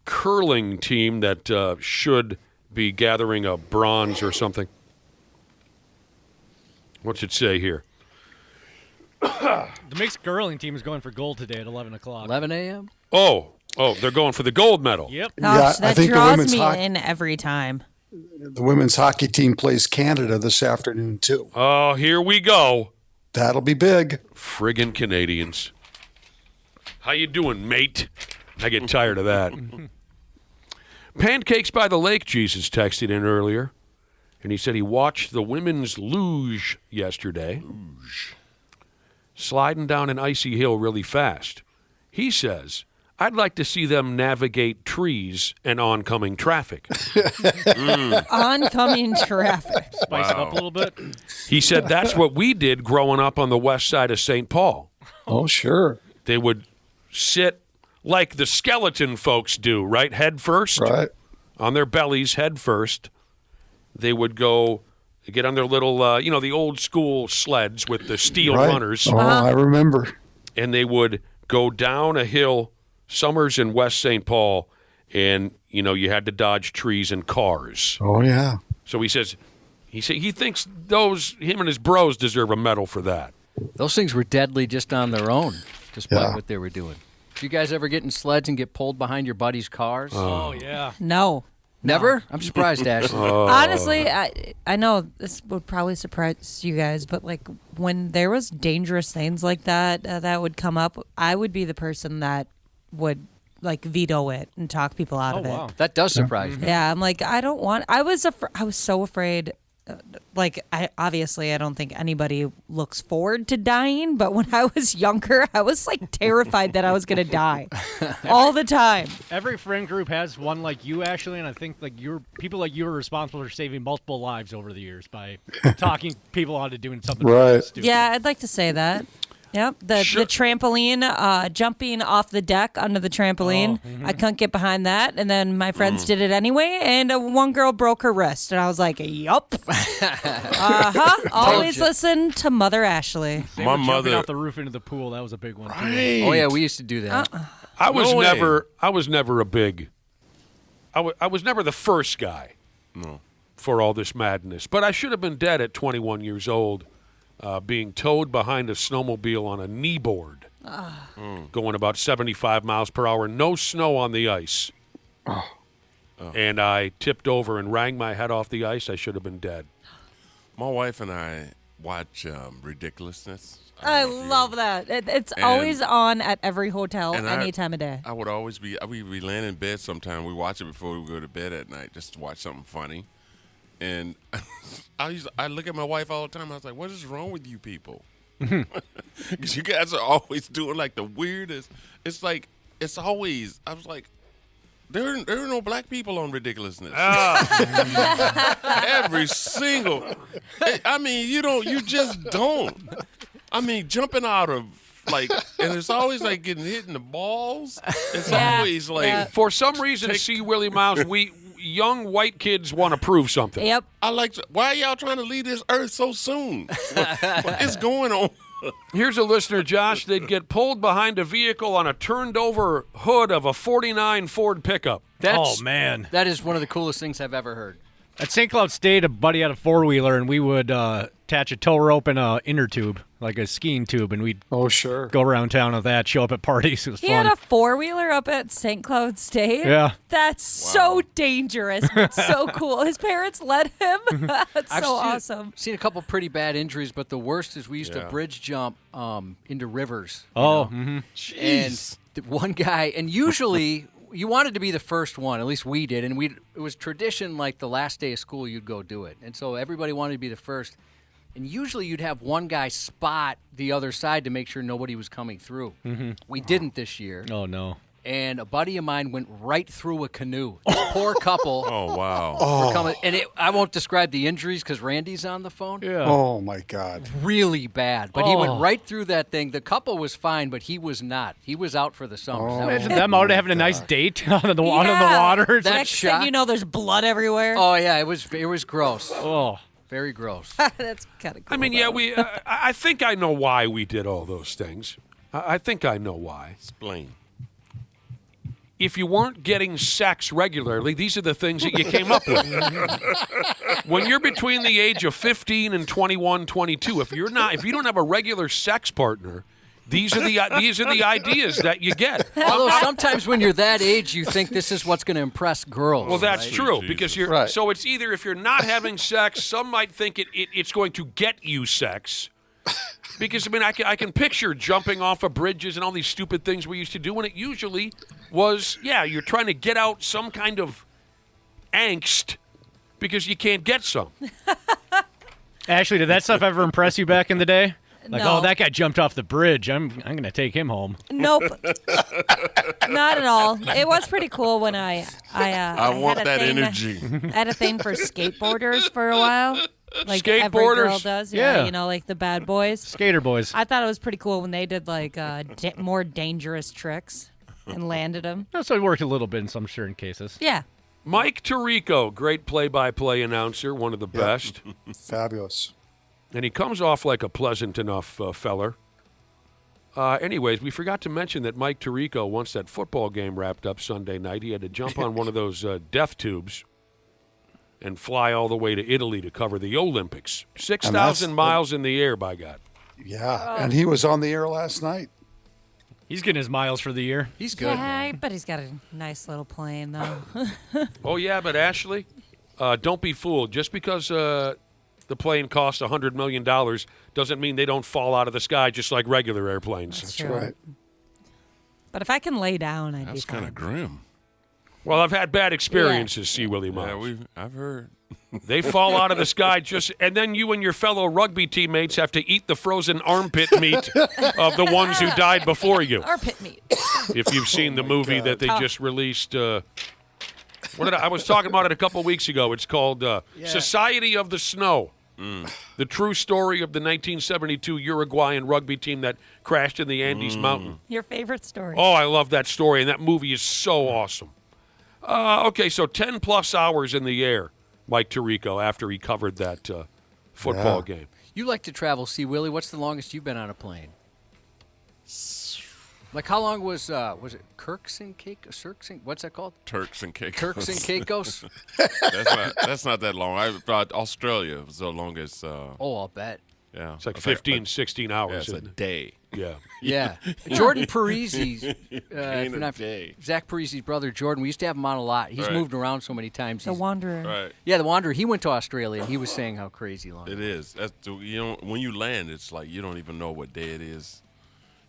curling team that should be gathering a bronze or something. What's it say here? The mixed curling team is going for gold today at 11 o'clock. 11 a.m.? Oh, they're going for the gold medal. Yep. Gosh, I that think the draws women's me hockey- in every time. The women's hockey team plays Canada this afternoon, too. Oh, here we go. That'll be big. Friggin' Canadians. How you doing, mate? I get tired of that. Pancakes by the Lake, Jesus texted in earlier. And he said he watched the women's luge yesterday. Sliding down an icy hill really fast. He says, I'd like to see them navigate trees and oncoming traffic. Oncoming traffic. Spice it up a little bit. He said that's what we did growing up on the west side of St. Paul. Oh, sure. They would sit like the skeleton folks do, right? Head first. Right. On their bellies, head first. They would go get on their little, the old school sleds with the steel runners. Oh, I remember. And they would go down a hill, Summers in West St. Paul, and, you had to dodge trees and cars. Oh, yeah. So he thinks him and his bros deserve a medal for that. Those things were deadly just on their own, despite what they were doing. Did you guys ever get in sleds and get pulled behind your buddies' cars? Oh yeah. No. Never? I'm surprised, Ashley. Honestly, I know this would probably surprise you guys, but like when there was dangerous things like that that would come up, I would be the person that would like veto it and talk people out of it. That does surprise me. Yeah, I'm like, I don't want. I was so afraid. I don't think anybody looks forward to dying, but when I was younger, I was like terrified that I was going to die all the time. Every friend group has one like you, Ashley, and I think like people like you are responsible for saving multiple lives over the years by talking people out of doing something really stupid. Yeah, I'd like to say that. Yep, the trampoline, jumping off the deck onto the trampoline. I couldn't get behind that, and then my friends did it anyway, and one girl broke her wrist, and I was like, yup. Always listen to Mother Ashley. My mother jumping off the roof into the pool. That was a big one. Too. Right. Oh yeah, we used to do that. I was never a big. I was never the first guy for all this madness, but I should have been dead at 21 years old. Being towed behind a snowmobile on a kneeboard, going about 75 miles per hour, no snow on the ice. And I tipped over and rang my head off the ice. I should have been dead. My wife and I watch Ridiculousness. I love that. It's always on at every hotel any time of day. I would always be laying in bed sometime. We watch it before we go to bed at night just to watch something funny. And I look at my wife all the time. I was like, what is wrong with you people? Because you guys are always doing like the weirdest. It's like, it's always, I was like, there are no black people on Ridiculousness. Every single, I mean, you just don't. I mean, jumping out of, like, and it's always like getting hit in the balls. It's always like. For some reason, see Willi Myles, young white kids want to prove something. Yep. Why are y'all trying to leave this earth so soon? What is going on? Here's a listener, Josh. They'd get pulled behind a vehicle on a turned-over hood of a 49 Ford pickup. Oh, man. That is one of the coolest things I've ever heard. At St. Cloud State, a buddy had a four-wheeler, and we would attach a tow rope and an inner tube, like a skiing tube, and we'd go around town with that, show up at parties. It was fun. He had a four-wheeler up at St. Cloud State? Yeah. That's so dangerous. It's so cool. His parents let him. That's awesome. I've seen a couple pretty bad injuries, but the worst is we used to bridge jump into rivers. Oh, And one guy, and usually you wanted to be the first one, at least we did, and it was tradition like the last day of school you'd go do it. And so everybody wanted to be the first. And usually you'd have one guy spot the other side to make sure nobody was coming through. We didn't this year. Oh, no. And a buddy of mine went right through a canoe. This poor couple. Oh, wow. Were coming, and I won't describe the injuries because Randy's on the phone. Yeah. Oh, my God. Really bad. But he went right through that thing. The couple was fine, but he was not. He was out for the summer. Imagine them out having a nice date on the water. Next thing you know, there's blood everywhere. Oh, yeah. It was gross. Oh. Very gross. That's kind of cool. I mean, I think I know why we did all those things. I think I know why. Explain. If you weren't getting sex regularly, these are the things that you came up with. When you're between the age of 15 and 21, 22, if you don't have a regular sex partner, these are the ideas that you get. Although sometimes when you're that age, you think this is what's going to impress girls. Well, that's right? true because you're. Right. So it's either if you're not having sex, some might think it's going to get you sex. Because, I mean, I can picture jumping off of bridges and all these stupid things we used to do, when it usually was, you're trying to get out some kind of angst because you can't get some. Ashley, did that stuff ever impress you back in the day? Like, No. oh, that guy jumped off the bridge. I'm going to take him home. Nope. Not at all. It was pretty cool when I want had a that thing, energy. I had a thing for skateboarders for a while. Like every Skateboarders? girl does. Yeah. You know, like the bad boys. Skater boys. I thought it was pretty cool when they did like more dangerous tricks and landed them. So it worked a little bit in some certain cases. Yeah. Mike Tirico, great play-by-play announcer, one of the best. Fabulous. And he comes off like a pleasant enough feller. Anyways, we forgot to mention that Mike Tirico, once that football game wrapped up Sunday night, he had to jump on one of those death tubes and fly all the way to Italy to cover the Olympics. 6,000 miles in the air, by God. Yeah, and he was on the air last night. He's getting his miles for the year. He's good. Yeah, I bet he's got a nice little plane though. Oh, yeah, but Ashley, don't be fooled. Just because the plane costs $100 million doesn't mean they don't fall out of the sky just like regular airplanes. That's right. But if I can lay down, I'd be That's fine. kind of grim. Well, I've had bad experiences, see, Willi Myles. Yeah, I've heard. They fall out of the sky and then you and your fellow rugby teammates have to eat the frozen armpit meat of the ones who died before you. Armpit meat. If you've seen the movie that they just released, I was talking about it a couple weeks ago. It's called Society of the Snow. The true story of the 1972 Uruguayan rugby team that crashed in the Andes Mountain. Your favorite story. Oh, I love that story, and that movie is so awesome. Okay, so 10-plus hours in the air, Mike Tirico, after he covered that football game. You like to travel, see, Willie. What's the longest you've been on a plane? Like, how long was it Kirks and Caicos? What's that called? Turks and Caicos. Turks and Caicos? That's not that long. Australia was the longest. I'll bet. Yeah. It's like 15, 16 hours. Yeah, it's a day. Yeah. Yeah. Jordan Parisi's, day. Zach Parisi's brother, Jordan, we used to have him on a lot. He's moved around so many times. The Wanderer. Right. Yeah, the Wanderer. He went to Australia, and he was saying how crazy long it is. That's when you land, it's like you don't even know what day it is.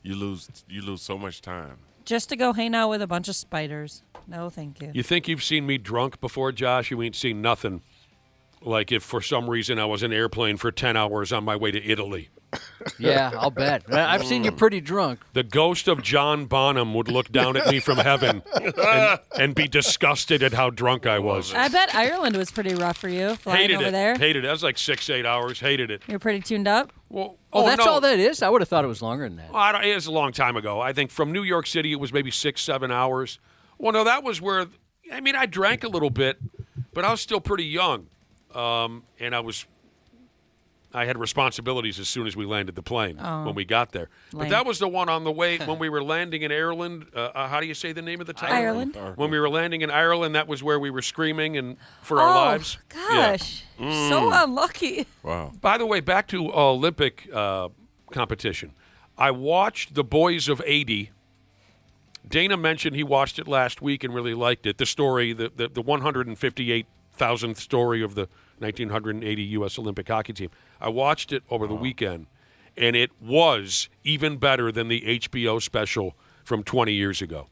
You lose so much time. Just to go hang out with a bunch of spiders. No, thank you. You think you've seen me drunk before, Josh? You ain't seen nothing. Like if for some reason I was in an airplane for 10 hours on my way to Italy. Yeah, I'll bet. I've seen you pretty drunk. The ghost of John Bonham would look down at me from heaven and be disgusted at how drunk I was. I bet Ireland was pretty rough for you flying Hated over it. there. Hated it. That was like 6-8 hours. Hated it. You're pretty tuned up? Well, that's no. all that is? I would have thought it was longer than that. Well, it was a long time ago. I think from New York City it was maybe 6-7 hours. Well, no, that was where, I drank a little bit, but I was still pretty young. And I had responsibilities as soon as we landed the plane when we got there. But that was the one on the way when we were landing in Ireland. How do you say the name of the town? Ireland. When we were landing in Ireland, that was where we were screaming and for our lives. Gosh, so unlucky. Wow. By the way, back to Olympic competition. I watched The Boys of 80. Dana mentioned he watched it last week and really liked it. The story, the 158,000th story of the 1980 U.S. Olympic hockey team. I watched it over the weekend, and it was even better than the HBO special from 20 years ago.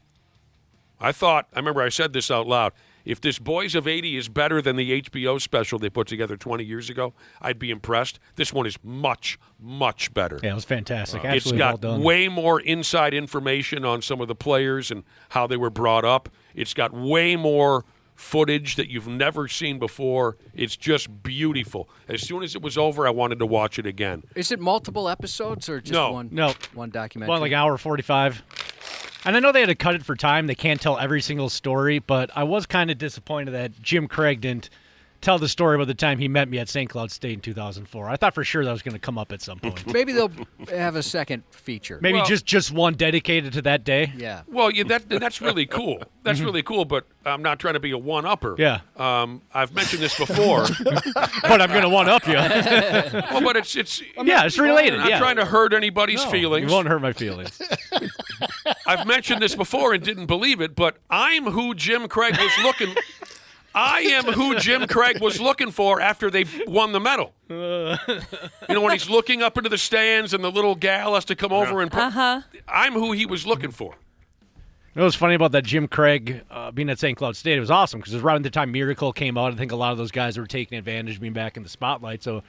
I remember I said this out loud, if this Boys of 80 is better than the HBO special they put together 20 years ago, I'd be impressed. This one is much, much better. Yeah, it was fantastic. It's Absolutely got well done. way more inside information on some of the players and how they were brought up. It's got way more footage that you've never seen before. It's just beautiful. As soon as it was over, I wanted to watch it again. Is it multiple episodes or just one documentary? One like hour 45. And I know they had to cut it for time. They can't tell every single story, but I was kind of disappointed that Jim Craig didn't tell the story about the time he met me at St. Cloud State in 2004. I thought for sure that was going to come up at some point. Maybe they'll have a second feature. Maybe just one dedicated to that day. Yeah. Well, that's really cool. That's really cool, but I'm not trying to be a one-upper. Yeah. I've mentioned this before. But I'm going to one-up you. Well, but it's it's related. I'm not trying to hurt anybody's feelings. You won't hurt my feelings. I've mentioned this before and didn't believe it, but I'm who Jim Craig was looking. I am who Jim Craig was looking for after they won the medal. When he's looking up into the stands and the little gal has to come over and I'm who he was looking for. You know what's funny about that Jim Craig being at St. Cloud State? It was awesome because it was around the time Miracle came out. I think a lot of those guys were taking advantage of being back in the spotlight. So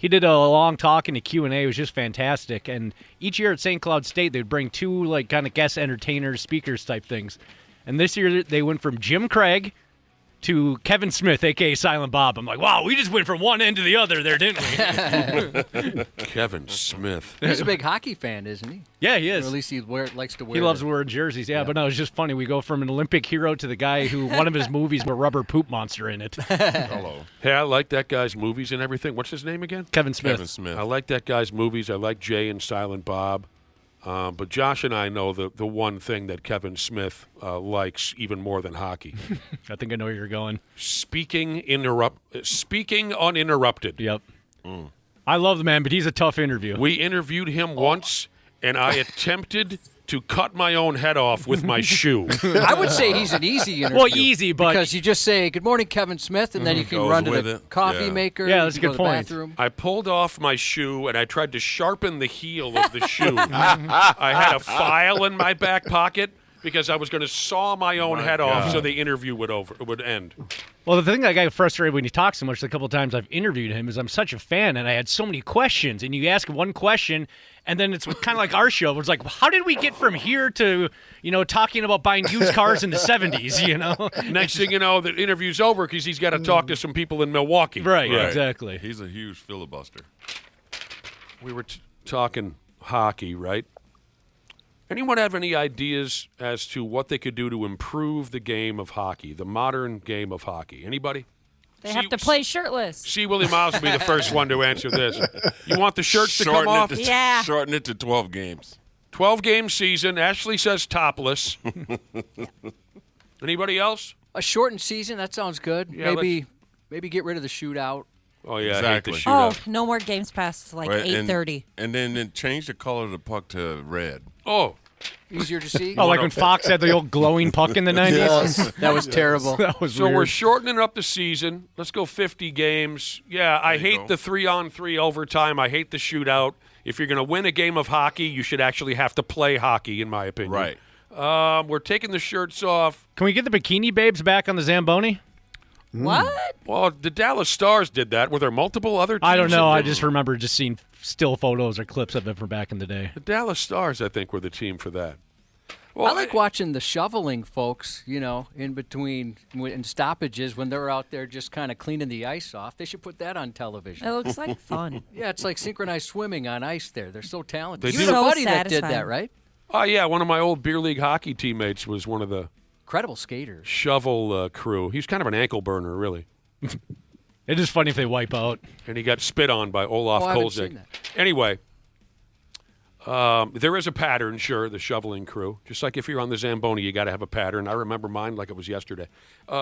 He did a long talk in a Q&A. It was just fantastic. And each year at St. Cloud State, they'd bring two like kind of guest entertainers, speakers type things. And this year they went from Jim Craig to Kevin Smith, a.k.a. Silent Bob. I'm like, wow, we just went from one end to the other there, didn't we? Kevin Smith. He's a big hockey fan, isn't he? Yeah, he is. Or at least he likes to wear. He loves wearing jerseys, yeah. But no, it's just funny. We go from an Olympic hero to the guy who one of his movies with a rubber poop monster in it. Hello. Hey, I like that guy's movies and everything. What's his name again? Kevin Smith. Kevin Smith. I like that guy's movies. I like Jay and Silent Bob. But Josh and I know the one thing that Kevin Smith likes even more than hockey. I think I know where you're going. Speaking uninterrupted. Yep. I love the man, but he's a tough interview. We interviewed him once, and I attempted to cut my own head off with my shoe. I would say he's an easy interview. Well, easy, but because you just say, good morning, Kevin Smith, and then you can Goes run to with the it. coffee Yeah. maker. Yeah, that's a you good go to the point. bathroom. I pulled off my shoe, and I tried to sharpen the heel of the shoe. I had a file in my back pocket because I was going to saw my own head off so the interview would end. Well, the thing that got frustrated when he talks so much the couple of times I've interviewed him is I'm such a fan and I had so many questions. And you ask one question, and then it's kind of like our show. It's like, how did we get from here to, talking about buying used cars in the 70s, Next thing you know, the interview's over because he's got to talk to some people in Milwaukee. Right, exactly. He's a huge filibuster. We were talking hockey, right? Anyone have any ideas as to what they could do to improve the game of hockey, the modern game of hockey? Anybody? They have to play shirtless. See, Willi Myles will be the first one to answer this. You want the shirts to come off? Shorten it to 12 games. 12-game season. Ashley says topless. Anybody else? A shortened season, that sounds good. Yeah, maybe get rid of the shootout. Oh, yeah, Exactly. I hate the shootout. No more games past like Right, 8:30. And then change the color of the puck to red. Oh. Easier to see. Oh, like when Fox had the old glowing puck in the 90s? Yes. That was terrible. That was So weird. we're shortening up the season. Let's go 50 games. Yeah, I hate the 3-on-3 overtime. I hate the shootout. If you're going to win a game of hockey, you should actually have to play hockey, in my opinion. Right. We're taking the shirts off. Can we get the bikini babes back on the Zamboni? What? Well, the Dallas Stars did that. Were there multiple other teams? I don't know. that I did? just remember just seeing still photos or clips of it from back in the day. The Dallas Stars, I think, were the team for that. Well, I like watching the shoveling folks, in between in stoppages when they're out there just kind of cleaning the ice off. They should put that on television. It looks like fun. Yeah, it's like synchronized swimming on ice there. They're so talented. They You do. had a So buddy that did satisfying. that, right? Oh, yeah, one of my old beer league hockey teammates was one of the Incredible skaters. shovel crew. He was kind of an ankle burner, really. It is funny if they wipe out. And he got spit on by Olaf Oh, I haven't Kolzig. seen that. Anyway, there is a pattern, sure, the shoveling crew. Just like if you're on the Zamboni, you got to have a pattern. I remember mine like it was yesterday.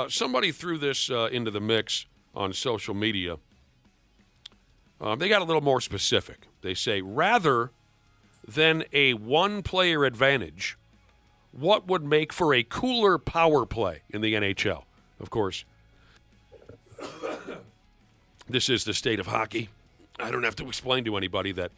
Somebody threw this into the mix on social media. They got a little more specific. They say, rather than a one-player advantage, what would make for a cooler power play in the NHL? Of course, this is the state of hockey. I don't have to explain to anybody that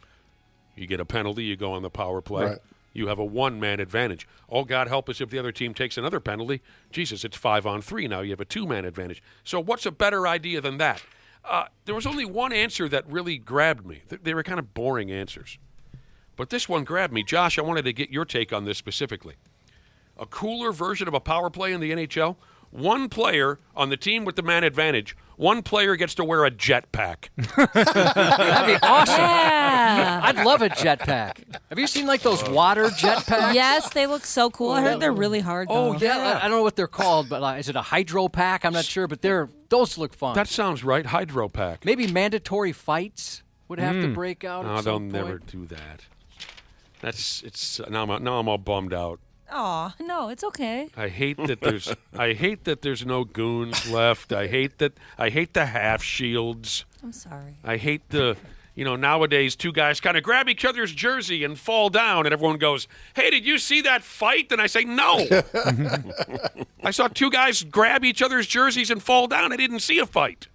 you get a penalty, you go on the power play. Right. You have a one-man advantage. Oh, God help us if the other team takes another penalty. Jesus, it's 5-on-3 now. You have a two-man advantage. So what's a better idea than that? There was only one answer that really grabbed me. They were kind of boring answers. But this one grabbed me. Josh, I wanted to get your take on this specifically. A cooler version of a power play in the NHL? One player on the team with the man advantage, one player gets to wear a jetpack. That'd be awesome. Yeah. I'd love a jetpack. Have you seen like those water jetpacks? Yes, they look so cool. I heard they're really hard, though. Oh, yeah. I don't know what they're called, but is it a hydro pack? I'm not sure, but those look fun. That sounds right, hydro pack. Maybe mandatory fights would have to break out No, at they'll some never point. do that. Now I'm all bummed out. Aw, no, it's okay. I hate that there's no goons left. I hate the half shields. I'm sorry. I hate nowadays two guys kind of grab each other's jersey and fall down and everyone goes, "Hey, did you see that fight?" And I say, "No." I saw two guys grab each other's jerseys and fall down. I didn't see a fight.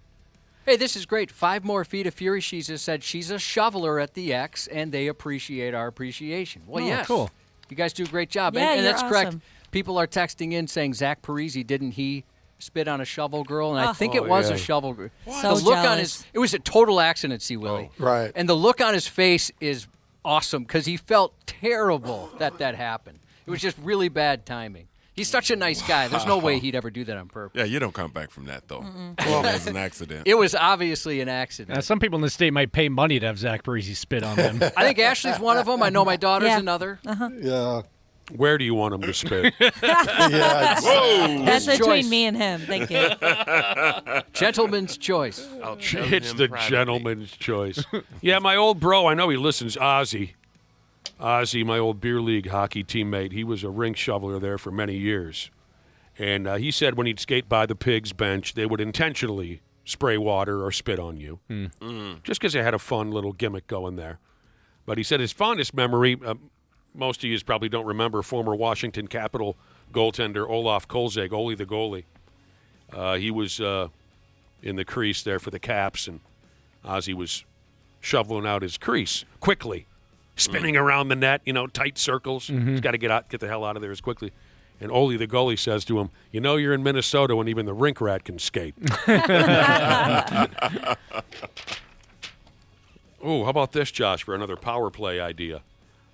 Hey, this is great. 5 more feet of Fury. She just said she's a shoveler at the X, and they appreciate our appreciation. Well, yes. Cool. You guys do a great job. Yeah, and you're that's correct. awesome. People are texting in saying, Zach Parise, didn't he spit on a shovel girl, and I think it was a shovel girl. So the look jealous. on his it was a total accident, see, Willie. Right. And the look on his face is awesome because he felt terrible that happened. It was just really bad timing. He's such a nice guy. There's no way he'd ever do that on purpose. Yeah, you don't come back from that, though. Well, it was an accident. It was obviously an accident. Some people in the state might pay money to have Zach Parisi spit on them. I think Ashley's one of them. I know my daughter's Yeah. another. Yeah. Where do you want him to spit? Yeah. Whoa! That's His between choice. me and him. Thank you. Gentleman's choice. I'll tell It's him the privately. gentleman's choice. Yeah, my old bro, I know he listens, Ozzy. Ozzy, my old beer league hockey teammate, he was a rink shoveler there for many years. And he said when he'd skate by the Pigs bench, they would intentionally spray water or spit on you, just because they had a fun little gimmick going there. But he said his fondest memory, most of you probably don't remember, former Washington Capital goaltender Olaf Kolzig, Ole the goalie. He was in the crease there for the Caps, and Ozzy was shoveling out his crease quickly, spinning around the net, tight circles. He's got to get the hell out of there as quickly. And Ole the goalie says to him, you're in Minnesota when even the rink rat can skate. Oh, how about this, Josh, for another power play idea?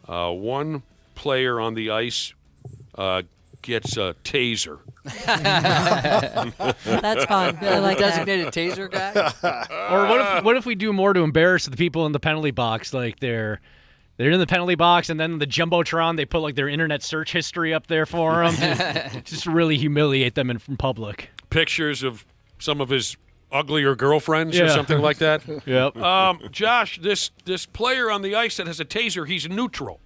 One player on the ice gets a taser. That's fun. I like that. Designated taser guy. Or what if we do more to embarrass the people in the penalty box? Like they're in the penalty box, and then the Jumbotron, they put like their internet search history up there for them. Just really humiliate them in public. Pictures of some of his uglier girlfriends or something like that. Yep. Josh, this player on the ice that has a taser, he's neutral.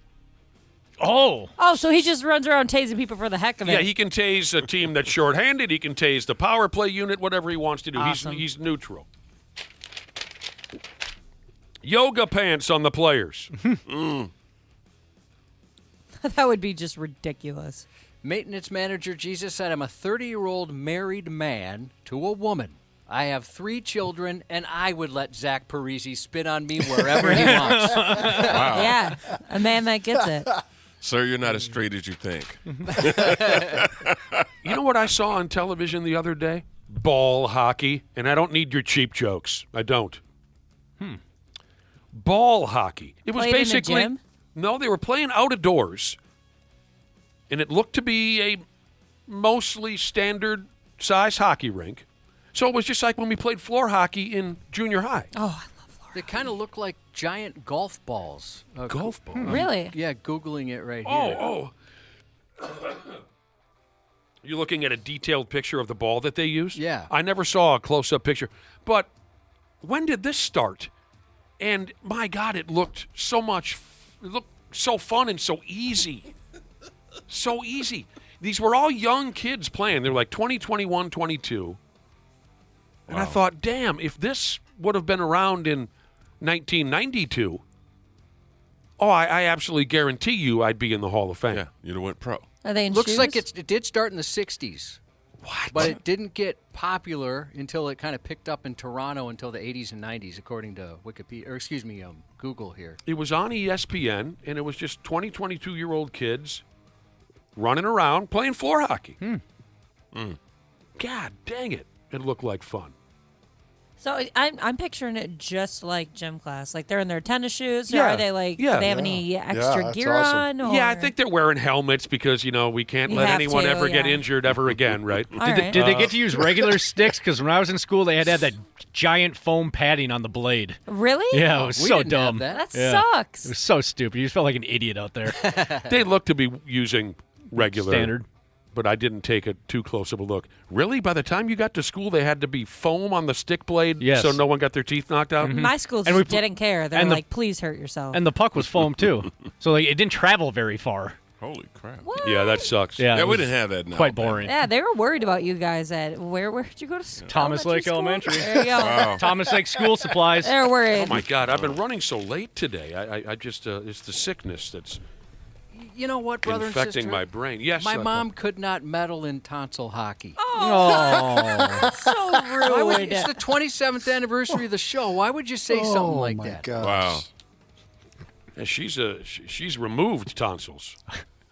Oh, so he just runs around tasing people for the heck of it. Yeah, he can tase a team that's shorthanded. He can tase the power play unit, whatever he wants to do. Awesome. He's neutral. Yoga pants on the players. That would be just ridiculous. Maintenance manager Jesus said, I'm a 30-year-old married man to a woman. I have 3 children, and I would let Zach Parisi spit on me wherever he wants. Wow. Yeah, a man that gets it. Sir, you're not as straight as you think. You know what I saw on television the other day? Ball hockey. And I don't need your cheap jokes. I don't. Ball hockey. It was Played in a basically gym? No, they were playing out of doors. And it looked to be a mostly standard size hockey rink. So it was just like when we played floor hockey in junior high. Oh, I love floor. They kind of look like giant golf balls. Golf ball. Really? Yeah, Googling it right here. Oh. You're looking at a detailed picture of the ball that they use? Yeah. I never saw a close-up picture. But when did this start? And, my God, it looked so fun and so easy. So easy. These were all young kids playing. They were like 20, 21, 22. And I thought, damn, if this would have been around in 1992, I absolutely guarantee you I'd be in the Hall of Fame. Yeah, you'd have went pro. Are they in Looks shoes? like it did start in the 60s. What? But it didn't get popular until it kind of picked up in Toronto until the 80s and 90s, according to Google here. It was on ESPN, and it was just 20, 22-year-old kids running around playing floor hockey. God dang it. It looked like fun. So I'm picturing it just like gym class. Like they're in their tennis shoes, or Yeah. are they like? Yeah. Do they have any extra that's gear awesome. on? Or? Yeah, I think they're wearing helmets because, we can't You let have anyone to, ever get yeah. injured ever again, right? All right. Did they get to use regular sticks? Because when I was in school, they had to have that giant foam padding on the blade. Really? Yeah, it was We so didn't have dumb. that. Yeah. sucks. It was so stupid. You just felt like an idiot out there. They look to be using regular. Standard. But I didn't take it too close of a look. Really? By the time you got to school, they had to be foam on the stick blade Yes. so no one got their teeth knocked out? My school And we just didn't care. They're and the- like, please hurt yourself. And the puck was foam, too. So it didn't travel very far. Holy crap. Yeah, that sucks. Yeah, Yeah, it we was didn't have that now. quite boring. yeah, they were worried about you guys at where'd you go to school? Thomas Lake Elementary. There you go. Wow. Thomas Lake School Supplies. They're worried. Oh, my God. I've been running so late today. I just, it's the sickness that's You know what, brother and infecting sister? my brain. Yes. My mom could not medal in tonsil hockey. Oh. So Why would, rude. it's the 27th anniversary of the show. Why would you say something like my that? gosh. Wow. Yeah, she's removed tonsils.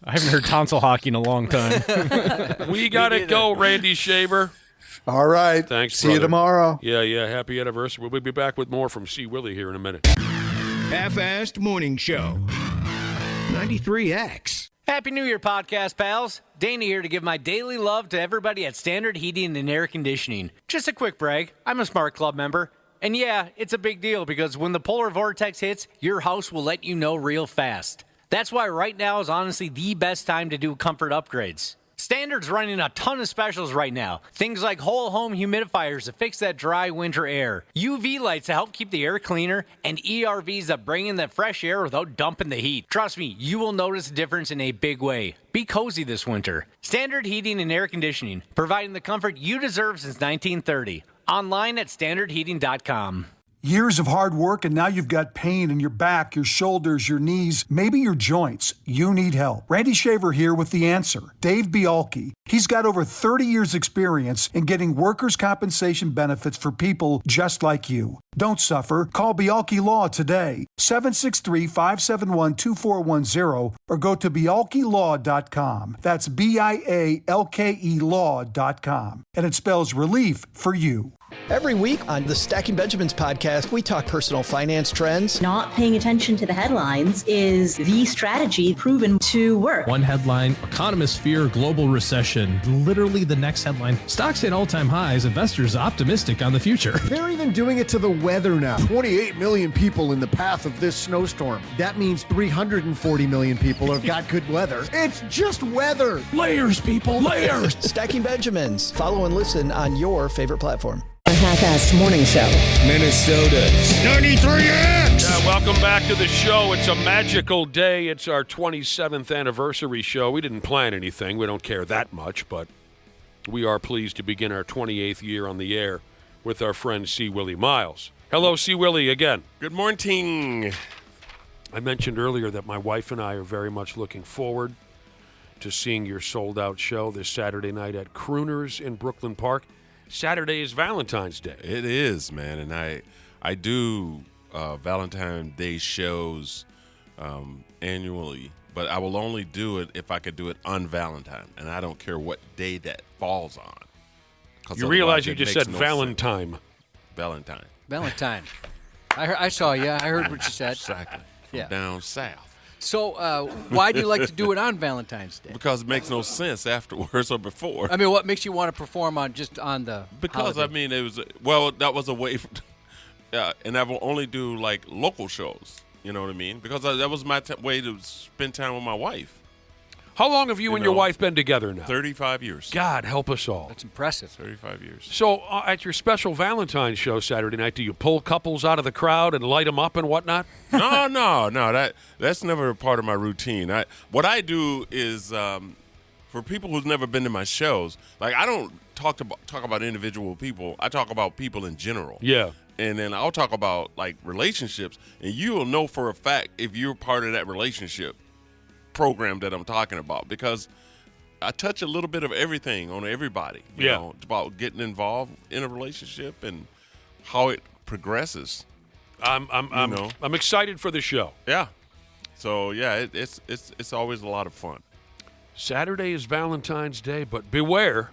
I haven't heard tonsil hockey in a long time. We got to go, Randy Shaver. All right. Thanks, See you brother. tomorrow. Yeah. Happy anniversary. We'll be back with more from C. Willi here in a minute. Half-assed morning show. 93X. Happy New Year, podcast pals. Dana here to give my daily love to everybody at Standard Heating and Air Conditioning. Just a quick brag, I'm a Smart Club member. And yeah, it's a big deal because when the polar vortex hits, your house will let you know real fast. That's why right now is honestly the best time to do comfort upgrades. Standard's running a ton of specials right now. Things like whole home humidifiers to fix that dry winter air, UV lights to help keep the air cleaner, and ERVs that bring in that fresh air without dumping the heat. Trust me, you will notice a difference in a big way. Be cozy this winter. Standard Heating and Air Conditioning, providing the comfort you deserve since 1930. Online at standardheating.com. Years of hard work, and now you've got pain in your back, your shoulders, your knees, maybe your joints. You need help. Randy Shaver here with the answer. Dave Bialke. He's got over 30 years experience in getting workers' compensation benefits for people just like you. Don't suffer. Call Bialke Law today. 763-571-2410 or go to bialkelaw.com. That's BIALKE law.com. And it spells relief for you. Every week on the Stacking Benjamins podcast, we talk personal finance trends. Not paying attention to the headlines is the strategy proven to work. One headline, economists fear global recession. Literally the next headline, stocks hit all-time highs, investors optimistic on the future. They're even doing it to the weather now. 28 million people in the path of this snowstorm. That means 340 million people have got good weather. It's just weather. Layers, people, layers. Stacking Benjamins. Follow and listen on your favorite platform. The Half-Assed Morning Show. Minnesota's 93X. Welcome back to the show. It's a magical day. It's our 27th anniversary show. We didn't plan anything. We don't care that much, but we are pleased to begin our 28th year on the air with our friend C. Willi Myles. Hello, C. Willi, again. Good morning. I mentioned earlier that my wife and I are very much looking forward to seeing your sold-out show this Saturday night at Crooners in Brooklyn Park. Saturday is Valentine's Day. It is, man, and I do Valentine's Day shows annually, but I will only do it if I could do it on Valentine, and I don't care what day that falls on. You realize you just said Valentine. Valentine. Valentine. I saw you. I heard what you said. Exactly. Yeah. Down south. So why do you like to do it on Valentine's Day? Because it makes no sense afterwards or before. I mean, what makes you want to perform on the Because, holiday? I mean, it was, that was a way, and I will only do, like, local shows, you know what I mean? Because that was my way to spend time with my wife. How long have you and your wife been together now? 35 years. God help us all. That's impressive. 35 years. So at your special Valentine's show Saturday night, do you pull couples out of the crowd and light them up and whatnot? No. That's never a part of my routine. What I do is for people who've never been to my shows, like I don't talk about individual people. I talk about people in general. Yeah. And then I'll talk about like relationships, and you will know for a fact if you're part of that relationship program that I'm talking about, because I touch a little bit of everything on everybody. You know, it's about getting involved in a relationship and how it progresses. I'm excited for the show. Yeah. So yeah, it's always a lot of fun. Saturday is Valentine's Day, but beware.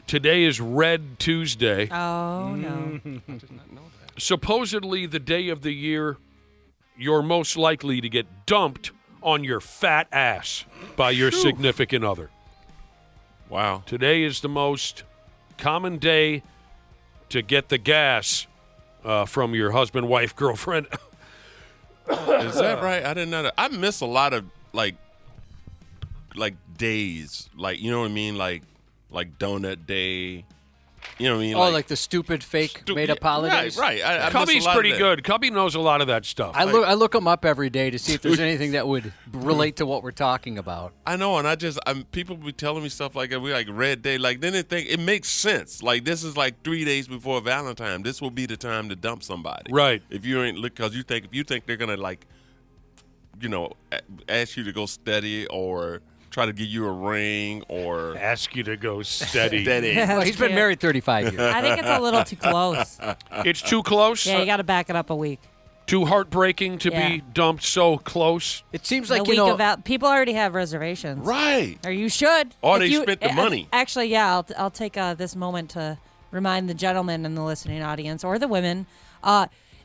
Today is Red Tuesday. Oh no. I did not know that. Supposedly the day of the year you're most likely to get dumped on your fat ass by your significant other. Wow. Today is the most common day to get the gas from your husband, wife, girlfriend. Is that right? I didn't know that. I miss a lot of like days. Like, you know what I mean? Like donut day. You know what I mean? Oh, like the stupid, fake, made-up holidays? Right. I Cubby's pretty good. Cubby knows a lot of that stuff. I look them up every day to see if there's anything that would relate to what we're talking about. I know, and people be telling me stuff like we like Red Day. Like then they think it makes sense. Like this is like 3 days before Valentine. This will be the time to dump somebody. Right. If you ain't because if you think they're gonna like, you know, ask you to go steady or try to give you a ring or ask you to go steady. Well, he's been married 35 years. I think it's a little too close. It's too close? Yeah, you got to back it up a week. Too heartbreaking to be dumped so close. It seems The like, week of out, people already have reservations. Right. Or you should. Or If they you- spent the money. Actually, yeah, I'll take this moment to remind the gentlemen in the listening audience or the women,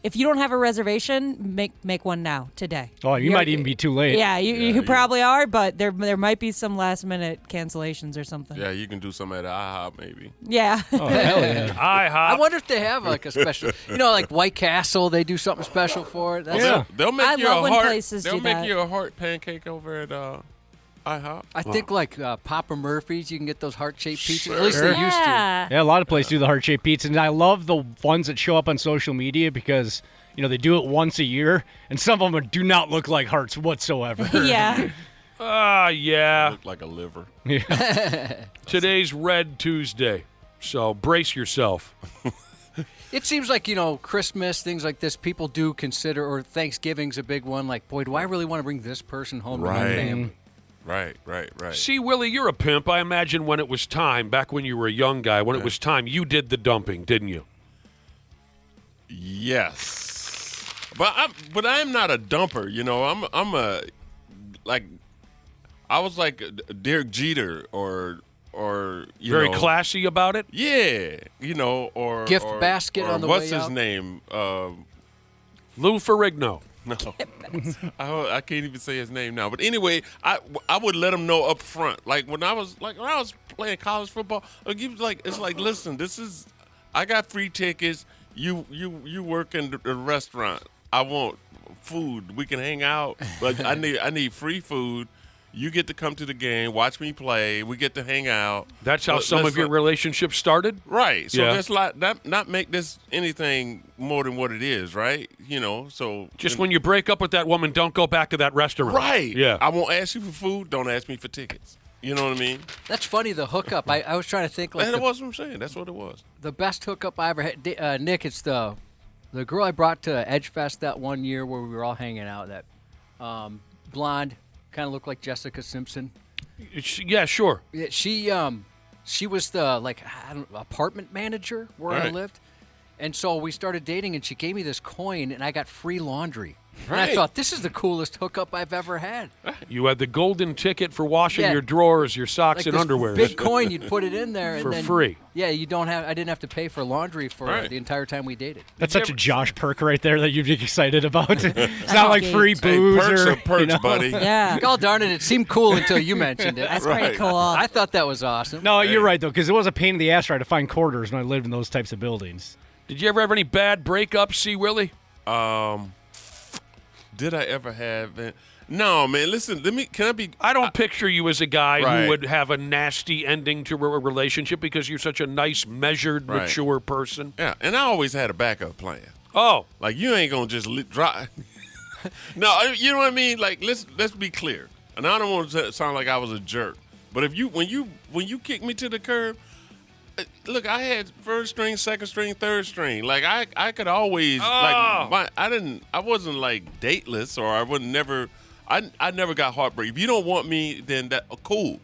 if you don't have a reservation, make one now, today. Oh, you might even be too late. Yeah, you probably are, but there might be some last-minute cancellations or something. Yeah, you can do some at IHOP maybe. Yeah. Oh, hell yeah. IHOP. I wonder if they have like a special, like White Castle, they do something special for it. They'll make I you love a when heart. places They'll do make that. you a heart pancake over at IHOP. I think like Papa Murphy's, you can get those heart-shaped pizzas. Sure. At least they used to. Yeah, a lot of places do the heart-shaped pizza, and I love the ones that show up on social media because, they do it once a year, and some of them do not look like hearts whatsoever. Yeah. Yeah. Look like a liver. Yeah. Today's Red Tuesday, so brace yourself. It seems like, Christmas, things like this, people do consider, or Thanksgiving's a big one, like, boy, do I really want to bring this person home to my family? Right. See, Willie, you're a pimp. I imagine when it was time, back when you were a young guy, when it was time, you did the dumping, didn't you? Yes. But I'm not a dumper, I'm a I was like Derek Jeter or very classy about it. Yeah, or gift basket on the what's way his out? name? Lou Ferrigno. No, I can't even say his name now. But anyway, I would let him know up front. Like when I was playing college football, it's like listen, I got free tickets. You work in the restaurant. I want food. We can hang out, but I need free food. You get to come to the game, watch me play. We get to hang out. That's how some of your relationships started? Right. So Yeah. let's not make this anything more than what it is, right? So Just when you break up with that woman, don't go back to that restaurant. Right. Yeah. I won't ask you for food. Don't ask me for tickets. You know what I mean? That's funny, the hookup. I was trying to think like That's what I'm saying. That's what it was. the best hookup I ever had. Nick, it's the girl I brought to Edge Fest that one year where we were all hanging out. That blonde, kind of looked like Jessica Simpson. Yeah, sure. Yeah, she was the apartment manager where I Right. lived, and so we started dating, and she gave me this coin, and I got free laundry. And I Right. thought, this is the coolest hookup I've ever had. You had the golden ticket for washing Yeah. your drawers, your socks, Like and this underwear. big coin, you'd put it in there For and then, free. Yeah, I didn't have to pay for laundry for Right. the entire time we dated. That's such a Josh perk right there that you'd be excited about. It's not like free Hey, booze perks or are perks, buddy. Yeah. God darn it seemed cool until you mentioned it. That's pretty cool. I thought that was awesome. No, you're right though, because it was a pain in the ass trying to find quarters when I lived in those types of buildings. Did you ever have any bad breakups, see, Willie? Did I ever have it? No, man. Listen, can I be? I don't picture you as a guy Right. who would have a nasty ending to a relationship because you're such a nice, measured, Right. mature person. Yeah, and I always had a backup plan. Oh, Like you ain't gonna just drop. No, you know what I mean. Like let's be clear. And I don't want to sound like I was a jerk, but when you kick me to the curb, look, I had first string, second string, third string. Like I could always I wasn't like dateless or I would never. I never got heartbreak. If you don't want me, then that cool.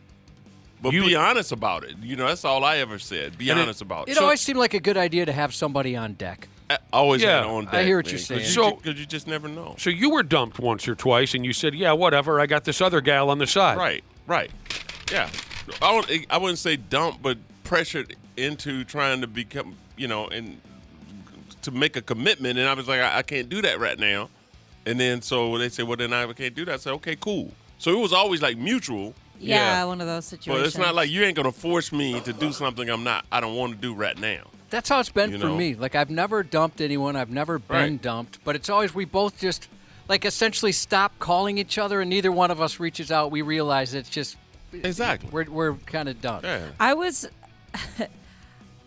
But be honest about it. That's all I ever said. Be honest about it. It always seemed like a good idea to have somebody on deck. I always Yeah, had it on deck. I hear what man, you're saying. Because you just never know. so you were dumped once or twice, and you said, "Yeah, whatever. I got this other gal on the side." Right. Yeah. I wouldn't say dump, but pressured into trying to become, and to make a commitment. And I was like, I can't do that right now. And then so they said, well, then I can't do that. I said, okay, cool. So it was always like mutual. Yeah, one of those situations. But it's not like you ain't going to force me to do something I don't want to do right now. That's how it's been You for know? me. Like, I've never dumped anyone. I've never been Right. dumped. But it's always, we both just, essentially stop calling each other, and neither one of us reaches out. We realize it's just, Exactly. we're kind of done. Yeah. I was,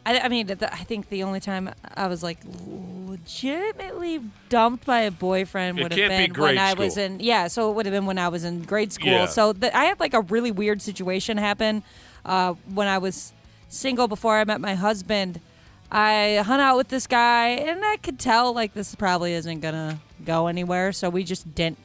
I think the only time I was legitimately dumped by a boyfriend It would have can't be been grade when I was school. so it would have been when I was in grade school. Yeah. So I had like a really weird situation happen when I was single before I met my husband. I hung out with this guy, and I could tell like this probably isn't gonna go anywhere. So we just didn't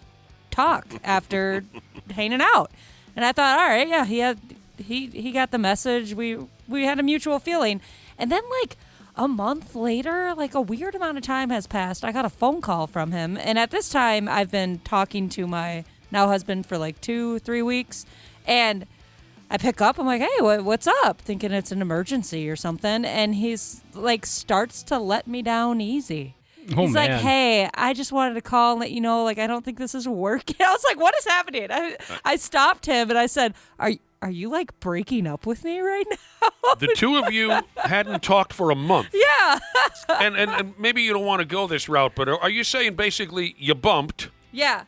talk after hanging out. And I thought, all right, yeah, he got the message. We had a mutual feeling. And then like a month later, like a weird amount of time has passed. I got a phone call from him. And at this time, I've been talking to my now husband for like 2-3 weeks. And I pick up. I'm like, hey, what's up? Thinking it's an emergency or something. And he's like starts to let me down easy. He's like, hey, I just wanted to call and let you know, like, I don't think this is working. I was like, what is happening? I stopped him and I said, are you like breaking up with me right now? The two of you hadn't talked for a month. Yeah. and maybe you don't want to go this route, but are you saying basically you bumped? Yeah.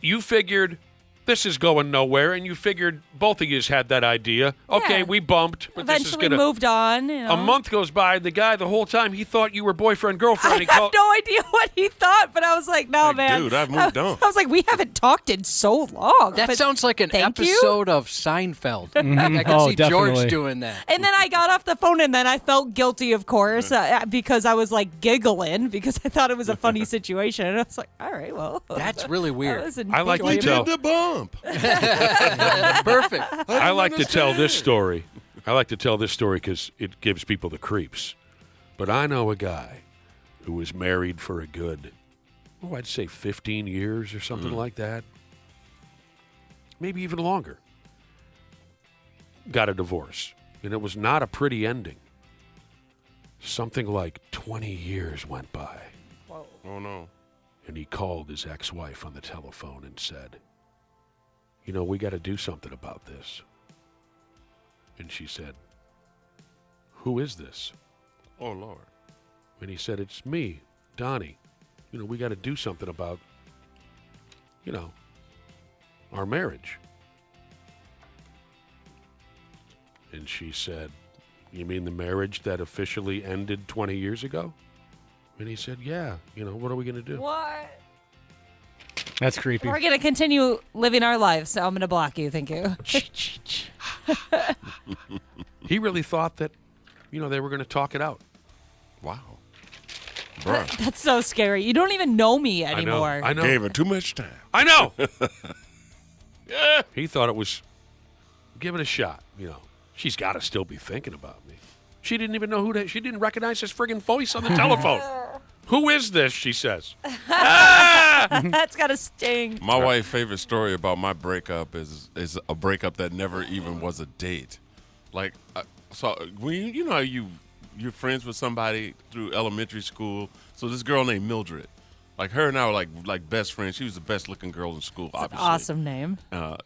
You figured this is going nowhere, and you figured both of you had that idea. Okay, Yeah. we bumped, but Eventually this is gonna moved on. You know? A month goes by, the guy the whole time he thought you were boyfriend girlfriend. I have no idea what he thought, but I was like, no, Like, man. dude, I've moved on. I was like, we haven't talked in so long. That but sounds like an thank you? episode of Seinfeld. I can see George doing that. And then I got off the phone, and then I felt guilty, of course, because I was like giggling because I thought it was a funny situation. And I was like, all right, well. That's really weird. I like to tell. The bump. Perfect. I like to tell this story. I like to tell this story because it gives people the creeps. But I know a guy who was married for a good, I'd say 15 years or something like that. Maybe even longer. Got a divorce. And it was not a pretty ending. Something like 20 years went by. Whoa. Oh, no. And he called his ex-wife on the telephone and said, you know, we got to do something about this. And she said, who is this? Oh, Lord. And he said, it's me, Donnie. You know, we got to do something about, you know, our marriage. And she said, you mean the marriage that officially ended 20 years ago? And he said, yeah. You know, what are we going to do? What? That's creepy. We're going to continue living our lives, so I'm going to block you. Thank you. He really thought that, you know, they were going to talk it out. Wow. Bruh. That's so scary. You don't even know me anymore. I know. Gave her too much time. I know. Yeah. He thought it was, give it a shot. You know, she's got to still be thinking about me. She didn't even know she didn't recognize his friggin' voice on the telephone. Who is this, she says. That's got to sting. My wife's favorite story about my breakup is a breakup that never even was a date. Like, so when you know how you're friends with somebody through elementary school. So this girl named Mildred, like her and I were like best friends. She was the best looking girl in school. That's obviously. an awesome name.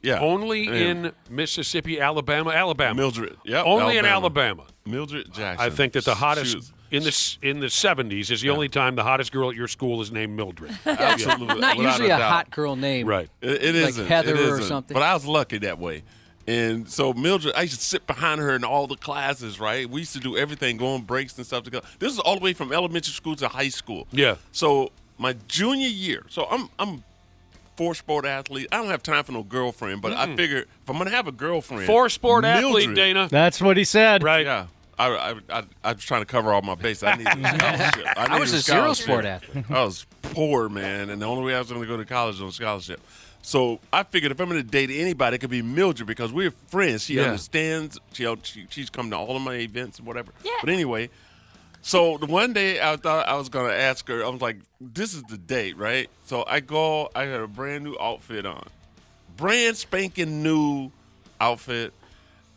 Yeah. Only in Mississippi, Alabama. Mildred. Yep. Only in Alabama. Mildred Jackson. I think that the hottest in the 70s is the only time the hottest girl at your school is named Mildred. Absolutely. Not without usually a doubt. hot girl name. Right. It like isn't. Heather it or isn't. something. But I was lucky that way. And so Mildred, I used to sit behind her in all the classes, right? We used to do everything, go on breaks and stuff together. This is all the way from elementary school to high school. Yeah. So my junior year, so I'm four-sport athlete. I don't have time for no girlfriend, but I figured if I'm going to have a girlfriend. Four-sport athlete, Mildred, Dana. That's what he said. Right. Yeah. I was trying to cover all my bases. I needed a scholarship. I was a zero-sport athlete. I was poor, man, and the only way I was going to go to college was on a scholarship. So I figured if I'm going to date anybody, it could be Mildred because we're friends. She understands. She's come to all of my events and whatever. Yeah. But anyway, so the one day I thought I was going to ask her, I was like, this is the date, right? So I had a brand new outfit on. Brand spanking new outfit.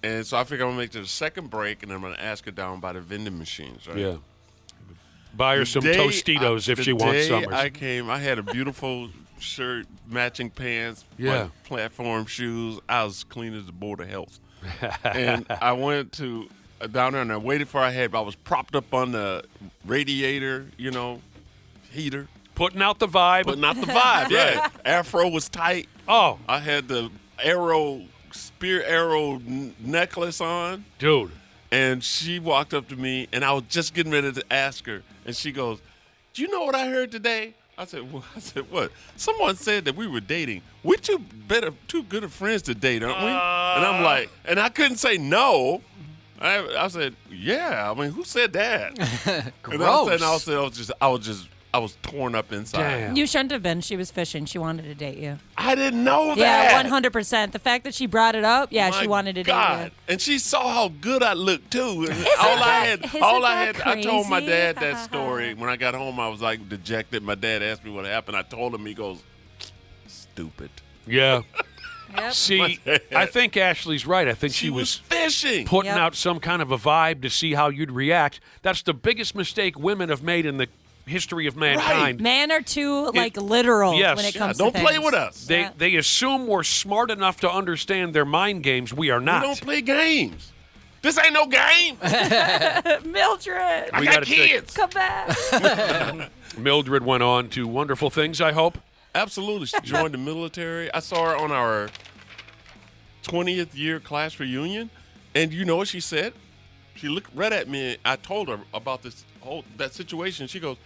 And so I figured I'm going to make it to the second break, and I'm going to ask her down by the vending machines, right? Yeah. Buy her some Tostitos if she wants some. I came, I had a beautiful shirt, matching pants, yeah, platform shoes. I was clean as the Board of Health. And I went to down there, and I waited for her head, but I was propped up on the radiator, heater. Putting out the vibe. Yeah. Afro was tight. Oh. I had the spear arrow necklace on. Dude. And she walked up to me, and I was just getting ready to ask her, and she goes, do you know what I heard today? I said, what? Someone said that we were dating. We're too good of friends to date, aren't we? And I'm like, and I couldn't say no. I said, yeah. I mean, who said that? Gross. And I said, I was just I was torn up inside. Damn. You shouldn't have been. She was fishing. She wanted to date you. I didn't know Yeah, that. 100%. The fact that she brought it up, yeah, My she wanted to God. date you. And she saw how good I looked too. And I told my dad that story. When I got home, I was like dejected. My dad asked me what happened. I told him. He goes, "Stupid." Yeah. Yep. See, I think Ashley's right. I think she was fishing, putting out some kind of a vibe to see how you'd react. That's the biggest mistake women have made in the history of mankind. Men are too literal when it comes to don't play things. with us. They assume we're smart enough to understand their mind games. We are not. We don't play games. This ain't no game. Mildred, I got kids. Come back. Mildred went on to wonderful things, I hope. Absolutely. She joined the military. I saw her on our 20th year class reunion, and you know what she said? She looked right at me. And I told her about that situation. She goes,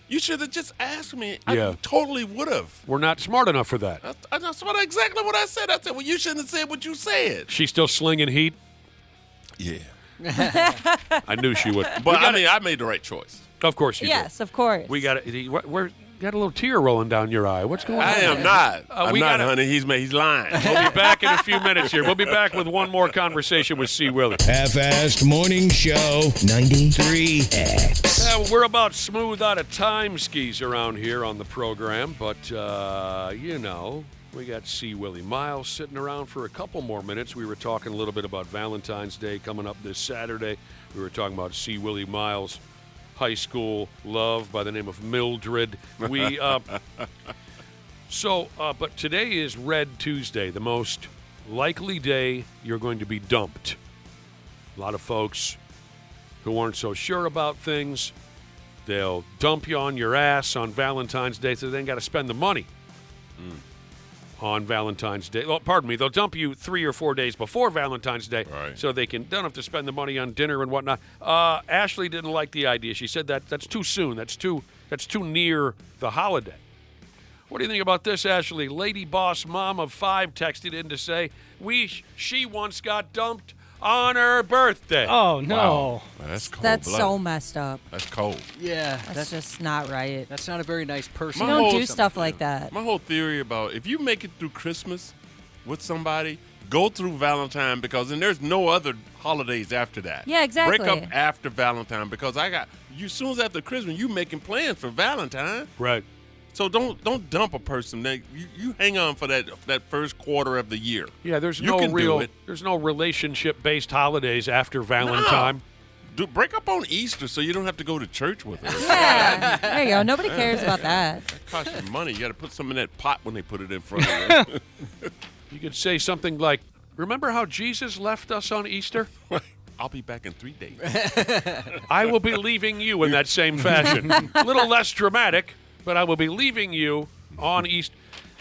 "You should have just asked me. Yeah. I totally would have." We're not smart enough for that. That's exactly what I said. I said, "Well, you shouldn't have said what you said." She's still slinging heat? Yeah. I knew she would. But I made the right choice. Of course you did. Yes, of course. We got it. Got a little tear rolling down your eye. What's going on? I am not. I'm not, honey. He's lying. We'll be back in a few minutes here. We'll be back with one more conversation with C. Willi. Half-assed morning show 93X. We're about smooth out of time skis around here on the program, but, we got C. Willi Myles sitting around for a couple more minutes. We were talking a little bit about Valentine's Day coming up this Saturday. We were talking about C. Willi Myles' high school love by the name of Mildred. But today is Red Tuesday, the most likely day you're going to be dumped. A lot of folks who aren't so sure about things, they'll dump you on your ass on Valentine's Day, so they ain't got to spend the money on Valentine's Day. Well, pardon me, they'll dump you 3 or 4 days before Valentine's Day, so they don't have to spend the money on dinner and whatnot. Ashley didn't like the idea. She said that's too soon. That's too near the holiday. What do you think about this, Ashley? Lady boss mom of 5 texted in to say she once got dumped on her birthday. Oh, no. Wow. That's cold. That's so messed up. That's cold. Yeah. That's just not right. That's not a very nice person. You don't do stuff like that. My whole theory about if you make it through Christmas with somebody, go through Valentine, because then there's no other holidays after that. Yeah, exactly. Break up after Valentine, because as soon as after Christmas, you making plans for Valentine. Right. So don't dump a person. You hang on for that first quarter of the year. Yeah, there's no relationship-based holidays after Valentine. No. Break up on Easter so you don't have to go to church with her. Yeah, there you go. Nobody cares about that. That costs you money. You got to put some in that pot when they put it in front of you. You could say something like, "Remember how Jesus left us on Easter? I'll be back in 3 days. I will be leaving you in that same fashion. A little less dramatic, but I will be leaving you on Easter."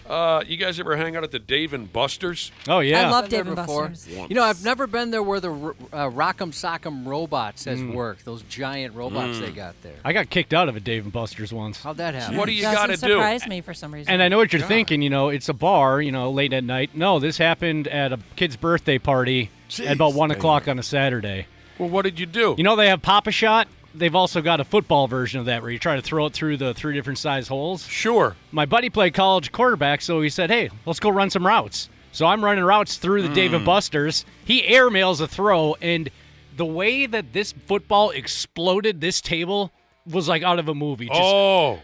You guys ever hang out at the Dave and Buster's? Oh, yeah. I love Dave and Buster's. I've never been there where the Rock'em Sock'em robots has worked. Those giant robots they got there. I got kicked out of a Dave and Buster's once. How'd that happen? What do you got to do? Surprised me for some reason. And I know what you're thinking. It's a bar, late at night. No, this happened at a kid's birthday party at about 1 o'clock on a Saturday. Well, what did you do? They have Pop-A-Shot. They've also got a football version of that where you try to throw it through the 3 different size holes. Sure. My buddy played college quarterback, so he said, "Hey, let's go run some routes." So I'm running routes through the Dave & Buster's. He airmails a throw, and the way that this football exploded this table was like out of a movie.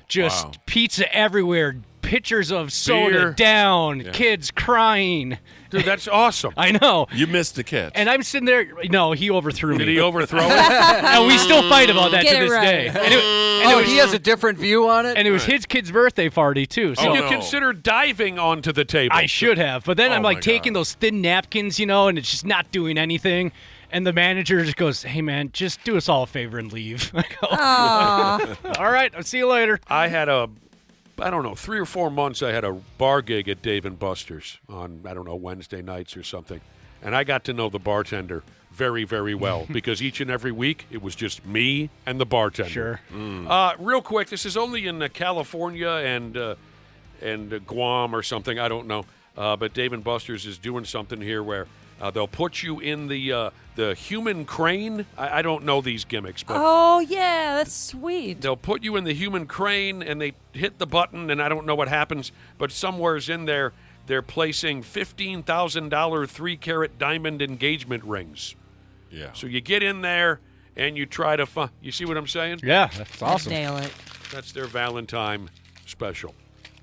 Just wow. Pizza everywhere, pitchers of soda Beer. down, kids crying. Dude, that's awesome. I know. You missed the catch. And I'm sitting there. No, he overthrew me. Did he overthrow it? And we still fight about that Get to it this right. day. And he has a different view on it? And it was his kid's birthday party, too. So Did you consider diving onto the table? I should have. But then I'm my like taking God. those thin napkins, and it's just not doing anything. And the manager just goes, "Hey, man, just do us all a favor and leave." I go, "All right, I'll see you later." I had 3 or 4 months, I had a bar gig at Dave & Buster's on, Wednesday nights or something. And I got to know the bartender very, very well because each and every week it was just me and the bartender. Sure. Real quick, this is only in California and Guam or something. I don't know. But Dave & Buster's is doing something here where They'll put you in the human crane. I don't know these gimmicks, but Oh, yeah, that's sweet. they'll put you in the human crane, and they hit the button, and I don't know what happens, but somewhere's in there, they're placing $15,000 3-carat diamond engagement rings. Yeah. So you get in there, and you try to you see what I'm saying? Yeah, that's awesome. Nail it. That's their Valentine special.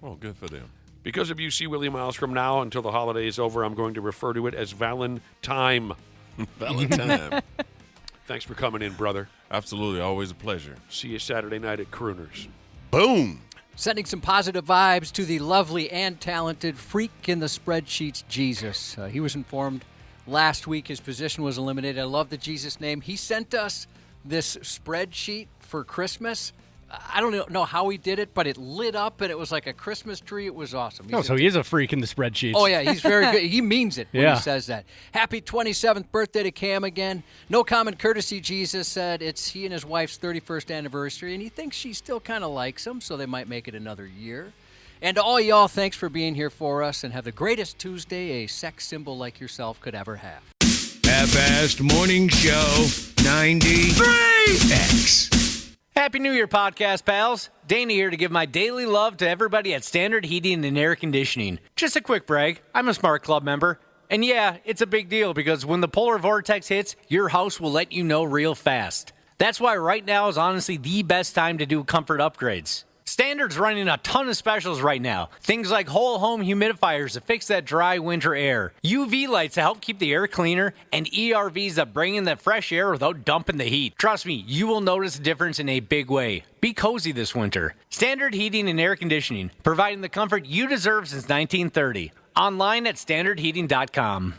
Oh, good for them. Because of UC Willi Myles, from now until the holiday is over, I'm going to refer to it as Valentine. Valentine. Thanks for coming in, brother. Absolutely. Always a pleasure. See you Saturday night at Crooners. Boom. Sending some positive vibes to the lovely and talented freak in the spreadsheets, Jesus. He was informed last week his position was eliminated. I love the Jesus name. He sent us this spreadsheet for Christmas. I don't know how he did it, but it lit up, and it was like a Christmas tree. It was awesome. So he is a freak in the spreadsheets. Oh, yeah, he's very good. He means it when Yeah. he says that. Happy 27th birthday to Cam again. No common courtesy, Jesus said. It's he and his wife's 31st anniversary, and he thinks she still kind of likes him, so they might make it another year. And to all y'all, thanks for being here for us, and have the greatest Tuesday a sex symbol like yourself could ever have. Half-assed morning show 93X. Happy New Year, podcast pals. Danny here to give my daily love to everybody at Standard Heating and Air Conditioning. Just a quick brag, I'm a Smart Club member. And yeah, it's a big deal because when the polar vortex hits, your house will let you know real fast. That's why right now is honestly the best time to do comfort upgrades. Standard's running a ton of specials right now. Things like whole home humidifiers to fix that dry winter air, UV lights to help keep the air cleaner, and ERVs that bring in that fresh air without dumping the heat. Trust me, you will notice a difference in a big way. Be cozy this winter. Standard Heating and Air Conditioning, providing the comfort you deserve since 1930. Online at standardheating.com.